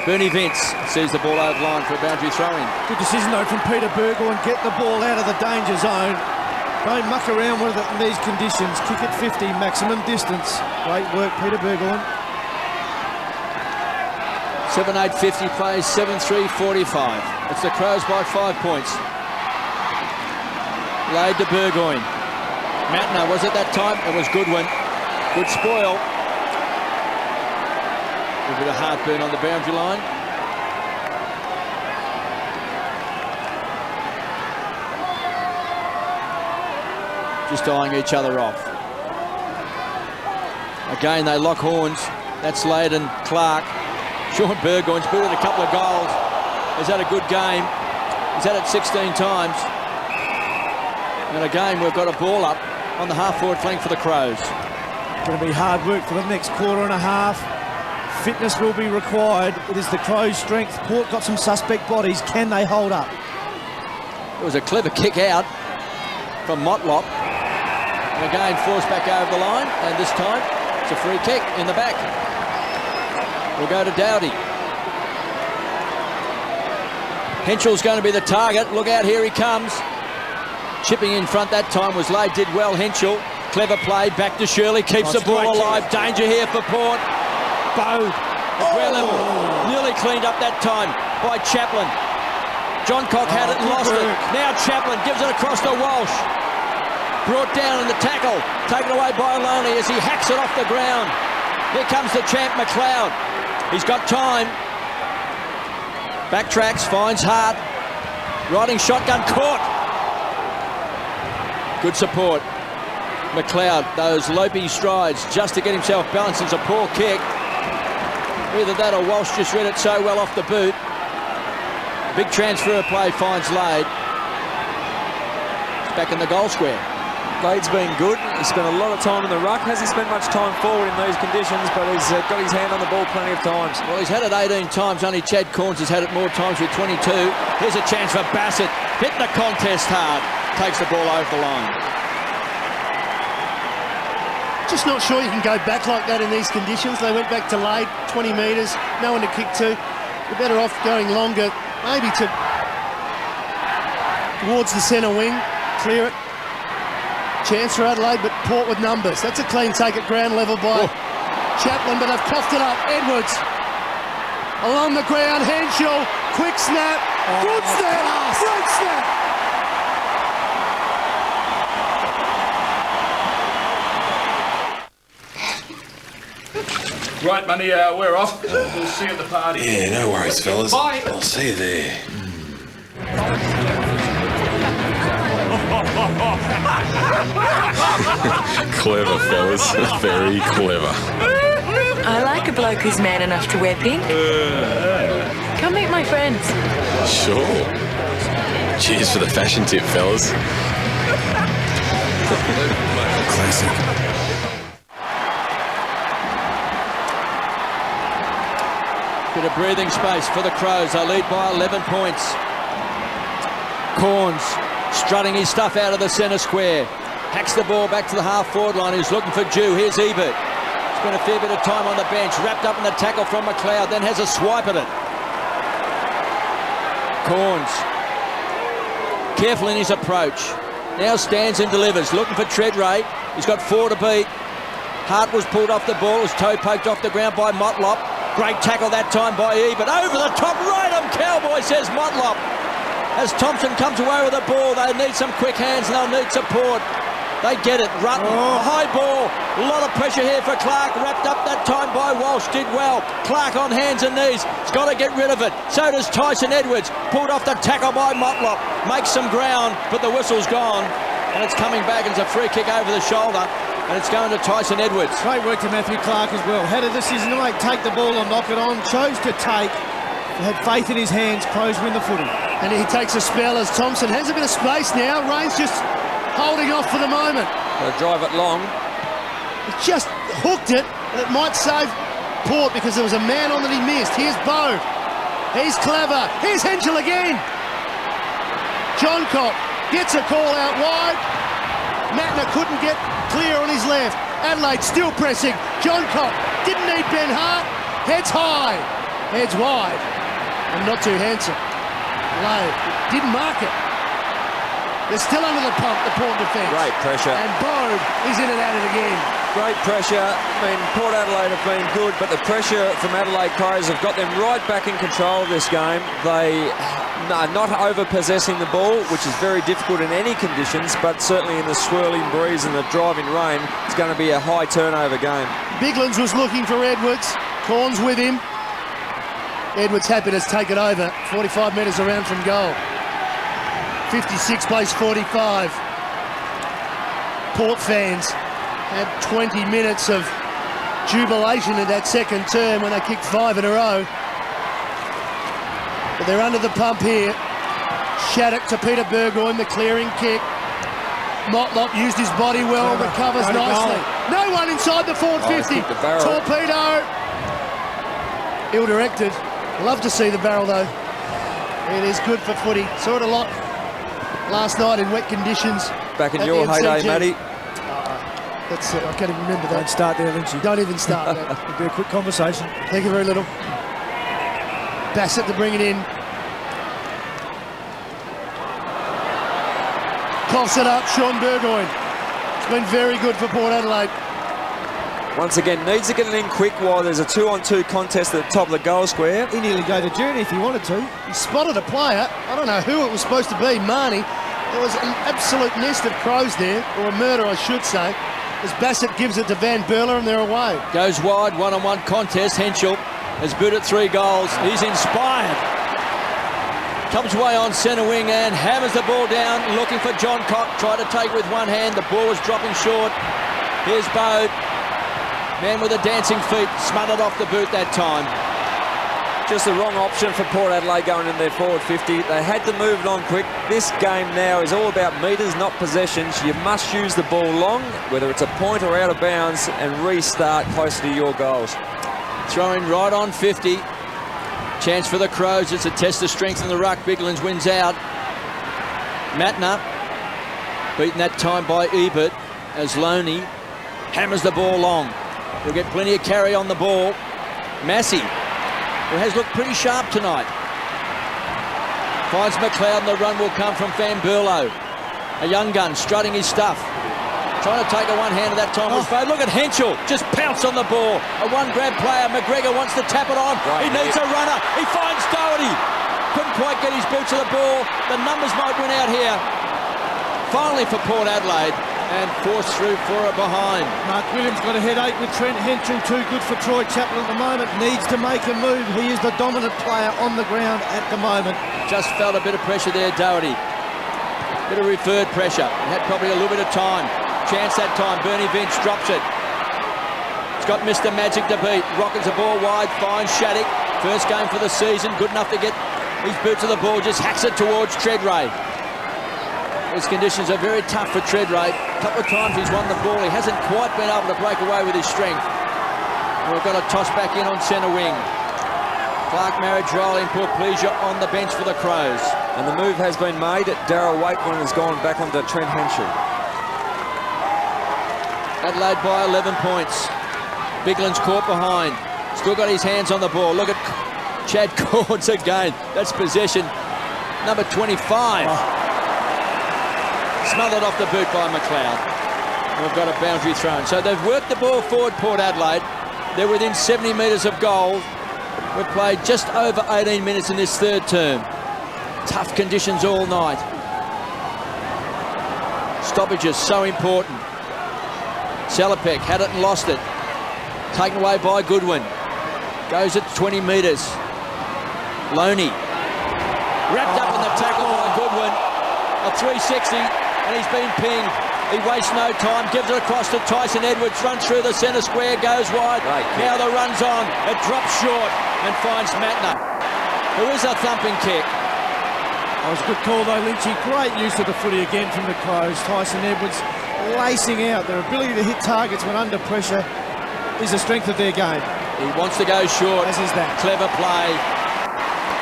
Bernie Vince. Sees the ball over the line for a boundary throw-in. Good decision, though, from Peter Burgoyne. Get the ball out of the danger zone. Don't muck around with it in these conditions. Kick at 50, maximum distance. Great work, Peter Burgoyne. 7-8-50 plays, 7-3-45. It's the Crows by 5 points. Laid to Burgoyne. Matner was at that time. It was Goodwin. Good spoil. A bit of heartburn on the boundary line. Just eyeing each other off. Again, they lock horns. That's Slade and Clark. Sean Burgoyne's put in a couple of goals. He's had a good game. He's had it 16 times. And again, we've got a ball up on the half-forward flank for the Crows. Going to be hard work for the next quarter and a half. Fitness will be required. It is the Crows' strength. Port got some suspect bodies. Can they hold up? It was a clever kick out from Motlop. And again, forced back over the line. And this time, it's a free kick in the back. We'll go to Dowdy. Henschel's going to be the target. Look out, here he comes. Chipping in front that time was Lade, did well, Henschel. Clever play, back to Shirley, keeps the ball alive. Danger here for Port. Bode at ground level. Nearly cleaned up that time by Chaplin. John Cock had it and lost it. Now Chaplin gives it across to Walsh. Brought down in the tackle. Taken away by Aloni as he hacks it off the ground. Here comes the champ, McLeod. He's got time. Backtracks, finds Hart. Riding shotgun, caught. Good support. McLeod, those lopey strides just to get himself balanced. It's a poor kick. Either that or Walsh just read it so well off the boot. Big transfer play finds Lade. It's back in the goal square. Lade's been good. He spent a lot of time in the ruck. Hasn't spent much time forward in these conditions, but he's got his hand on the ball plenty of times. Well, he's had it 18 times. Only Chad Corns has had it more times with 22. Here's a chance for Bassett. Hitting the contest hard. Takes the ball over the line. Just not sure you can go back like that in these conditions. They went back to Lade, 20 metres, no one to kick to. You're better off going longer, maybe towards the centre wing, clear it. Chance for Adelaide, but Port with numbers. That's a clean take at ground level by Chaplin, but they've coughed it up. Edwards along the ground, Henschel, quick snap, good snap, great snap. Right, Money, we're off. We'll see you at the party. Yeah, no worries, fellas. Bye. I'll see you there. Clever, fellas. Very clever. I like a bloke who's man enough to wear pink. Come meet my friends. Sure. Cheers for the fashion tip, fellas. Classic. Bit of breathing space for the Crows. They lead by 11 points. Corns strutting his stuff out of the centre square. Hacks the ball back to the half-forward line. He's looking for Jew. Here's Ebert. Spent a fair bit of time on the bench. Wrapped up in the tackle from McLeod. Then has a swipe at it. Corns. Careful in his approach. Now stands and delivers. Looking for Treadray. He's got 4 to beat. Hart was pulled off the ball. Was toe poked off the ground by Motlop. Great tackle that time by Ebert. Over the top, right on Cowboy, says Motlop. As Thompson comes away with the ball, they need some quick hands and they'll need support. They get it. Rutten, high ball. A lot of pressure here for Clark. Wrapped up that time by Walsh. Did well. Clark on hands and knees. He's got to get rid of it. So does Tyson Edwards. Pulled off the tackle by Motlop. Makes some ground, but the whistle's gone. And it's coming back. It's a free kick over the shoulder. And it's going to Tyson Edwards. Great work to Matthew Clark as well. Had a decision to make, take the ball or knock it on. Chose to take. Had faith in his hands. Crows win the footy. And he takes a spell as Thompson has a bit of space now. Rain's just holding off for the moment. They'll drive it long. He just hooked it, and it might save Port because there was a man on that he missed. Here's Bode. He's clever. Here's Henschel again. John Cock gets a call out wide. Matner couldn't get clear on his left. Adelaide still pressing. John Cock didn't need Ben Hart. Heads high. Heads wide. And not too handsome. Low. Didn't mark it. They're still under the pump, the Port defence. Great pressure. And Bode is in and at it again. Great pressure. I mean, Port Adelaide have been good, but the pressure from Adelaide Crows have got them right back in control of this game. They are not over-possessing the ball, which is very difficult in any conditions, but certainly in the swirling breeze and the driving rain, it's going to be a high turnover game. Biglands was looking for Edwards. Corns with him. Edwards happy to take it over. 45 metres around from goal. 56 plays 45. Port fans had 20 minutes of jubilation in that second term when they kicked 5 in a row. But they're under the pump here. Shattuck to Peter Burgoyne, the clearing kick. Motlop used his body well, recovers nicely. No one inside the forward 50. Torpedo. Ill-directed. Love to see the barrel though. It is good for footy. Saw it a lot last night in wet conditions. Back in your heyday, Matty. That's I can't even remember that. Don't start there, Lynchy. Don't even start that. It'll be a quick conversation. Thank you very little. Bassett to bring it in. Coughs it up, Sean Burgoyne. It's been very good for Port Adelaide. Once again, needs to get it in quick while there's a 2-on-2 contest at the top of the goal square. He nearly go the journey if he wanted to. He spotted a player. I don't know who it was supposed to be, Marnie. There was an absolute nest of crows there, or a murder, I should say, as Bassett gives it to Van Berler and they're away. Goes wide, one-on-one contest. Henschel has booted 3 goals. He's inspired. Comes away on centre wing and hammers the ball down, looking for John Cock. Tried to take with one hand. The ball was dropping short. Here's Bode. Man with the dancing feet, smothered off the boot that time. Just the wrong option for Port Adelaide going in their forward 50. They had to move it on quick. This game now is all about metres, not possessions. You must use the ball long, whether it's a point or out of bounds, and restart closer to your goals. Throwing right on 50. Chance for the Crows. It's a test of strength in the ruck. Biglands wins out. Matner beaten that time by Ebert as Loney hammers the ball long. He'll get plenty of carry on the ball. Massey, who has looked pretty sharp tonight, finds McLeod, and the run will come from Van Berlo. A young gun strutting his stuff. Trying to take a one-hander that time was Bode. Look at Henschel, just pounce on the ball. A one-grab player. McGregor wants to tap it on. He needs a runner. He finds Doherty. Couldn't quite get his boot to the ball. The numbers might win out here. Finally for Port Adelaide, and forced through for a behind. Mark Williams got a headache with Trent Henschel. Too good for Troy Chaplin at the moment. Needs to make a move. He is the dominant player on the ground at the moment. Just felt a bit of pressure there, Doherty. Bit of referred pressure. He had probably a little bit of time. Chance that time. Bernie Vince drops it. He's got Mr. Magic to beat. Rockets the ball wide. Finds Shattuck. First game for the season. Good enough to get his boot to the ball. Just hacks it towards Treadray. These conditions are very tough for Treadray. A couple of times he's won the ball. He hasn't quite been able to break away with his strength. We've got a toss back in on centre wing. Clark Marriage Riley and Port Pleasure on the bench for the Crows. And the move has been made. Darryl Wakeman has gone back onto Trent Henschel. Adelaide by 11 points. Biglan's caught behind. Still got his hands on the ball. Look at Chad Corns again. That's possession. Number 25. Smothered off the boot by McLeod. We've got a boundary thrown. So they've worked the ball forward, Port Adelaide. They're within 70 metres of goal. We've played just over 18 minutes in this third term. Tough conditions all night. Stoppages so important. Salopek had it and lost it. Taken away by Goodwin. Goes at 20 metres. Loney. Wrapped up in the tackle by Goodwin. A 360, and he's been pinged. He wastes no time, gives it across to Tyson Edwards, runs through the centre square, goes wide. Now the run's on. It drops short and finds Matner, who is a thumping kick. That was a good call though, Lynchy. Great use of the footy again from the Crows. Tyson Edwards lacing out. Their ability to hit targets when under pressure is the strength of their game. He wants to go short. As is that. Clever play.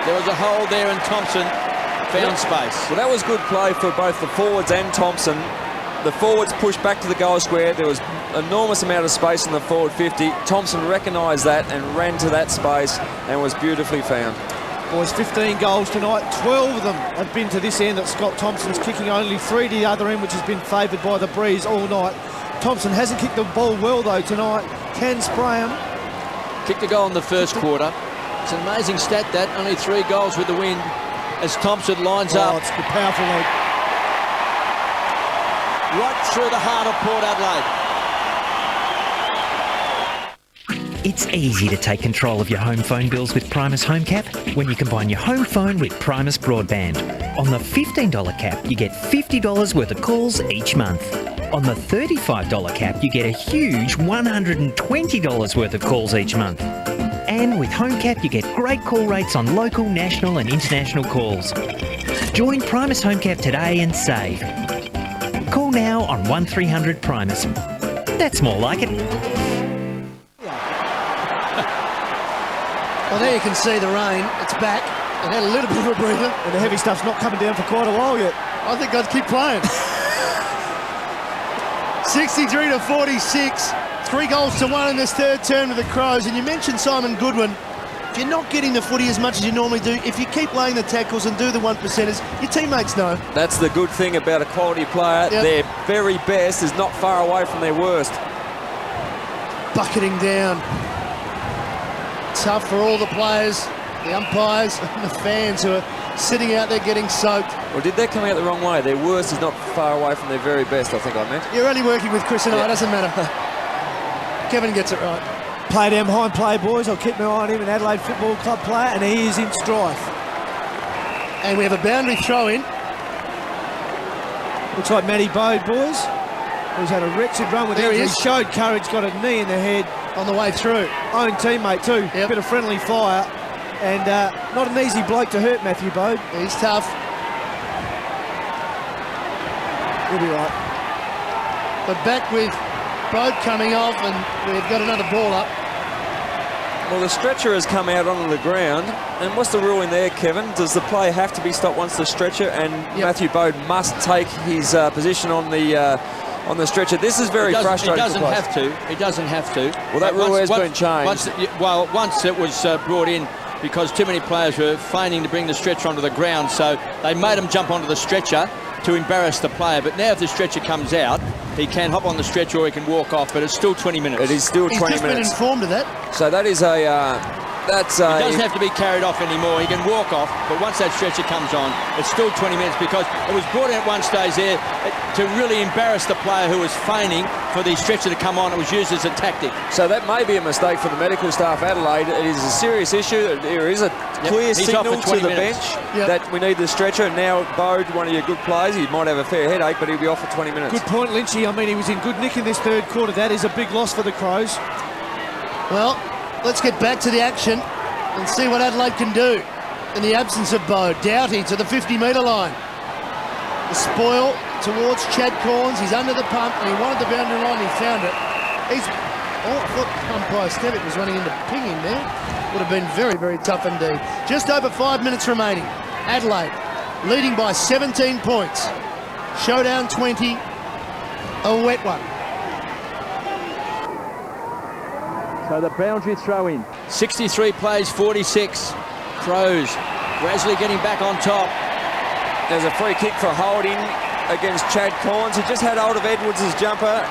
There was a hole there and Thompson found space. Well, that was good play for both the forwards and Thompson. The forwards pushed back to the goal square. There was enormous amount of space in the forward 50. Thompson recognised that and ran to that space and was beautifully found. Boys, 15 goals tonight. 12 of them have been to this end at Scott Thompson's, kicking only 3 to the other end, which has been favoured by the breeze all night. Thompson hasn't kicked the ball well though tonight. Can spray him. Kicked a goal in the first quarter. It's an amazing stat that, only 3 goals with the wind as Thompson lines up. It's a powerful lead. Right through the heart of Port Adelaide. It's easy to take control of your home phone bills with Primus Home Cap when you combine your home phone with Primus Broadband. On the $15 cap, you get $50 worth of calls each month. On the $35 cap, you get a huge $120 worth of calls each month. And with Home Cap, you get great call rates on local, national and international calls. Join Primus Home Cap today and save. Call now on 1300 Primus. That's more like it. Well, there you can see the rain. It's back. It had a little bit of a breather. And the heavy stuff's not coming down for quite a while yet. I think I'd keep playing. 63-46. 3 goals to 1 in this third term of the Crows. And you mentioned Simon Goodwin. If you're not getting the footy as much as you normally do, if you keep laying the tackles and do the 1%ers, your teammates know. That's the good thing about a quality player. Yep. Their very best is not far away from their worst. Bucketing down. Tough for all the players, the umpires and the fans who are sitting out there getting soaked. Well, did that come out the wrong way? Their worst is not far away from their very best, I think I meant. You're only working with Chris and I, it doesn't matter. Kevin gets it right. Play down behind play, boys. I'll keep my eye on him, an Adelaide Football Club player, and he is in strife. And we have a boundary throw in. Looks like Matty Bode, boys, who's had a wretched run with There he injury. is. Showed courage, got a knee in the head. On the way through. Own teammate too. Yep. Bit of friendly fire. And not an easy bloke to hurt, Matthew Bode. He's tough. He'll be right. But back with Bode coming off, and we've got another ball up. Well, the stretcher has come out onto the ground. And what's the rule in there, Kevin? Does the play have to be stopped once the stretcher? And Matthew Bode must take his position on the stretcher. This is very frustrating. He doesn't have to. He doesn't have to. Well, that rule has been changed. Once it was brought in because too many players were feigning to bring the stretcher onto the ground, so they made him jump onto the stretcher to embarrass the player. But now if the stretcher comes out, he can hop on the stretcher or he can walk off, but it's still 20 minutes. It is still 20 minutes. He's just been informed of that. So that is a... He doesn't have to be carried off anymore. He can walk off, but once that stretcher comes on, it's still 20 minutes because it was brought in at one stage there to really embarrass the player who was feigning for the stretcher to come on. It was used as a tactic. So that may be a mistake for the medical staff Adelaide. It is a serious issue. There is a clear signal to the bench that we need the stretcher. And now Bode, one of your good players, he might have a fair headache, but he'll be off for 20 minutes. Good point, Lynchy. I mean, he was in good nick in this third quarter. That is a big loss for the Crows. Well, let's get back to the action and see what Adelaide can do in the absence of Bode. Doughty to the 50-metre line. The spoil towards Chad Corns. He's under the pump and he wanted the boundary line. He found it. I thought umpire Stevic was running into ping in there. Would have been very, very tough indeed. Just over 5 minutes remaining. Adelaide leading by 17 points. Showdown 20. A wet one. So the boundary throw in. 63 plays 46. Crows gradually getting back on top. There's a free kick for holding against Chad Corns. He just had hold of Edwards' jumper.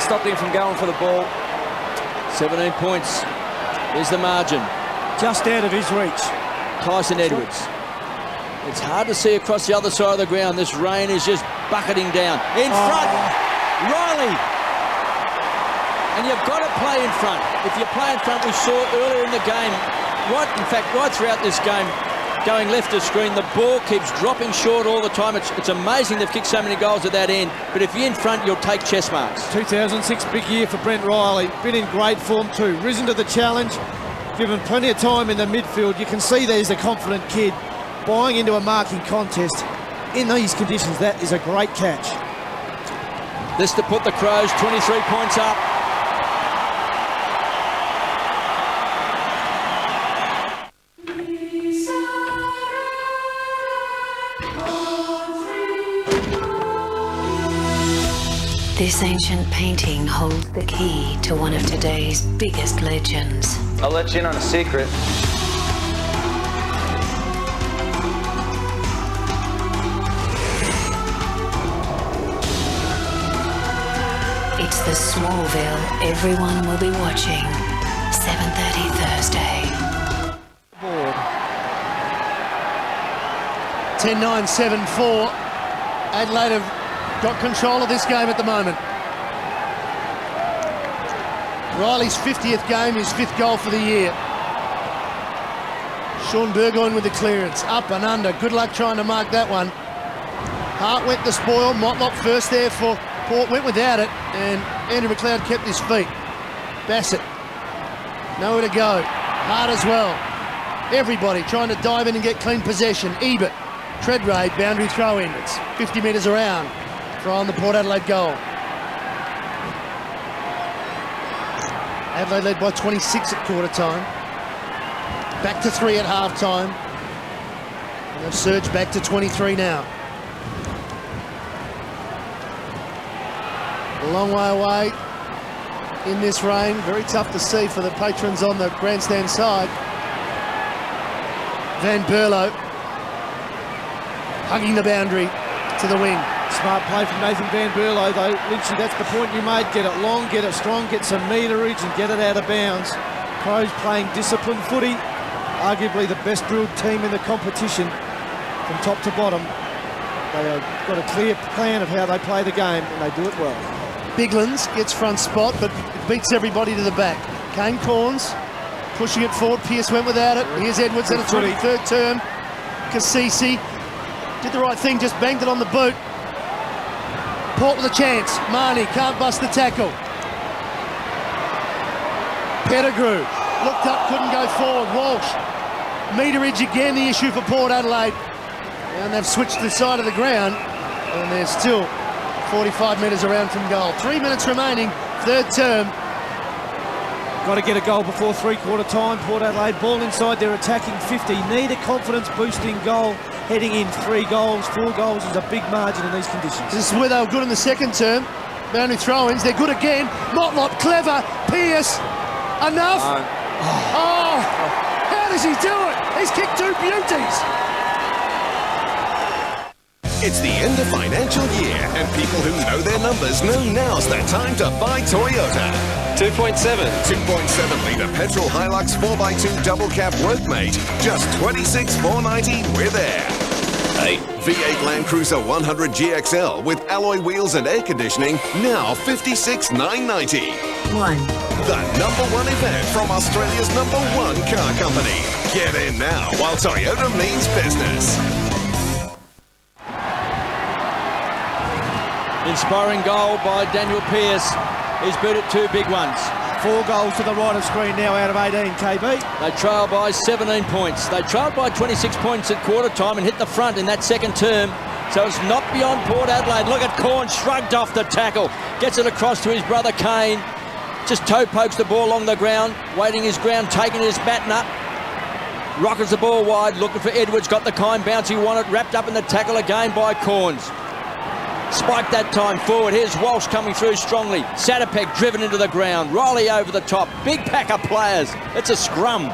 Stopped him from going for the ball. 17 points is the margin. Just out of his reach. Tyson Edwards. It's hard to see across the other side of the ground. This rain is just bucketing down. In front, Riley. And you've got to play in front. If you play in front, we saw earlier in the game, right throughout this game, going left of screen, the ball keeps dropping short all the time. It's amazing they've kicked so many goals at that end, but if you're in front, you'll take chest marks. 2006 big year for Brent Riley. Been in great form too. Risen to the challenge, given plenty of time in the midfield. You can see there's a confident kid buying into a marking contest. In these conditions, that is a great catch. This to put the Crows 23 points up. This ancient painting holds the key to one of today's biggest legends. I'll let you in on a secret. It's the Smallville everyone will be watching. 7:30 Thursday. 10-9-7-4. Adelaide have got control of this game at the moment. Riley's 50th game, his 5th goal for the year. Sean Burgoyne with the clearance, up and under. Good luck trying to mark that one. Hart went the spoil. Motlop first there for Port, went without it, and Andrew McLeod kept his feet. Bassett, nowhere to go. Hart as well. Everybody trying to dive in and get clean possession. Ebert, Treadrade, boundary throw in. It's 50 metres around. Throw on the Port Adelaide goal. Adelaide led by 26 at quarter time. Back to 3 at half time. And they've surged back to 23 now. A long way away in this rain. Very tough to see for the patrons on the grandstand side. Van Berlo hugging the boundary to the wing. Smart play from Nathan Van Berlo, though. Lynchy, that's the point you made. Get it long, get it strong, get some meterage and get it out of bounds. Crows playing disciplined footy. Arguably the best drilled team in the competition from top to bottom. They have got a clear plan of how they play the game, and they do it well. Biglands gets front spot, but it beats everybody to the back. Kane Corns pushing it forward. Pearce went without it. Here's Edwards at a 23rd term. Cassisi did the right thing, just banged it on the boot. Port with a chance. Marnie can't bust the tackle. Pettigrew looked up, couldn't go forward. Walsh. Meterage again, the issue for Port Adelaide. And they've switched the side of the ground, and they're still 45 metres around from goal. 3 minutes remaining, 3rd term. Got to get a goal before three-quarter time. Port Adelaide ball inside their attacking 50. Need a confidence-boosting goal. Heading in 3 goals, 4 goals is a big margin in these conditions. This is where they were good in the second term. Boundary throw-ins, they're good again. Motlop, clever. Pearce, enough. Oh, how does he do it? He's kicked 2 beauties. It's the end of financial year, and people who know their numbers know now's the time to buy Toyota. 2.7 litre petrol Hilux 4x2 double cab Workmate, just $26,490 with air. V8 Land Cruiser 100 GXL with alloy wheels and air conditioning, now $56,990. 1. The #1 event from Australia's #1 car company. Get in now while Toyota means business. Inspiring goal by Daniel Pearce. He's booted 2 big ones. 4 goals to the right of screen now out of 18, KB. They trail by 17 points. They trailed by 26 points at quarter time and hit the front in that second term. So it's not beyond Port Adelaide. Look at Corn, shrugged off the tackle. Gets it across to his brother Kane. Just toe pokes the ball along the ground, waiting his ground, taking his baton up. Rockets the ball wide, looking for Edwards. Got the kind bounce he wanted, wrapped up in the tackle again by Corns. Spiked that time forward. Here's Walsh coming through strongly. Satterpeck driven into the ground. Riley over the top. Big pack of players. It's a scrum.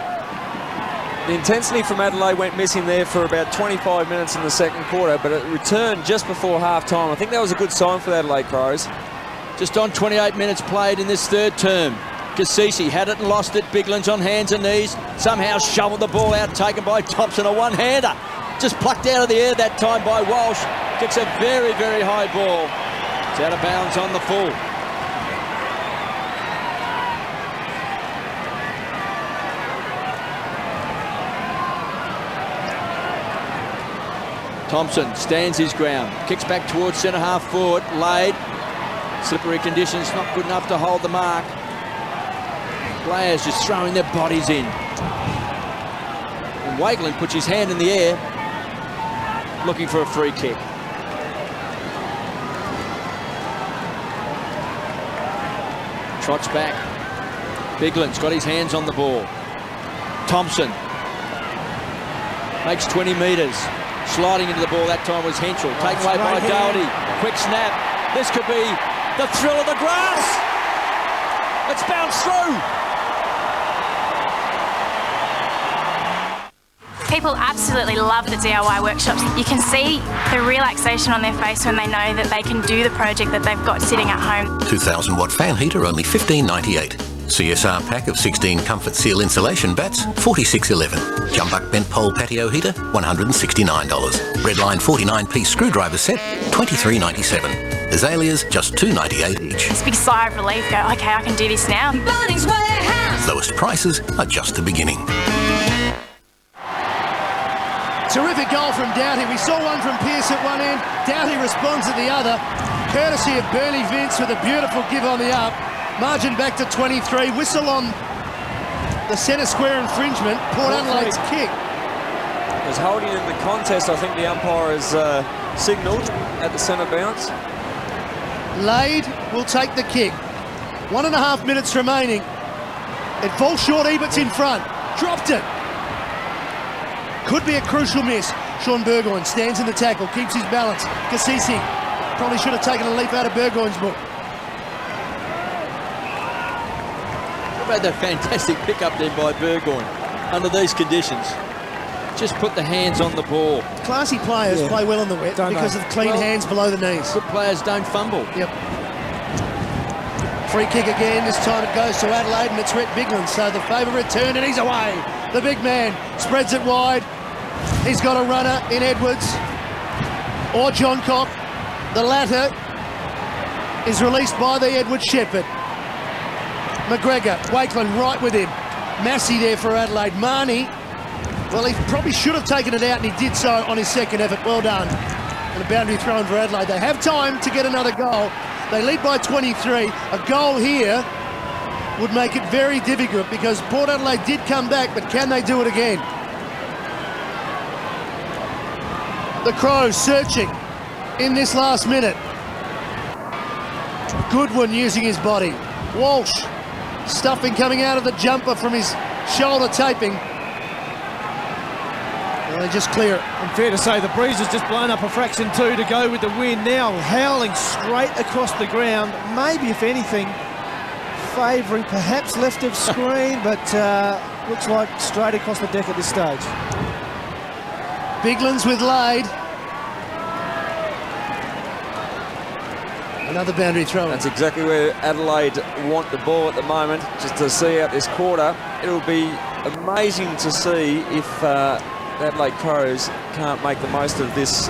The intensity from Adelaide went missing there for about 25 minutes in the second quarter, but it returned just before half-time. I think that was a good sign for the Adelaide Crows. Just on 28 minutes played in this 3rd term. Cassisi had it and lost it. Biglands on hands and knees. Somehow shoveled the ball out, taken by Thompson. A one-hander. Just plucked out of the air that time by Walsh. Gets a very, very high ball. It's out of bounds on the full. Thompson stands his ground. Kicks back towards centre half forward. Laid. Slippery conditions, not good enough to hold the mark. Players just throwing their bodies in. And Wakeland puts his hand in the air, looking for a free kick. Trots back. Bigland's got his hands on the ball. Thompson makes 20 metres. Sliding into the ball that time was Henschel. Taken away by Doherty. Quick snap. This could be the thrill of the grass. It's bounced through. People absolutely love the DIY workshops. You can see the relaxation on their face when they know that they can do the project that they've got sitting at home. 2,000 watt fan heater, only $15.98. CSR pack of 16 Comfort Seal insulation bats, $46.11. Jumbuck bent pole patio heater, $169. Redline 49-piece screwdriver set, $23.97. Azaleas, just $2.98 each. It's a big sigh of relief. Go, okay, I can do this now. Bunnings Warehouse. Lowest prices are just the beginning. Terrific goal from Doughty. We saw one from Pearce at one end. Doughty responds at the other. Courtesy of Bernie Vince with a beautiful give on the up. Margin back to 23. Whistle on the centre square infringement. Port Adelaide's kick. There's holding in the contest. I think the umpire has signalled at the centre bounce. Lade will take the kick. 1.5 minutes remaining. It falls short. Ebert's in front. Dropped it. Could be a crucial miss. Sean Burgoyne stands in the tackle, keeps his balance. Kassisi probably should have taken a leap out of Burgoyne's book. How about that fantastic pick up there by Burgoyne under these conditions? Just put the hands on the ball. Classy players play well in the wet because of clean hands below the knees. Good players don't fumble. Yep. Free kick again. This time it goes to Adelaide and it's Rhett Bigland. So the favourite return and he's away. The big man spreads it wide. He's got a runner in Edwards or Johncock. The latter is released by the Edwards Shepherd. McGregor, Wakeland right with him. Massey there for Adelaide. Marnie, well, he probably should have taken it out and he did so on his second effort. Well done. And a boundary thrown for Adelaide. They have time to get another goal. They lead by 23. A goal here would make it very difficult because Port Adelaide did come back, but can they do it again? The Crows searching in this last minute. Goodwin using his body. Walsh, stuffing coming out of the jumper from his shoulder taping. Well, they just clear it. And fair to say the breeze has just blown up a fraction two to go with the wind. Now howling straight across the ground. Maybe, if anything, favouring perhaps left of screen, but looks like straight across the deck at this stage. Biglands with Lade. Another boundary throw. That's exactly where Adelaide want the ball at the moment, just to see out this quarter. It'll be amazing to see if Adelaide Crows can't make the most of this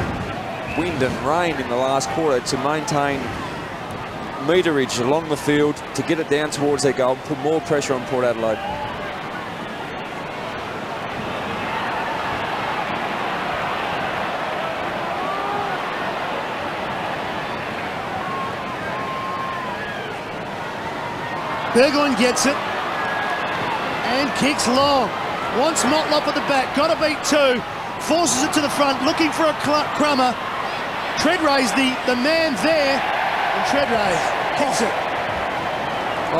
wind and rain in the last quarter to maintain meterage along the field, to get it down towards their goal, put more pressure on Port Adelaide. Burgoyne gets it and kicks long. Wants Motlop at the back, got to beat two. Forces it to the front, looking for a crummer. Treadray's the man there, and Treadray kicks it.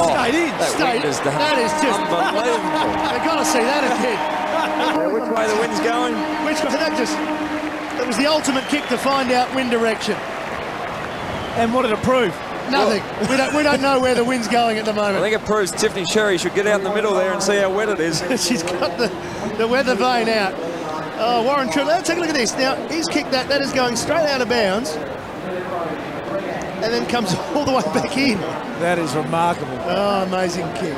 Stayed in, stayed. That is just unbelievable. They've got to see that again. Which way the wind's going? Which way? That was the ultimate kick to find out wind direction. And what did it prove? Nothing. Well, we don't know where the wind's going at the moment. I think it proves Tiffany Sherry should get out in the middle there and see how wet it is. She's got the weather vane out. Oh, Warren Trill, let's take a look at this. Now, he's kicked that. That is going straight out of bounds. And then comes all the way back in. That is remarkable. Oh, amazing kick.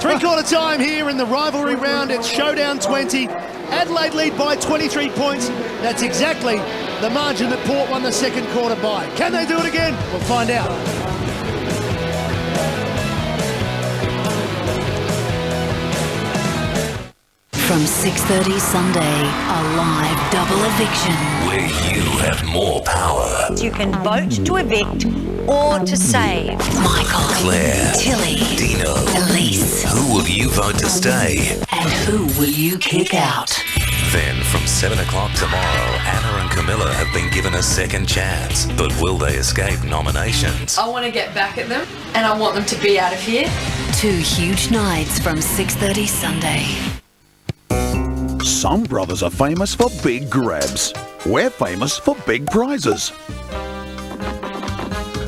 Three-quarter time here in the rivalry round. It's Showdown 20. Adelaide lead by 23 points. That's exactly the margin that Port won the second quarter by. Can they do it again? We'll find out. From 6:30 Sunday, a live double eviction. Where you have more power. You can vote to evict or to save. Michael, Claire, Tilly, Dino, Elise. Who will you vote to stay? And who will you kick out? Then from 7 o'clock tomorrow, Anna and Camilla have been given a second chance. But will they escape nominations? I want to get back at them and I want them to be out of here. 2 huge nights from 6:30 Sunday. Some brothers are famous for big grabs. We're famous for big prizes.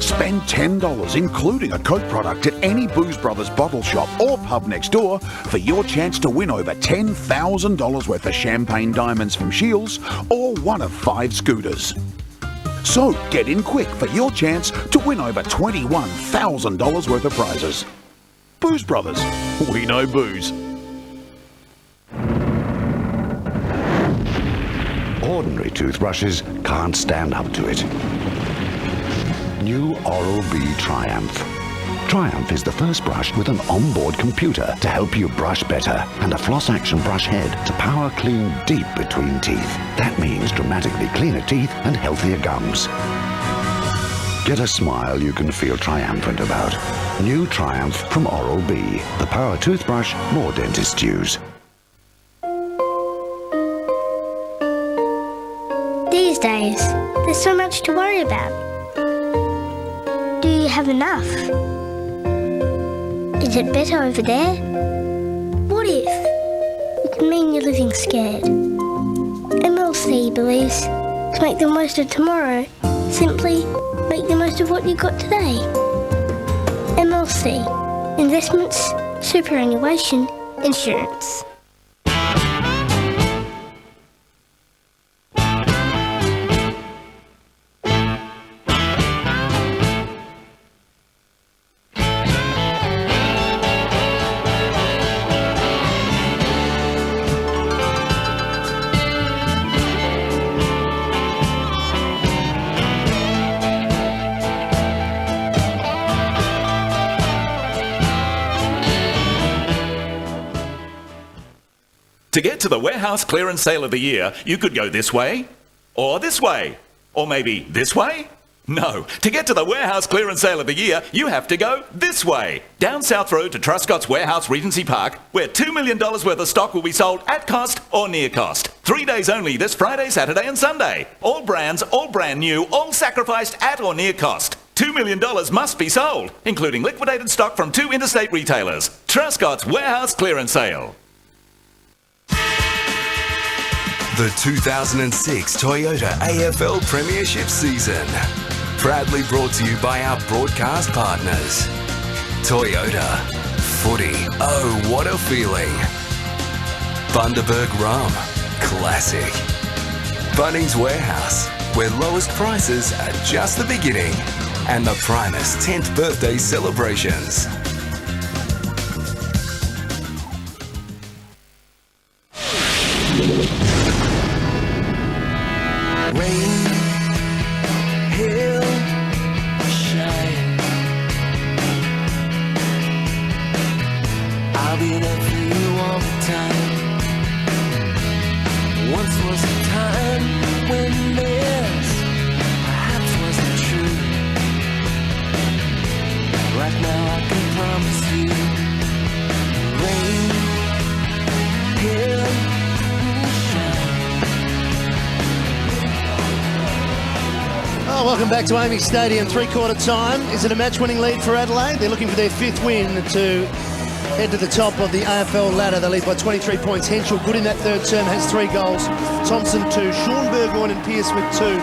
Spend $10, including a Coke product, at any Booze Brothers bottle shop or pub next door for your chance to win over $10,000 worth of champagne diamonds from Shields or one of 5 scooters. So get in quick for your chance to win over $21,000 worth of prizes. Booze Brothers, we know booze. Ordinary toothbrushes can't stand up to it. New Oral-B Triumph. Triumph is the first brush with an onboard computer to help you brush better and a floss action brush head to power clean deep between teeth. That means dramatically cleaner teeth and healthier gums. Get a smile you can feel triumphant about. New Triumph from Oral-B. The power toothbrush more dentists use. These days, there's so much to worry about. Do you have enough? Is it better over there? What if? It can mean you're living scared. MLC believes to make the most of tomorrow, simply make the most of what you got today. MLC. Investments, superannuation, insurance. To get to the warehouse clearance sale of the year, you could go this way, or maybe this way. No, to get to the warehouse clearance sale of the year, you have to go this way. Down South Road to Truscott's Warehouse Regency Park, where $2 million worth of stock will be sold at cost or near cost. 3 days only this Friday, Saturday and Sunday. All brands, all brand new, all sacrificed at or near cost. $2 million must be sold, including liquidated stock from 2 interstate retailers. Truscott's Warehouse Clearance Sale. The 2006 Toyota AFL Premiership season. Proudly brought to you by our broadcast partners. Toyota. Footy. Oh, what a feeling. Bundaberg Rum. Classic. Bunnings Warehouse, where lowest prices are just the beginning. And the Primus 10th birthday celebrations. Rain, hail, shine. I'll be there for you all the time. Once was a time when this perhaps wasn't true. Right now I can promise you, rain, hail, Oh, welcome back to Amy Stadium, three-quarter time. Is it a match-winning lead for Adelaide? They're looking for their 5th win to head to the top of the AFL ladder. They lead by 23 points. Henschel, good in that third term, has 3 goals. Thompson 2, Sean Burgoyne and Pearce with 2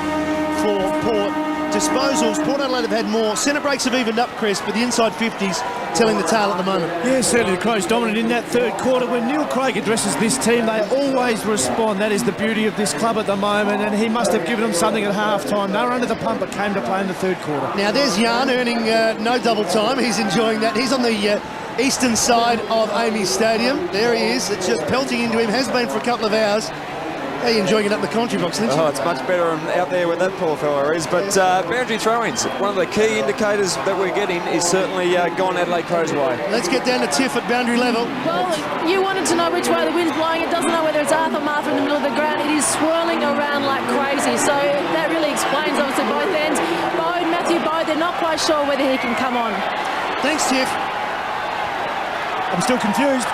for Port. Disposals, Port Adelaide have had more. Centre breaks have evened up, Chris, but the inside 50s telling the tale at the moment. Yeah, certainly the Crows dominant in that third quarter. When Neil Craig addresses this team, they always respond. That is the beauty of this club at the moment, and he must have given them something at half-time. They were under the pump, but came to play in the third quarter. Now, there's Yarn earning no double time. He's enjoying that. He's on the eastern side of Amy Stadium. There he is. It's just pelting into him. Has been for a couple of hours. How are you enjoying it up the commentary box, Lynch? Oh, it's much better out there where that poor fella is. But boundary throw-ins, one of the key indicators that we're getting is certainly gone Adelaide Crows' way. Let's get down to Tiff at boundary level. Well, you wanted to know which way the wind's blowing. It doesn't know whether it's Arthur Martha in the middle of the ground. It is swirling around like crazy. So that really explains, obviously, both ends. Matthew Bode, they're not quite sure whether he can come on. Thanks, Tiff. I'm still confused.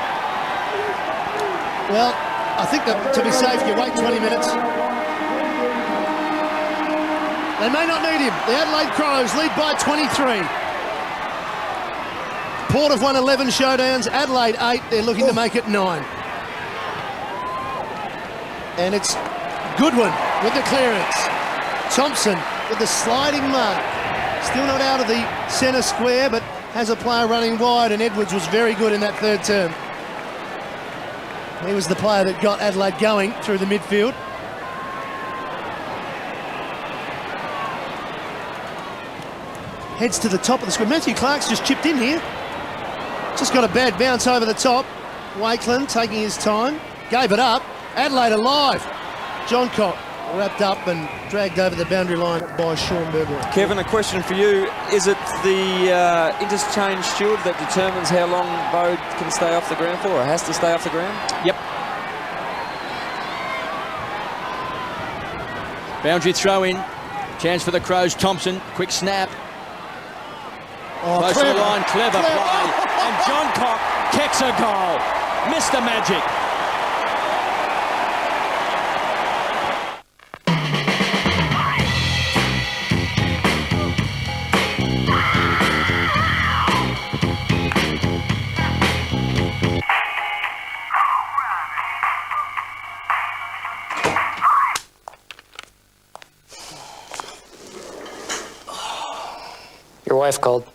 Well, I think that to be safe, you wait 20 minutes. They may not need him. The Adelaide Crows lead by 23. Port have won 11 showdowns, Adelaide 8. They're looking to make it 9. And it's Goodwin with the clearance. Thompson with the sliding mark. Still not out of the centre square, but has a player running wide, and Edwards was very good in that third term. He was the player that got Adelaide going through the midfield. Heads to the top of the square. Matthew Clark's just chipped in here. Just got a bad bounce over the top. Wakeland taking his time. Gave it up. Adelaide alive. John Cott wrapped up and dragged over the boundary line by Sean Burgoyne. Kevin, a question for you. Is it the interchange steward that determines how long Bode can stay off the ground for, or has to stay off the ground? Yep. Boundary throw in. Chance for the Crows. Thompson, quick snap. Close to the line, clever play. And John Cock kicks a goal. Mr. Magic. Your wife called.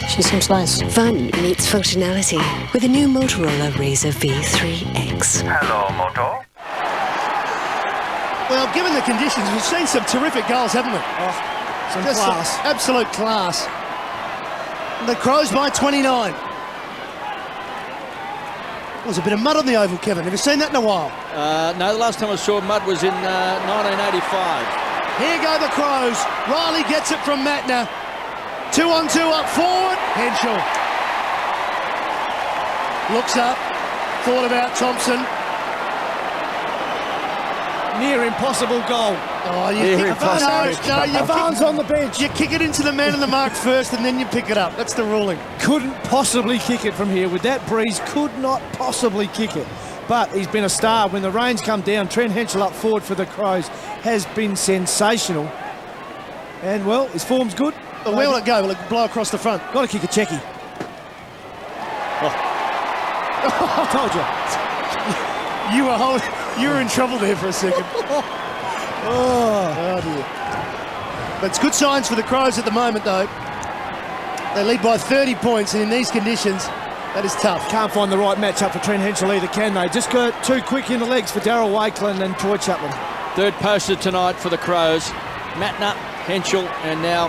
She seems nice. Fun meets functionality with a new Motorola Razr V3X. Hello, Moto. Well, given the conditions, we've seen some terrific goals, haven't we? Oh, some just class. Absolute class. The Crows by 29. There's a bit of mud on the oval, Kevin. Have you seen that in a while? No, the last time I saw mud was in 1985. Here go the Crows. Riley gets it from Matner. 2-on-2 up forward. Henschel. Looks up. Thought about Thompson. Near impossible goal. Oh, you kick Barnes on the bench. You kick it into the man of the mark first and then you pick it up. That's the ruling. Couldn't possibly kick it from here. With that breeze, could not possibly kick it. But he's been a star. When the rains come down, Trent Henschel up forward for the Crows has been sensational. And, well, his form's good. But where will it go? Will it blow across the front? Got to kick a checky. I told you. You were in trouble there for a second. Oh dear. But it's good signs for the Crows at the moment, though. They lead by 30 points, and in these conditions, that is tough. Can't find the right matchup for Trent Henschel either, can they? Just got too quick in the legs for Darryl Wakeland and Troy Chapman. Third poster tonight for the Crows. Matner, Henschel, and now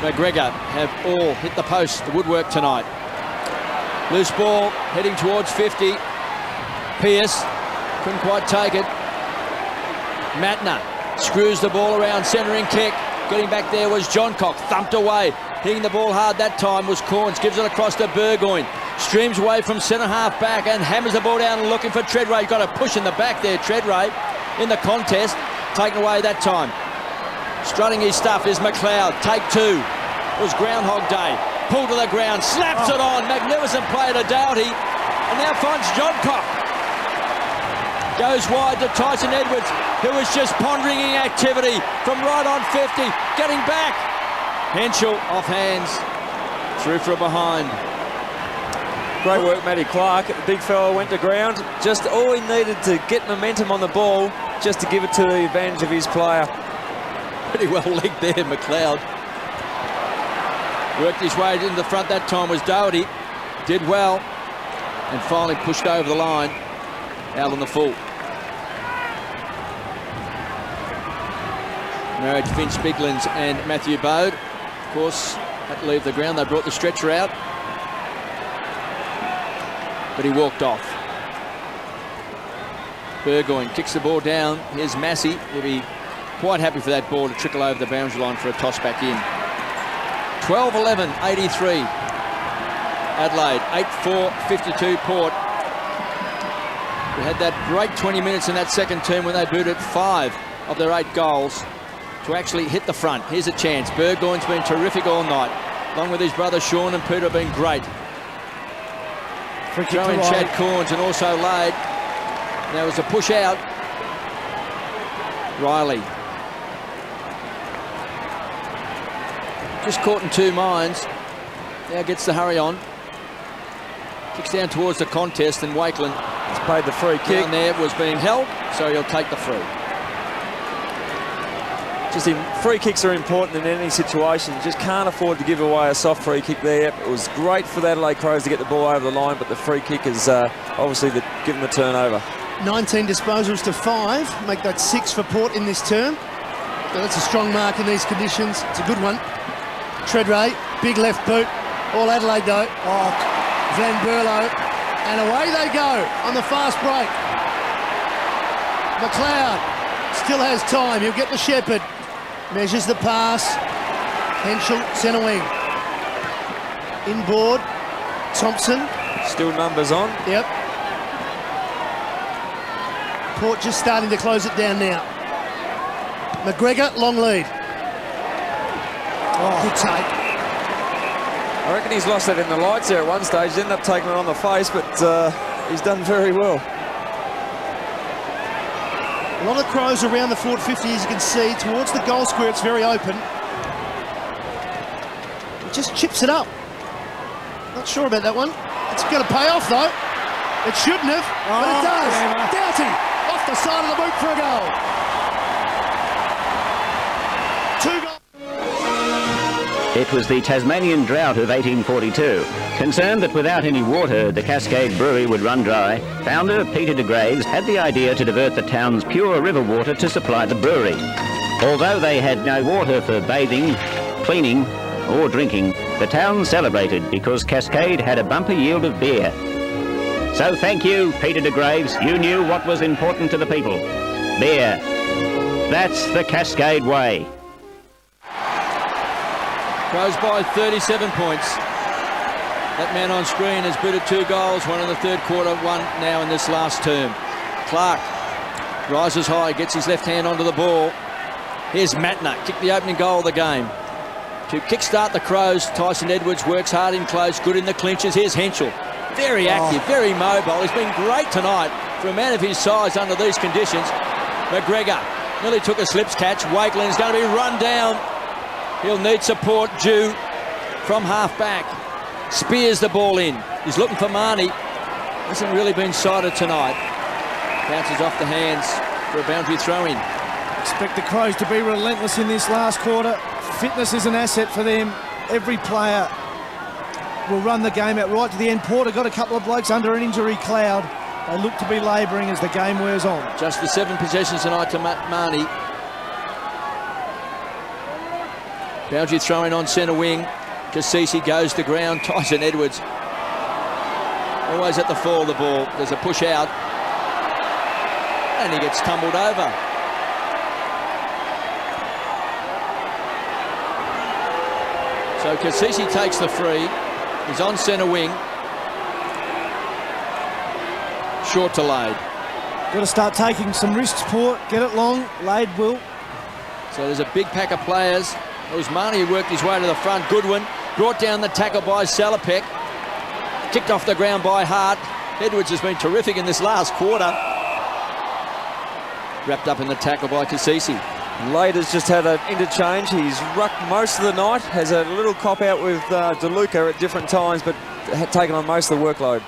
McGregor have all hit the post, the woodwork tonight. Loose ball heading towards 50. Pearce couldn't quite take it. Matner screws the ball around, centering kick. Getting back there was John Cock, thumped away. Hitting the ball hard that time was Corns, gives it across to Burgoyne. Streams away from centre half back and hammers the ball down and looking for Treadray. Got a push in the back there, Treadray in the contest. Taken away that time. Strutting his stuff is McLeod. Take two. It was Groundhog Day. Pulled to the ground, slaps it on. Magnificent play to Doughty. And now finds John Cock. Goes wide to Tyson Edwards, who was just pondering activity from right on 50. Getting back. Henschel off hands. Through for a behind. Great work, Matty Clark. The big fella went to ground. Just all he needed to get momentum on the ball, just to give it to the advantage of his player. Pretty well legged there, McLeod. Worked his way into the front that time was Doherty. Did well. And finally pushed over the line. Out on the full. Marriage Vince Biglands and Matthew Bode. Of course, had to leave the ground. They brought the stretcher out. But he walked off. Burgoyne kicks the ball down. Here's Massey. He'll be quite happy for that ball to trickle over the boundary line for a toss back in. 12-11, 83. Adelaide, 8-4, 52 Port. We had that great 20 minutes in that second term when they booted 5 of their 8 goals to actually hit the front. Here's a chance. Burgoyne's been terrific all night, along with his brother Sean and Peter have been great. Throw in Chad Corns and also Lade. There was a push out. Riley. Just caught in two minds. Now gets the hurry on. Kicks down towards the contest and Wakeland has played the free kick. Down there was being held, so he'll take the free. Free kicks are important in any situation. You just can't afford to give away a soft free kick there. It was great for the Adelaide Crows to get the ball over the line, but the free kick is obviously given the turnover. 19 disposals to 5, make that 6 for Port in this term. So that's a strong mark in these conditions. It's a good one. Treadray, big left boot. All Adelaide though. Van Berlo, and away they go on the fast break. McLeod still has time. He'll get the Shepherd. Measures the pass. Henschel, centre wing. Inboard. Thompson. Still numbers on. Yep. Port just starting to close it down now. McGregor, long lead. Oh, good take. I reckon he's lost it in the lights there at one stage. He ended up taking it on the face, but he's done very well. A lot of Crows around the forward 50, as you can see. Towards the goal square, it's very open. He just chips it up. Not sure about that one. It's going to pay off, though. It shouldn't have, but it does. Doughty off the side of the boot for a goal. 2 goals. It was the Tasmanian drought of 1842. Concerned that without any water, the Cascade Brewery would run dry, founder Peter de Graves had the idea to divert the town's pure river water to supply the brewery. Although they had no water for bathing, cleaning or drinking, the town celebrated because Cascade had a bumper yield of beer. So thank you, Peter de Graves. You knew what was important to the people. Beer. That's the Cascade way. Crows by 37 points. That man on screen has booted 2 goals, one in the third quarter, one now in this last term. Clark rises high, gets his left hand onto the ball. Here's Matner, kicked the opening goal of the game. To kickstart the Crows, Tyson Edwards works hard in close, good in the clinches. Here's Henschel, very active, very mobile. He's been great tonight for a man of his size under these conditions. McGregor nearly took a slips catch. Wakeland's going to be run down. He'll need support due from half-back. Spears the ball in. He's looking for Marnie. Hasn't really been sighted tonight. Bounces off the hands for a boundary throw-in. Expect the Crows to be relentless in this last quarter. Fitness is an asset for them. Every player will run the game out right to the end. Porter got a couple of blokes under an injury cloud. They look to be labouring as the game wears on. Just the 7 possessions tonight to Marnie. Boundary throwing on centre wing. Cassisi goes to ground. Tyson Edwards always at the fall of the ball. There's a push out. And he gets tumbled over. So Cassisi takes the free. He's on centre wing. Short to Lade. Got to start taking some risks, Port. Get it long. Lade will. So there's a big pack of players. It was Marnie who worked his way to the front. Goodwin brought down the tackle by Salopek. Kicked off the ground by Hart. Edwards has been terrific in this last quarter. Wrapped up in the tackle by Cassisi. Lade has just had an interchange. He's rucked most of the night. Has a little cop out with DeLuca at different times, but had taken on most of the workload.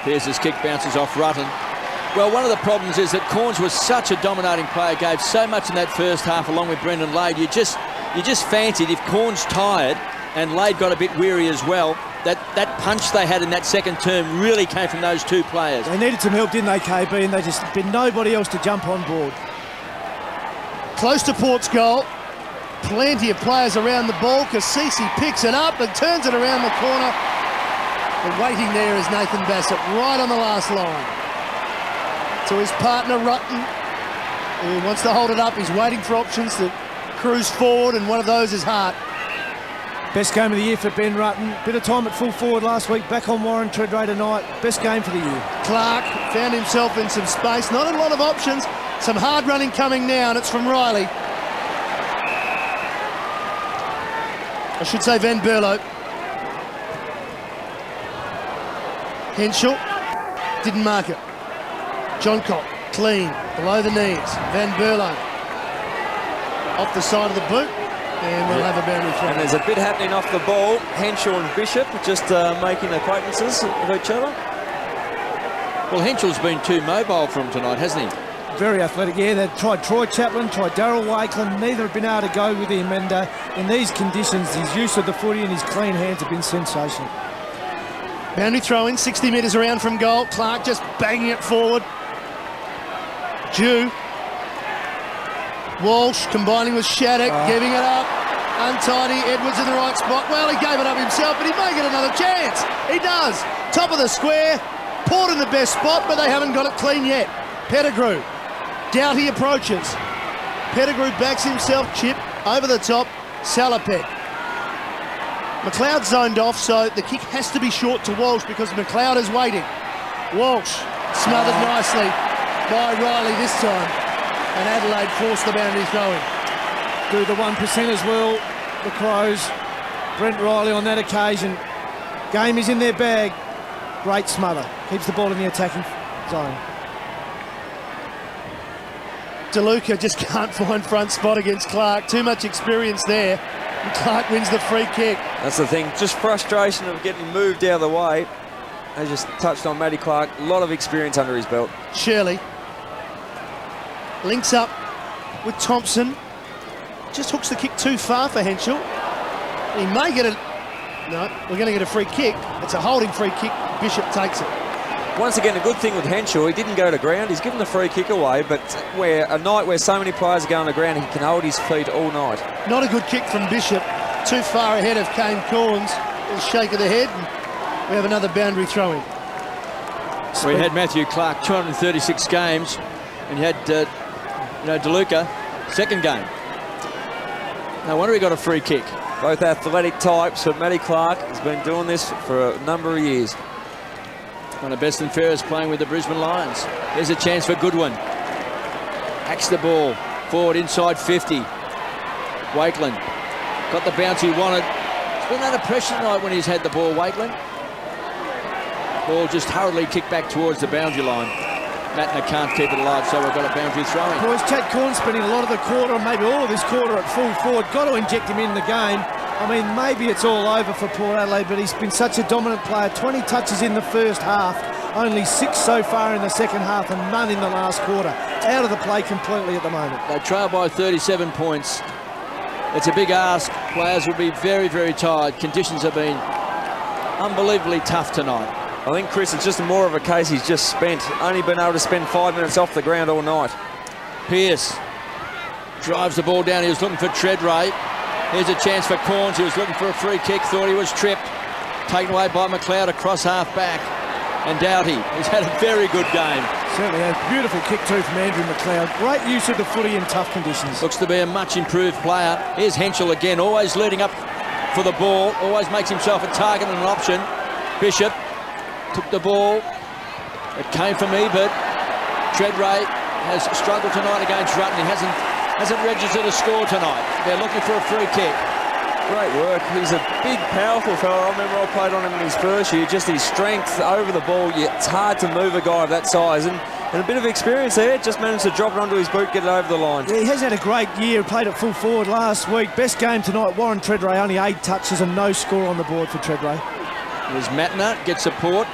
Pearce's kick bounces off Rutten. Well, one of the problems is that Corns was such a dominating player, gave so much in that first half along with Brendan Lade. You just fancied if Corns tired and Lade got a bit weary as well, that punch they had in that second term really came from those 2 players. They needed some help, didn't they, KB? And they just been nobody else to jump on board. Close to Port's goal. Plenty of players around the ball. Cassisi picks it up and turns it around the corner. And waiting there is Nathan Bassett, right on the last line. To his partner, Rutten, who wants to hold it up. He's waiting for options to cruise forward, and one of those is Hart. Best game of the year for Ben Rutten. Bit of time at full forward last week. Back on Warren Treadray tonight. Best game for the year. Clark found himself in some space. Not a lot of options. Some hard running coming now, and it's from Riley. I should say Van Berlo. Henschel didn't mark it. Johncock, clean, below the knees. Van Berlo off the side of the boot, and we'll have a boundary throw. And there's a bit happening off the ball. Henschel and Bishop just making acquaintances of each other. Well, Henschel's been too mobile for him tonight, hasn't he? Very athletic, yeah. They tried Troy Chaplin, tried Darryl Wakeland. Neither have been able to go with him. And in these conditions, his use of the footy and his clean hands have been sensational. Boundary throw in, 60 metres around from goal. Clark just banging it forward. Jew. Walsh combining with Shattuck, giving it up. Untidy, Edwards in the right spot. Well, he gave it up himself, but he may get another chance. He does. Top of the square. Port in the best spot, but they haven't got it clean yet. Pettigrew Doughty approaches. Pettigrew backs himself, chip, over the top, Salopek. McLeod zoned off, so the kick has to be short to Walsh because McLeod is waiting. Walsh smothered nicely by Riley this time, and Adelaide forced the boundary throwing. Do the 1% as well, the Crows. Brent Riley on that occasion. Game is in their bag. Great smother. Keeps the ball in the attacking zone. DeLuca just can't find front spot against Clark. Too much experience there. And Clark wins the free kick. That's the thing. Just frustration of getting moved out of the way. They just touched on Matty Clark. A lot of experience under his belt. Shirley links up with Thompson. Just hooks the kick too far for Henschel. He may get it. No, we're going to get a free kick. It's a holding free kick. Bishop takes it. Once again, a good thing with Henschel, he didn't go to ground. He's given the free kick away, but where a night where so many players are going to ground, he can hold his feet all night. Not a good kick from Bishop. Too far ahead of Kane Corns. A shake of the head. And we have another boundary throw-in. We had Matthew Clark, 236 games, and you had DeLuca, second game. No wonder he got a free kick. Both athletic types, but Matty Clark has been doing this for a number of years. One of the best and fairest playing with the Brisbane Lions. There's a chance for Goodwin. Hacks the ball forward inside 50. Wakeland got the bounce he wanted. He's been under pressure tonight when he's had the ball, Wakeland. Ball just hurriedly kicked back towards the boundary line. Matner can't keep it alive, so we've got a boundary throwing. Boys, Chad Corn spending a lot of the quarter, or maybe all of this quarter at full forward. Got to inject him in the game. I mean, maybe it's all over for Port Adelaide, but he's been such a dominant player. 20 touches in the first half, only 6 so far in the second half, and none in the last quarter. Out of the play completely at the moment. They trail by 37 points. It's a big ask. Players will be very, very tired. Conditions have been unbelievably tough tonight. I think, Chris, it's just more of a case he's just only been able to spend 5 minutes off the ground all night. Pearce drives the ball down. He was looking for Treadray. Here's a chance for Corns. He was looking for a free kick, thought he was tripped. Taken away by McLeod across half back. And Doughty has had a very good game. Certainly has. Beautiful kick too from Andrew McLeod. Great use of the footy in tough conditions. Looks to be a much improved player. Here's Henschel again, always leading up for the ball. Always makes himself a target and an option. Bishop took the ball. It came from Ebert. Treadray has struggled tonight against Rutten. He hasn't registered a score tonight. They're looking for a free kick. Great work. He's a big, powerful fella. I remember I played on him in his first year. Just his strength over the ball. It's hard to move a guy of that size. And a bit of experience there. Just managed to drop it onto his boot, get it over the line. Yeah, he has had a great year. Played at full forward last week. Best game tonight. Warren Treadray, only 8 touches and no score on the board for Treadray. There's Matner, gets support.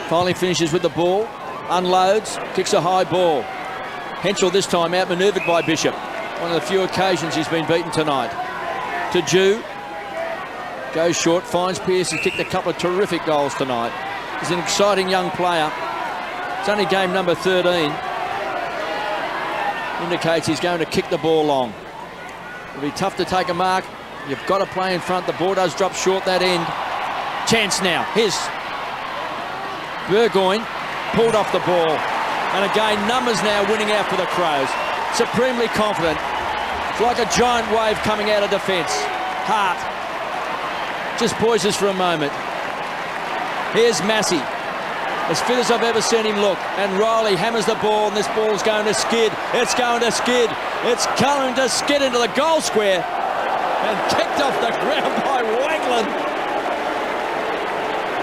Finally finishes with the ball. Unloads, kicks a high ball. Henschel this time outmanoeuvred by Bishop. One of the few occasions he's been beaten tonight. To Jew. Goes short, finds Pearce. He's kicked a couple of terrific goals tonight. He's an exciting young player. It's only game number 13. Indicates he's going to kick the ball long. It'll be tough to take a mark. You've got to play in front. The ball does drop short that end. Chance now. Here's Burgoyne. Pulled off the ball. And again, numbers now winning out for the Crows. Supremely confident. It's like a giant wave coming out of defence. Hart just poises for a moment. Here's Massey. As fit as I've ever seen him look. And Riley hammers the ball, and this ball's going to skid. It's going to skid. It's going to skid into the goal square. And kicked off the ground by Wakeland.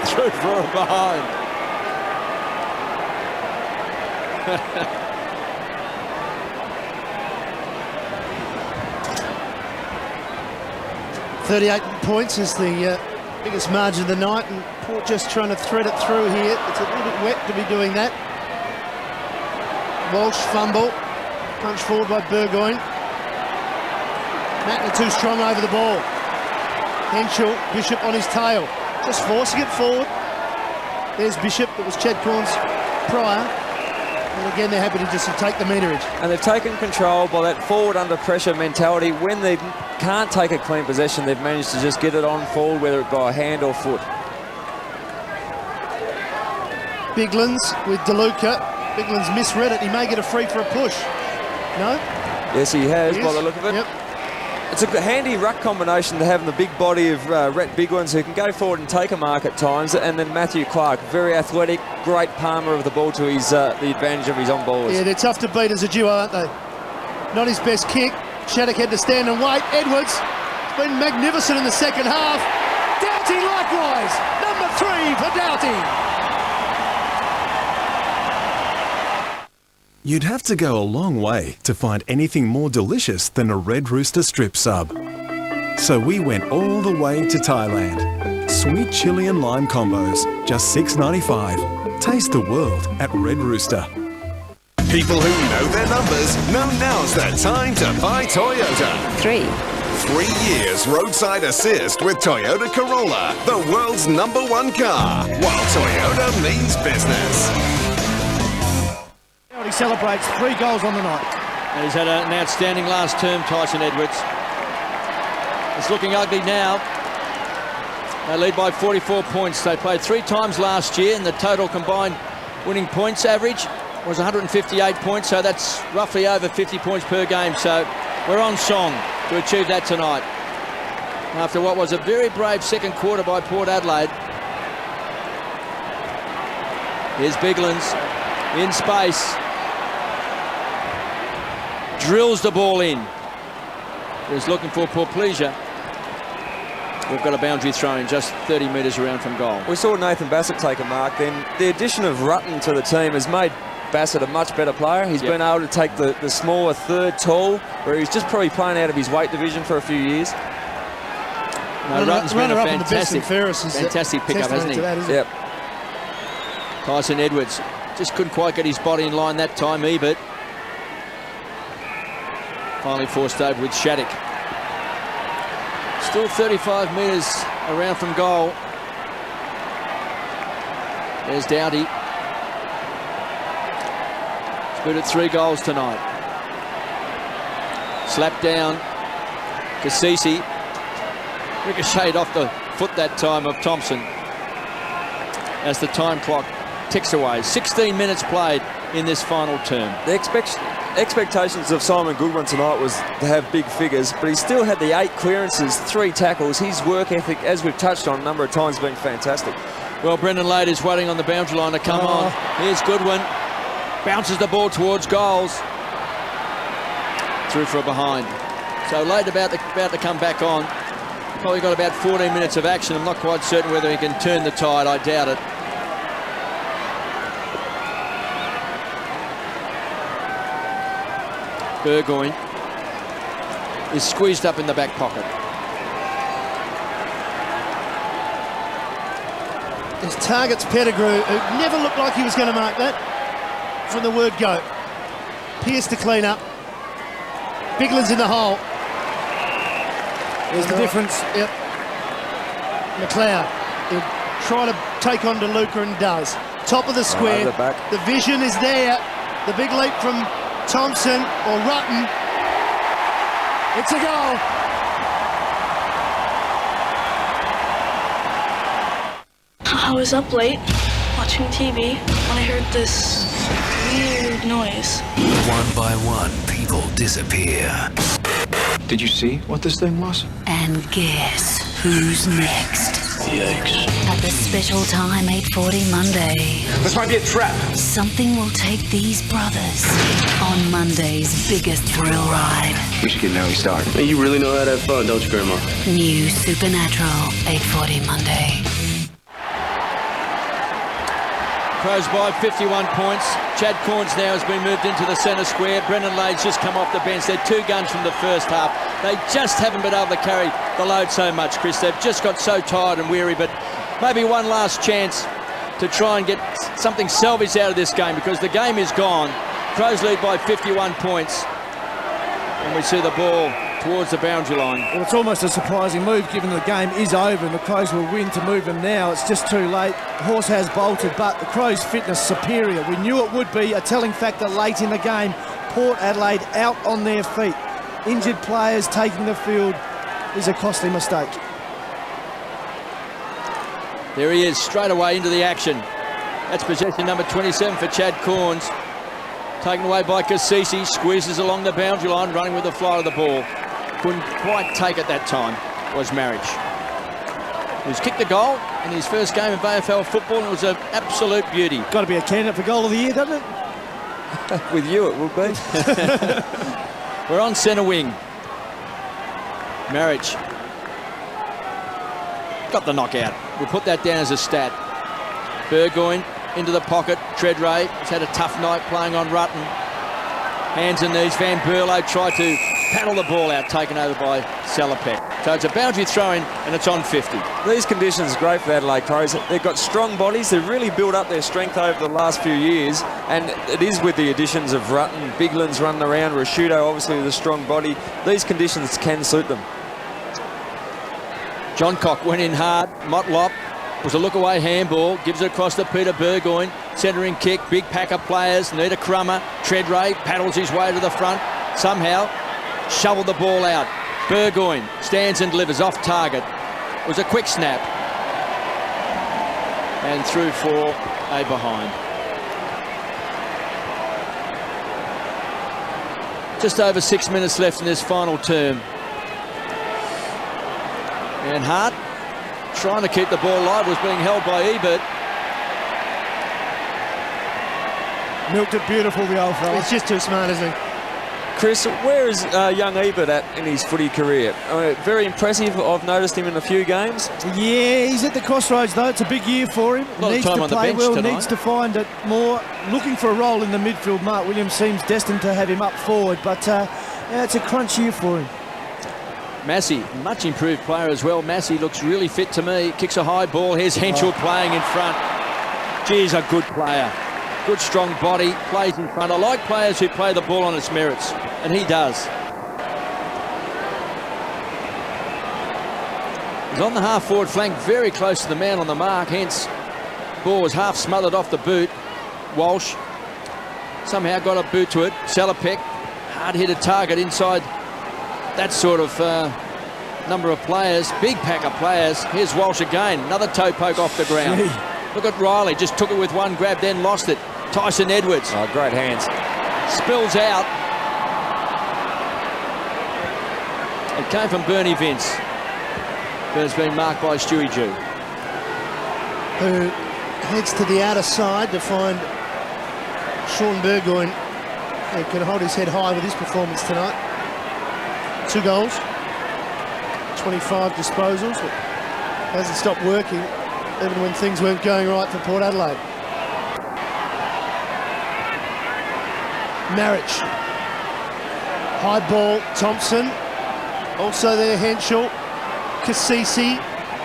Through for a behind. 38 points is the biggest margin of the night, and Port just trying to thread it through here. It's a little bit wet to be doing that. Walsh fumble, punch forward by Burgoyne. Matner too strong over the ball. Henschel, Bishop on his tail, just forcing it forward. There's Bishop, that was Chad Corns prior. And again, they're happy to just take the meterage. And they've taken control by that forward under pressure mentality. When they can't take a clean possession, they've managed to just get it on forward, whether it by hand or foot. Biglands with DeLuca. Bigland's misread it. He may get a free for a push. No? Yes, he has, by the look of it. Yep. It's a handy ruck combination to have in the big body of Rhett Biglands, who can go forward and take a mark at times, and then Matthew Clark, very athletic, great palmer of the ball to his the advantage of his on-ballers. Yeah, they're tough to beat as a duo, aren't they? Not his best kick. Shattuck had to stand and wait. Edwards has been magnificent in the second half. Doughty likewise. Number 3 for Doughty. You'd have to go a long way to find anything more delicious than a Red Rooster strip sub. So we went all the way to Thailand. Sweet chili and lime combos, just $6.95. Taste the world at Red Rooster. People who know their numbers know now's the time to buy Toyota. 3 years roadside assist with Toyota Corolla, the world's #1 car, while Toyota means business. He celebrates 3 goals on the night. And he's had an outstanding last term, Tyson Edwards. It's looking ugly now. They lead by 44 points. They played 3 times last year, and the total combined winning points average was 158 points, so that's roughly over 50 points per game. So we're on song to achieve that tonight. After what was a very brave second quarter by Port Adelaide. Here's Biglands in space. Drills the ball in. He's looking for Portpleasure. We've got a boundary throw in just 30 metres around from goal. We saw Nathan Bassett take a mark. Then the addition of Rutten to the team has made Bassett a much better player. He's been able to take the smaller third tall, where he's just probably playing out of his weight division for a few years. No, Rutten's been a up in the best and fairest is fantastic pickup, hasn't he? Yep. Tyson Edwards just couldn't quite get his body in line that time. Ebert finally forced over with Shattuck. Still 35 metres around from goal. There's Doughty. He's been at 3 goals tonight. Slapped down. Cassisi. Ricocheted off the foot that time of Thompson. As the time clock ticks away. 16 minutes played in this final term. The expectations of Simon Goodwin tonight was to have big figures, but he still had the 8 clearances, 3 tackles. His work ethic, as we've touched on a number of times, has been fantastic. Well, Brendan Lade is waiting on the boundary line to come on. Here's Goodwin. Bounces the ball towards goals. Through for a behind. So Lade about to come back on. Probably got about 14 minutes of action. I'm not quite certain whether he can turn the tide. I doubt it. Burgoyne is squeezed up in the back pocket. His target's Pettigrew, who never looked like he was going to mark that from the word go. Pierce to clean up. Bigland's in the hole. There's the difference. Yep. McLeod. He'll try to take on DeLuca and does. Top of the square. The vision is there. The big leap from Thompson or Rutten. It's a goal. I was up late watching TV when I heard this weird noise. One by one, people disappear. Did you see what this thing was? And guess who's next? Yikes. At the special time, 8:40 Monday. This might be a trap. Something will take these brothers on Monday's biggest thrill ride. We should get an early start. Hey, you really know how to have fun, don't you, Grandma? New Supernatural, 8:40 Monday. Crows by 51 points. Chad Corns now has been moved into the centre square. Brendan Lade's just come off the bench. They're 2 guns from the first half. They just haven't been able to carry the load so much, Chris. They've just got so tired and weary, but maybe one last chance to try and get something salvaged out of this game, because the game is gone. Crows lead by 51 points. And we see the ball towards the boundary line. Well, it's almost a surprising move, given the game is over and the Crows will win to move them now. It's just too late. Horse has bolted, but the Crows' fitness superior. We knew it would be a telling factor late in the game. Port Adelaide out on their feet. Injured players taking the field is a costly mistake. There he is, straight away into the action. That's possession number 27 for Chad Corns. Taken away by Cassisi, squeezes along the boundary line, running with the fly of the ball. Couldn't quite take it that time, was Marriage. He's kicked the goal in his first game of AFL football, and it was an absolute beauty. Got to be a candidate for goal of the year, doesn't it? With you it would be. We're on centre wing. Marriage. Got the knockout. We'll put that down as a stat. Burgoyne into the pocket. Treadray has had a tough night playing on Rutten. Hands and knees. Van Berlo tried to paddle the ball out, taken over by Salopek. So it's a boundary throw-in, and it's on 50. These conditions are great for Adelaide Crows. They've got strong bodies. They've really built up their strength over the last few years, and it is with the additions of Rutten, Bigland's running around, Rashudo obviously with a strong body. These conditions can suit them. Johncock went in hard. Motlop was a look-away handball. Gives it across to Peter Burgoyne. Centering kick. Big pack of players. Need a crummer. Treadray paddles his way to the front. Somehow shoveled the ball out. Burgoyne stands and delivers off target. It was a quick snap. And through for a behind. Just over 6 minutes left in this final term. And Hart, trying to keep the ball live, was being held by Ebert. Milked it beautiful, the old fella. He's just too smart, isn't he? Chris, where is young Ebert at in his footy career? Very impressive. I've noticed him in a few games. Yeah, he's at the crossroads, though. It's a big year for him. A lot needs of time to on the play bench well, tonight. needs to find it more. Looking for a role in the midfield. Mark Williams seems destined to have him up forward, but yeah, it's a crunch year for him. Massey, much improved player as well. Massey looks really fit to me. Kicks a high ball. Here's Henschel playing in front. Geez, a good player. Good strong body, plays in front. I like players who play the ball on its merits, and he does. He's on the half-forward flank, very close to the man on the mark, hence ball was half smothered off the boot. Walsh somehow got a boot to it. Salopek, hard-hitted target inside that sort of number of players. Big pack of players. Here's Walsh again, another toe poke off the ground. Gee. Look at Riley, just took it with one grab, then lost it. Tyson Edwards. Oh, great hands. Spills out. It came from Bernie Vince, but it's been marked by Stewie Jew. Who heads to the outer side to find Sean Burgoyne, who can hold his head high with his performance tonight. 2 goals, 25 disposals, but hasn't stopped working even when things weren't going right for Port Adelaide. Marriage. High ball, Thompson. Also there, Henschel. Cassisi,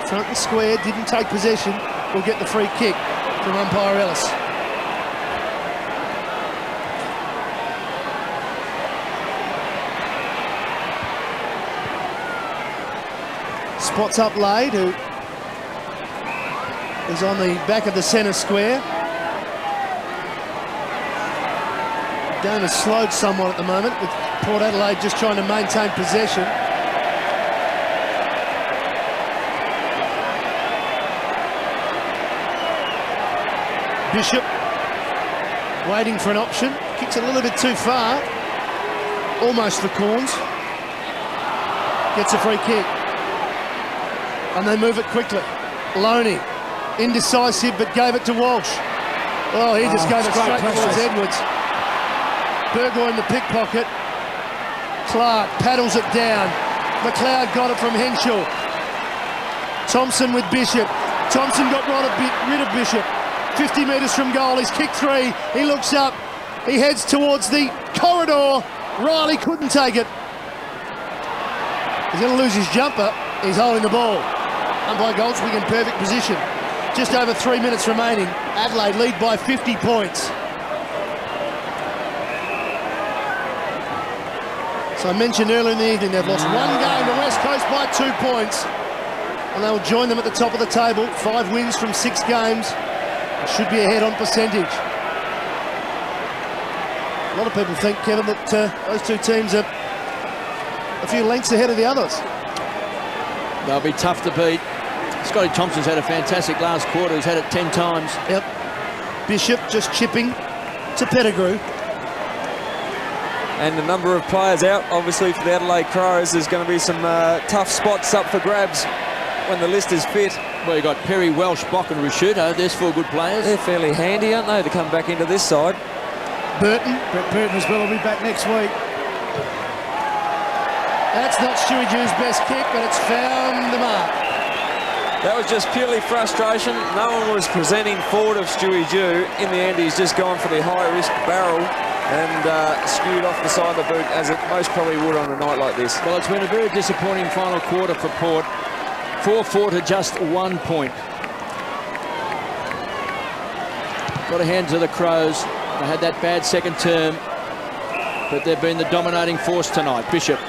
front and square, didn't take possession. Will get the free kick from umpire Ellis. Spots up Lade, who is on the back of the centre square. Game has slowed somewhat at the moment, with Port Adelaide just trying to maintain possession. Bishop waiting for an option, kicks it a little bit too far, almost for Corns. Gets a free kick, and they move it quickly. Loney, indecisive, but gave it to Walsh. Oh, he just gave it straight towards Edwards. Burgoyne the pickpocket. Clark paddles it down. McLeod got it from Henschel. Thompson with Bishop. Thompson got rid of Bishop. 50 metres from goal. He's kicked 3. He looks up. He heads towards the corridor. Riley couldn't take it. He's going to lose his jumper. He's holding the ball. Umpire Goldswig in perfect position. Just over 3 minutes remaining. Adelaide lead by 50 points. So I mentioned earlier in the evening they've lost 1 game to West Coast by 2 points, and they will join them at the top of the table. 5 wins from 6 games. Should be ahead on percentage. A lot of people think, Kevin, that those 2 teams are a few lengths ahead of the others. They'll be tough to beat. Scotty Thompson's had a fantastic last quarter. He's had it 10 times. Yep. Bishop just chipping to Pettigrew. And a number of players out, obviously, for the Adelaide Crows. There's going to be some tough spots up for grabs when the list is fit. Well, you've got Perry, Welsh, Bock and Rashuto. There's 4 good players. They're fairly handy, aren't they, to come back into this side? Brett Burton as well will be back next week. That's not Stewie Jew's best kick, but it's found the mark. That was just purely frustration. No one was presenting forward of Stewie Jew. In the end, he's just gone for the high-risk barrel and skewed off the side of the boot, as it most probably would on a night like this. Well, it's been a very disappointing final quarter for Port. 4-4 to just 1 point. Got a hand to the Crows. They had that bad second term, but they've been the dominating force tonight. Bishop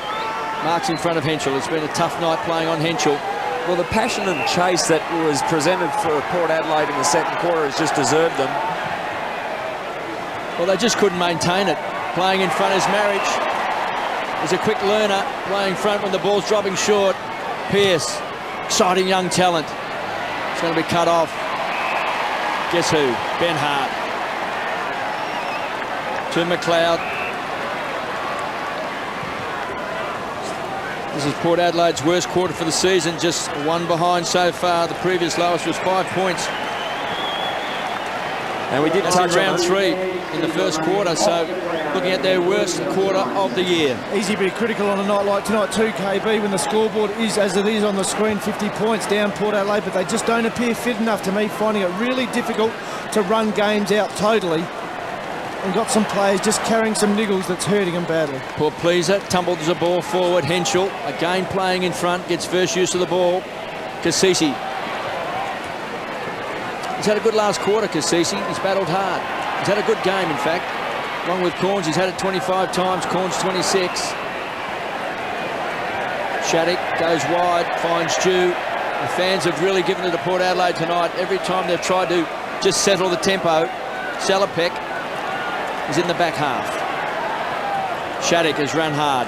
marks in front of Henschel. It's been a tough night playing on Henschel. Well, the passion and chase that was presented for Port Adelaide in the second quarter has just deserved them. Well, they just couldn't maintain it. Playing in front is Marriage. He's a quick learner, playing front when the ball's dropping short. Pearce, exciting young talent. It's going to be cut off. Guess who? Ben Hart. To McLeod. This is Port Adelaide's worst quarter for the season, just 1 behind so far. The previous lowest was 5 points. And we did touch round 3 in the first quarter, so looking at their worst quarter of the year. Easy to be critical on a night like tonight too, KB, when the scoreboard is as it is on the screen, 50 points down Port Adelaide, but they just don't appear fit enough to me, finding it really difficult to run games out totally. And got some players just carrying some niggles that's hurting them badly. Poor Pleaser tumbled the ball forward. Henschel again playing in front, gets first use of the ball. Cassisi. He's had a good last quarter, Cassisi. He's battled hard. He's had a good game, in fact. Along with Corns, he's had it 25 times. Corns 26. Shattuck goes wide, finds Jew. The fans have really given it to Port Adelaide tonight. Every time they've tried to just settle the tempo, Salopek is in the back half. Shattuck has run hard.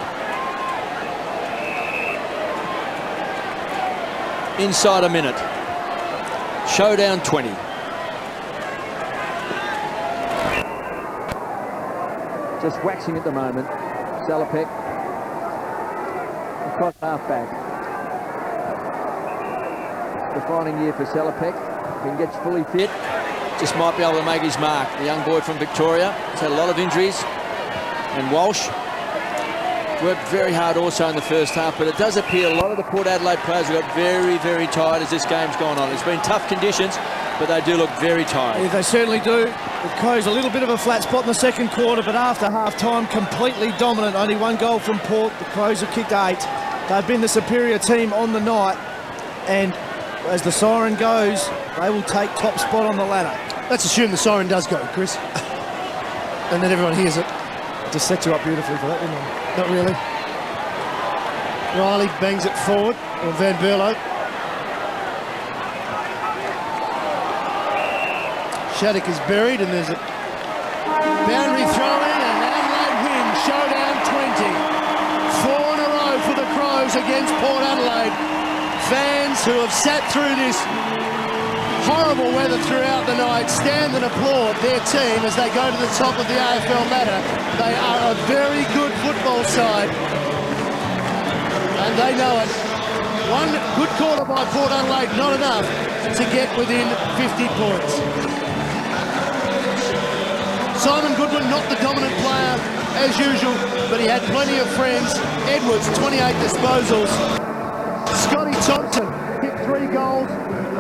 Inside a minute. Showdown 20. Just waxing at the moment. Salopek. Across half-back. Defining year for Salopek. If he gets fully fit, just might be able to make his mark. The young boy from Victoria. He's had a lot of injuries. And Walsh worked very hard also in the first half, but it does appear a lot of the Port Adelaide players have got very, very tired as this game's gone on. It's been tough conditions, but they do look very tired. Yeah, they certainly do. The Crows a little bit of a flat spot in the second quarter, but after half-time, completely dominant. Only 1 goal from Port. The Crows have kicked 8. They've been the superior team on the night, and as the siren goes, they will take top spot on the ladder. Let's assume the siren does go, Chris. And then everyone hears it. Just set you up beautifully for that, didn't it? Not really. Riley bangs it forward, or Van Berlo. Shattuck is buried, and there's a boundary throw-in, and Adelaide win. Showdown 20. 4 in a row for the Crows against Port Adelaide. Fans who have sat through this horrible weather throughout the night stand and applaud their team as they go to the top of the AFL ladder. They are a very good football side, and they know it. 1 good quarter by Port Adelaide, not enough to get within 50 points. Simon Goodwin, not the dominant player as usual, but he had plenty of friends. Edwards, 28 disposals. Scotty Thompson hit 3 goals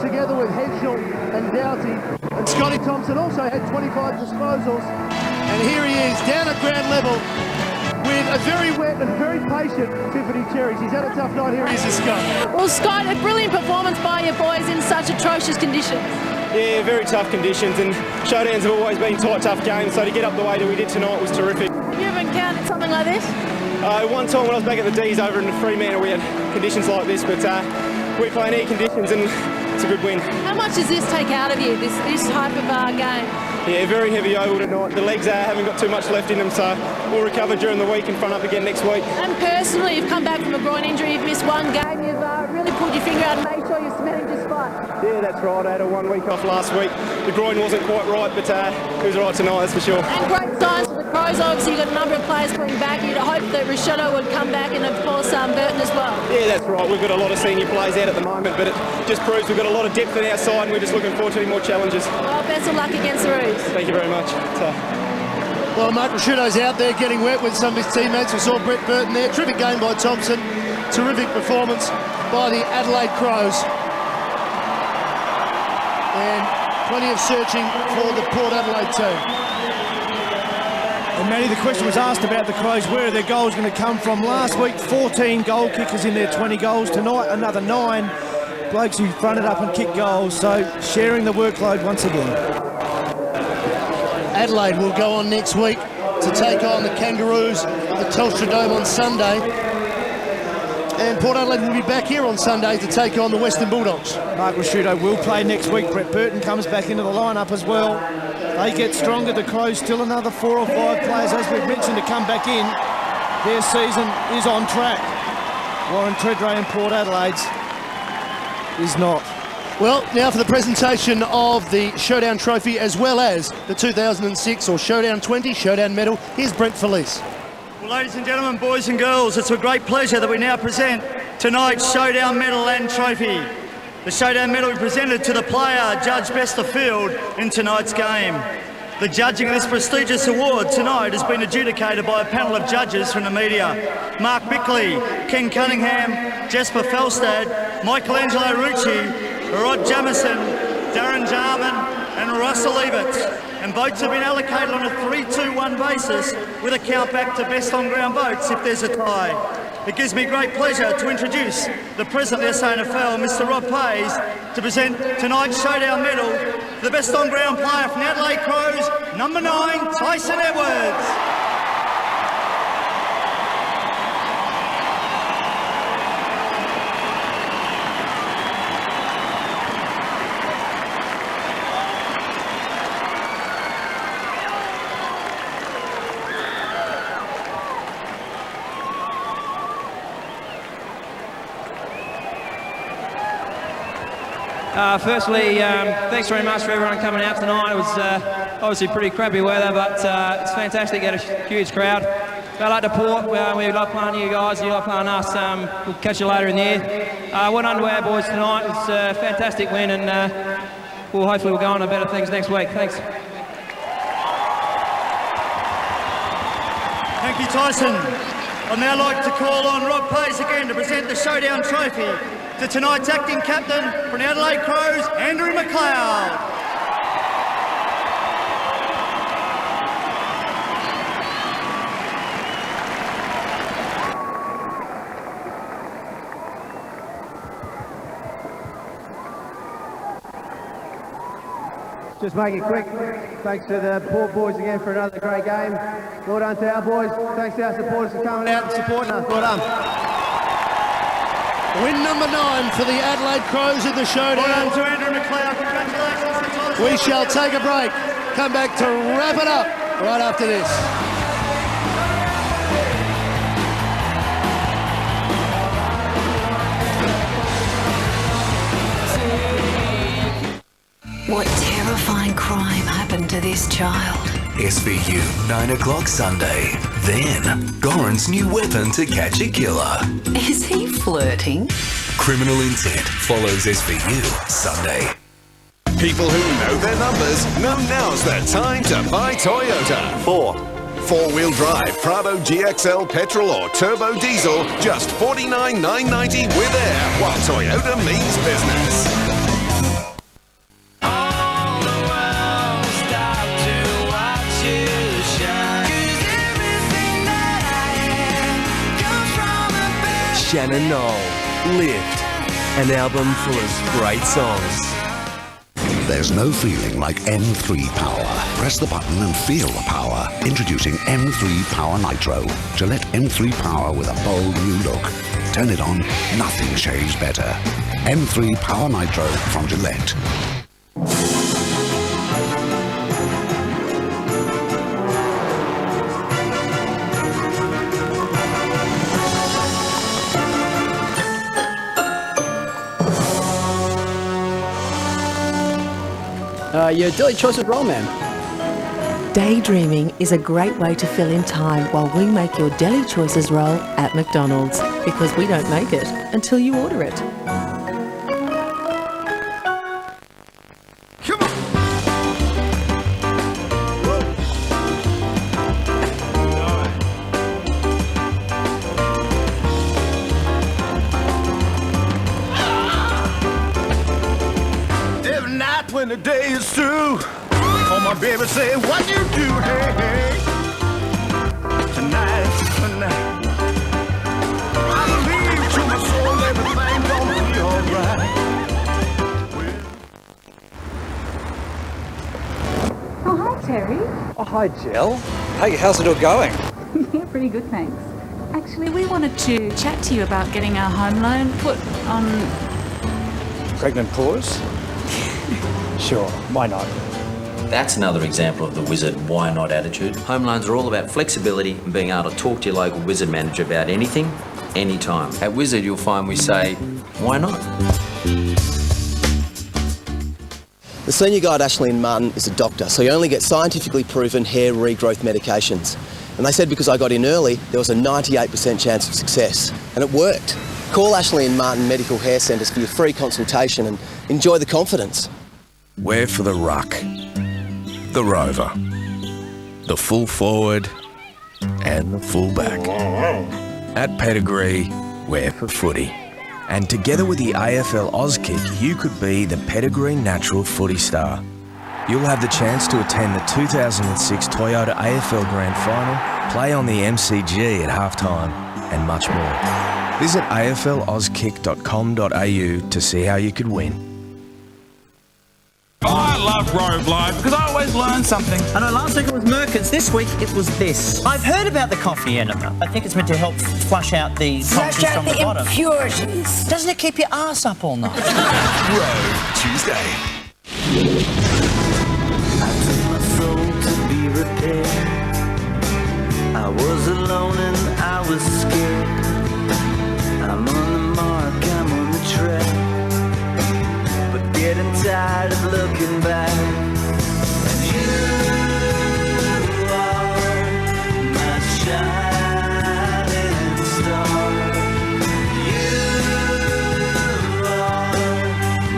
together with Henschel and Doughty. And Scotty Thompson also had 25 disposals. And here he is, down at ground level with a very wet and very patient Tiffany Cherries. He's had a tough night. Here he is, Scott. Well, Scott, a brilliant performance by your boys in such atrocious conditions. Yeah, very tough conditions, and showdowns have always been tight, tough games, so to get up the way that we did tonight was terrific. You ever encountered something like this? One time when I was back at the D's over in Fremantle, we had conditions like this, but we play in air conditions and it's a good win. How much does this take out of you, this type of game? Yeah, very heavy oval tonight. The legs haven't got too much left in them, so we'll recover during the week and front up again next week. And personally, you've come back from a groin injury, you've missed 1 game, you've really pulled your finger out and made sure you're cementing just but... Yeah, that's right. I had a 1 week off last week. The groin wasn't quite right, but it was right tonight, that's for sure. And great signs for the Crows. Obviously, you've got a number of players coming back. You'd hope that Risciotto would come back, and of course, Burton as well. Yeah, that's right. We've got a lot of senior players out at the moment, but it just proves we've got a lot of depth on our side, and we're just looking forward to any more challenges. Oh, best of luck against the Roos. Thank you very much. Well, Mark Risciotto's out there getting wet with some of his teammates. We saw Brett Burton there. Terrific game by Thompson. Terrific performance by the Adelaide Crows. And plenty of searching for the Port Adelaide team. And Matty, the question was asked about the Crows. Where are their goals going to come from? Last week, 14 goal kickers in their 20 goals. Tonight, another 9 blokes who fronted up and kicked goals. So sharing the workload once again. Adelaide will go on next week to take on the Kangaroos at the Telstra Dome on Sunday. And Port Adelaide will be back here on Sunday to take on the Western Bulldogs. Mark Risciotto will play next week. Brett Burton comes back into the lineup as well. They get stronger. The Crows still another 4 or 5 players, as we've mentioned, to come back in. Their season is on track. Warren Tredrea and Port Adelaide's is not. Well, now for the presentation of the Showdown Trophy as well as the 2006 or Showdown 20 Showdown Medal. Here's Brent Felice. Well, ladies and gentlemen, boys and girls, it's a great pleasure that we now present tonight's Showdown Medal and Trophy. The Showdown Medal we presented to the player judged best of field in tonight's game. The judging of this prestigious award tonight has been adjudicated by a panel of judges from the media. Mark Bickley, Ken Cunningham, Jesper Felstad, Michelangelo Rucci, Rod Jamison, Darren Jarman and Russell Ebert. And votes have been allocated on a 3-2-1 basis with a count back to best on-ground votes if there's a tie. It gives me great pleasure to introduce the President of the SANFL, Mr Rob Payes, to present tonight's Showdown Medal to the best on-ground player from the Adelaide Crows, number 9, Tyson Edwards. Firstly, thanks very much for everyone coming out tonight. It was obviously pretty crappy weather, but it's fantastic to get a huge crowd. Go like to Port, we love playing you guys, you love playing us. We'll catch you later in the year. Well done to our boys tonight. It's a fantastic win, and hopefully we'll go on to better things next week. Thanks. Thank you, Tyson. I'd now like to call on Rob Payes again to present the Showdown Trophy to tonight's acting captain from the Adelaide Crows, Andrew McLeod. Just make it quick. Thanks to the Port boys again for another great game. Well done to our boys. Thanks to our supporters for coming out and supporting us. Well done. Win number 9 for the Adelaide Crows in the Showdown. Well done to Andrew McLeod. Congratulations. We shall take a break. Come back to wrap it up right after this. What terrifying crime happened to this child? SVU, 9 o'clock Sunday. Then, Goran's new weapon to catch a killer. Is he flirting? Criminal Intent follows SVU Sunday. People who know their numbers know now's their time to buy Toyota. 4-wheel drive Prado GXL petrol or turbo diesel, just $49,990 with air, while Toyota means business. Shannon Knoll, Lift, an album full of great songs. There's no feeling like M3 Power. Press the button and feel the power. Introducing M3 Power Nitro. Gillette M3 Power with a bold new look. Turn it on, nothing shaves better. M3 Power Nitro from Gillette. your Daily Choices roll, ma'am. Daydreaming is a great way to fill in time while we make your Deli Choices roll at McDonald's, because we don't make it until you order it. Every night when the day is through, oh my baby say what you do, hey, hey. Tonight, I believe to my soul everything gonna be alright. Oh, hi, Terry. Oh, hi, Jill. Hey, how's it all going? Yeah, pretty good, thanks. Actually, we wanted to chat to you about getting our home loan put on... Pregnant pause? Sure, why not? That's another example of the wizard why not attitude. Home loans are all about flexibility and being able to talk to your local wizard manager about anything, anytime. At Wizard, you'll find we say, why not? The senior guy at Ashley and Martin is a doctor, so he only gets scientifically proven hair regrowth medications. And they said because I got in early, there was a 98% chance of success. And it worked. Call Ashley and Martin Medical Hair Centres for your free consultation and enjoy the confidence. We're for the ruck, the rover, the full forward and the full back. At Pedigree, we're for footy. And together with the AFL Auskick, you could be the Pedigree Natural Footy Star. You'll have the chance to attend the 2006 Toyota AFL Grand Final, play on the MCG at halftime, and much more. Visit aflauskick.com.au to see how you could win. I love Robe Live because I always learn something. I know last week it was Merkins, this week it was this. I've heard about the coffee enema. I think it's meant to help flush out the toxins from the bottom. Impurities. Doesn't it keep your ass up all night? Robe Tuesday. I took my soul to be repaired. I was alone and I was scared. I'm on the mark, I'm on the track, but getting tired of looking back. And you are my shining star. You are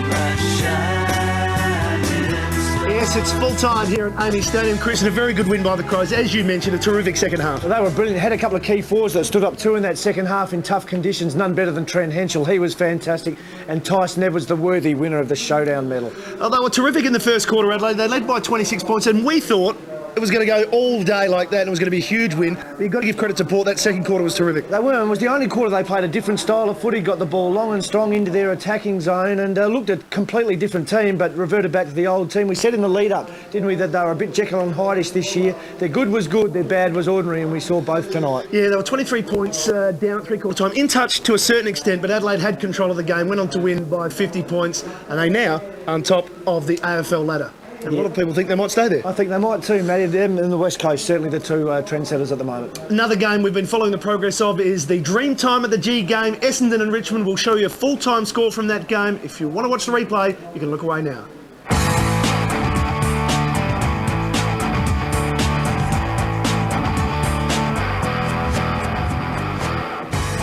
my shining star. Yes, it's full time here at Amy Stadium, Chris, and a very good win by the Crows. As you mentioned, a terrific second half. Well, they were brilliant. Had a couple of key forwards that stood up too in that second half in tough conditions. None better than Trent Henschel. He was fantastic. And Tyson Edwards, the worthy winner of the Showdown medal. Oh, they were terrific in the first quarter, Adelaide. They led by 26 points, and we thought it was going to go all day like that and it was going to be a huge win. But you've got to give credit to Port. That second quarter was terrific. They were, and it was the only quarter they played a different style of footy, got the ball long and strong into their attacking zone and looked a completely different team, but reverted back to the old team. We said in the lead-up, didn't we, that they were a bit Jekyll and Hyde-ish this year. Their good was good, their bad was ordinary, and we saw both tonight. Yeah, they were 23 points down at three-quarter time. In touch to a certain extent, but Adelaide had control of the game, went on to win by 50 points, and they now are on top of the AFL ladder. And a lot of people think they might stay there. I think they might too, Matty. Them and the West Coast, certainly the two trendsetters at the moment. Another game we've been following the progress of is the Dream Time at the G game. Essendon and Richmond will show you a full-time score from that game. If you want to watch the replay, you can look away now.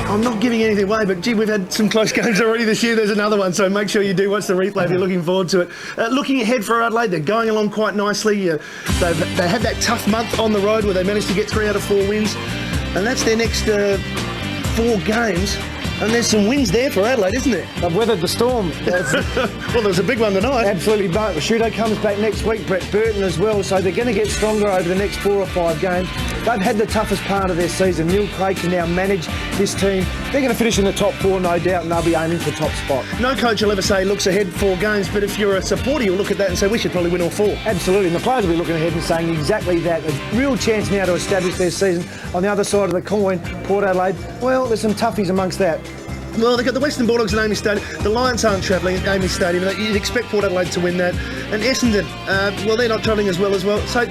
I'm not giving anything away, but gee, we've had some close games already this year. There's another one, so make sure you do watch the replay if you're looking forward to it. Looking ahead for Adelaide, they're going along quite nicely. They had that tough month on the road where they managed to get 3 out of 4 wins, and that's their next 4 games. And there's some wins there for Adelaide, isn't there? They've weathered the storm. Well, there's a big one tonight. Absolutely. Shudo comes back next week, Brett Burton as well, so they're going to get stronger over the next 4 or 5 games. They've had the toughest part of their season. Neil Craig can now manage this team. They're going to finish in the top 4, no doubt, and they'll be aiming for top spot. No coach will ever say looks ahead 4 games, but if you're a supporter, you'll look at that and say we should probably win all 4. Absolutely, and the players will be looking ahead and saying exactly that. A real chance now to establish their season. On the other side of the coin, Port Adelaide, well, there's some toughies amongst that. Well, they've got the Western Bulldogs at Amy Stadium. The Lions aren't travelling at Amy Stadium. You'd expect Port Adelaide to win that. And Essendon, well, they're not travelling as well. So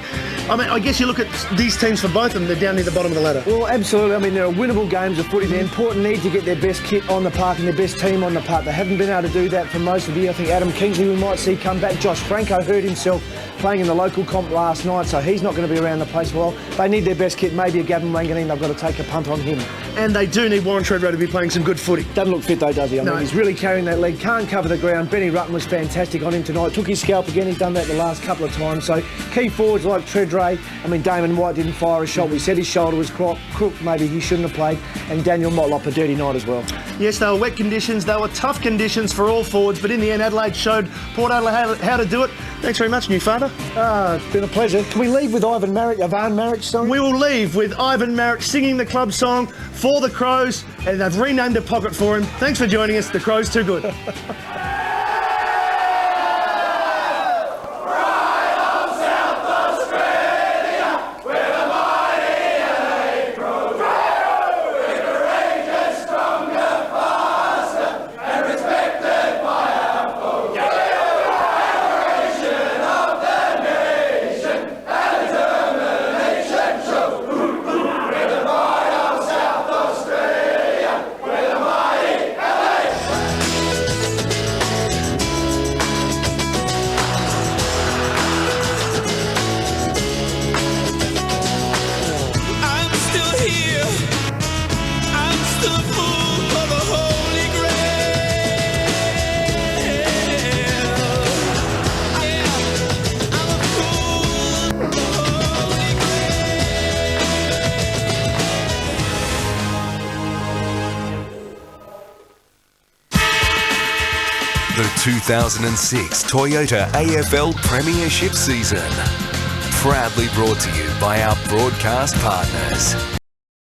I mean, I guess you look at these teams for both of them, they're down near the bottom of the ladder. Well, absolutely. I mean, there are winnable games of footy. They're important, need to get their best kit on the park and their best team on the park. They haven't been able to do that for most of the year. I think Adam Kingsley we might see come back. Josh Franco hurt himself playing in the local comp last night, so he's not going to be around the place well. They need their best kit. Maybe a Gavin Wanganeen, they've got to take a punt on him. And they do need Warren Treadway to be playing some good footy. Doesn't look fit though, does he? I mean, he's really carrying that leg, can't cover the ground. Benny Rutten was fantastic on him tonight. Took his scalp again, he's done that the last couple of times. So key forwards like Treadway, I mean, Damon White didn't fire a shot. We said his shoulder was crook, maybe he shouldn't have played. And Daniel Motlop, a dirty night as well. Yes, they were wet conditions, they were tough conditions for all forwards, but in the end, Adelaide showed Port Adelaide how to do it. Thanks very much, new father. It's been a pleasure. Can we leave with Ivan Marrick's song? We will leave with Ivan Marrick singing the club song for the Crows, and they've renamed a pocket for him. Thanks for joining us. The Crows too good. The 2006 Toyota AFL Premiership season. Proudly brought to you by our broadcast partners.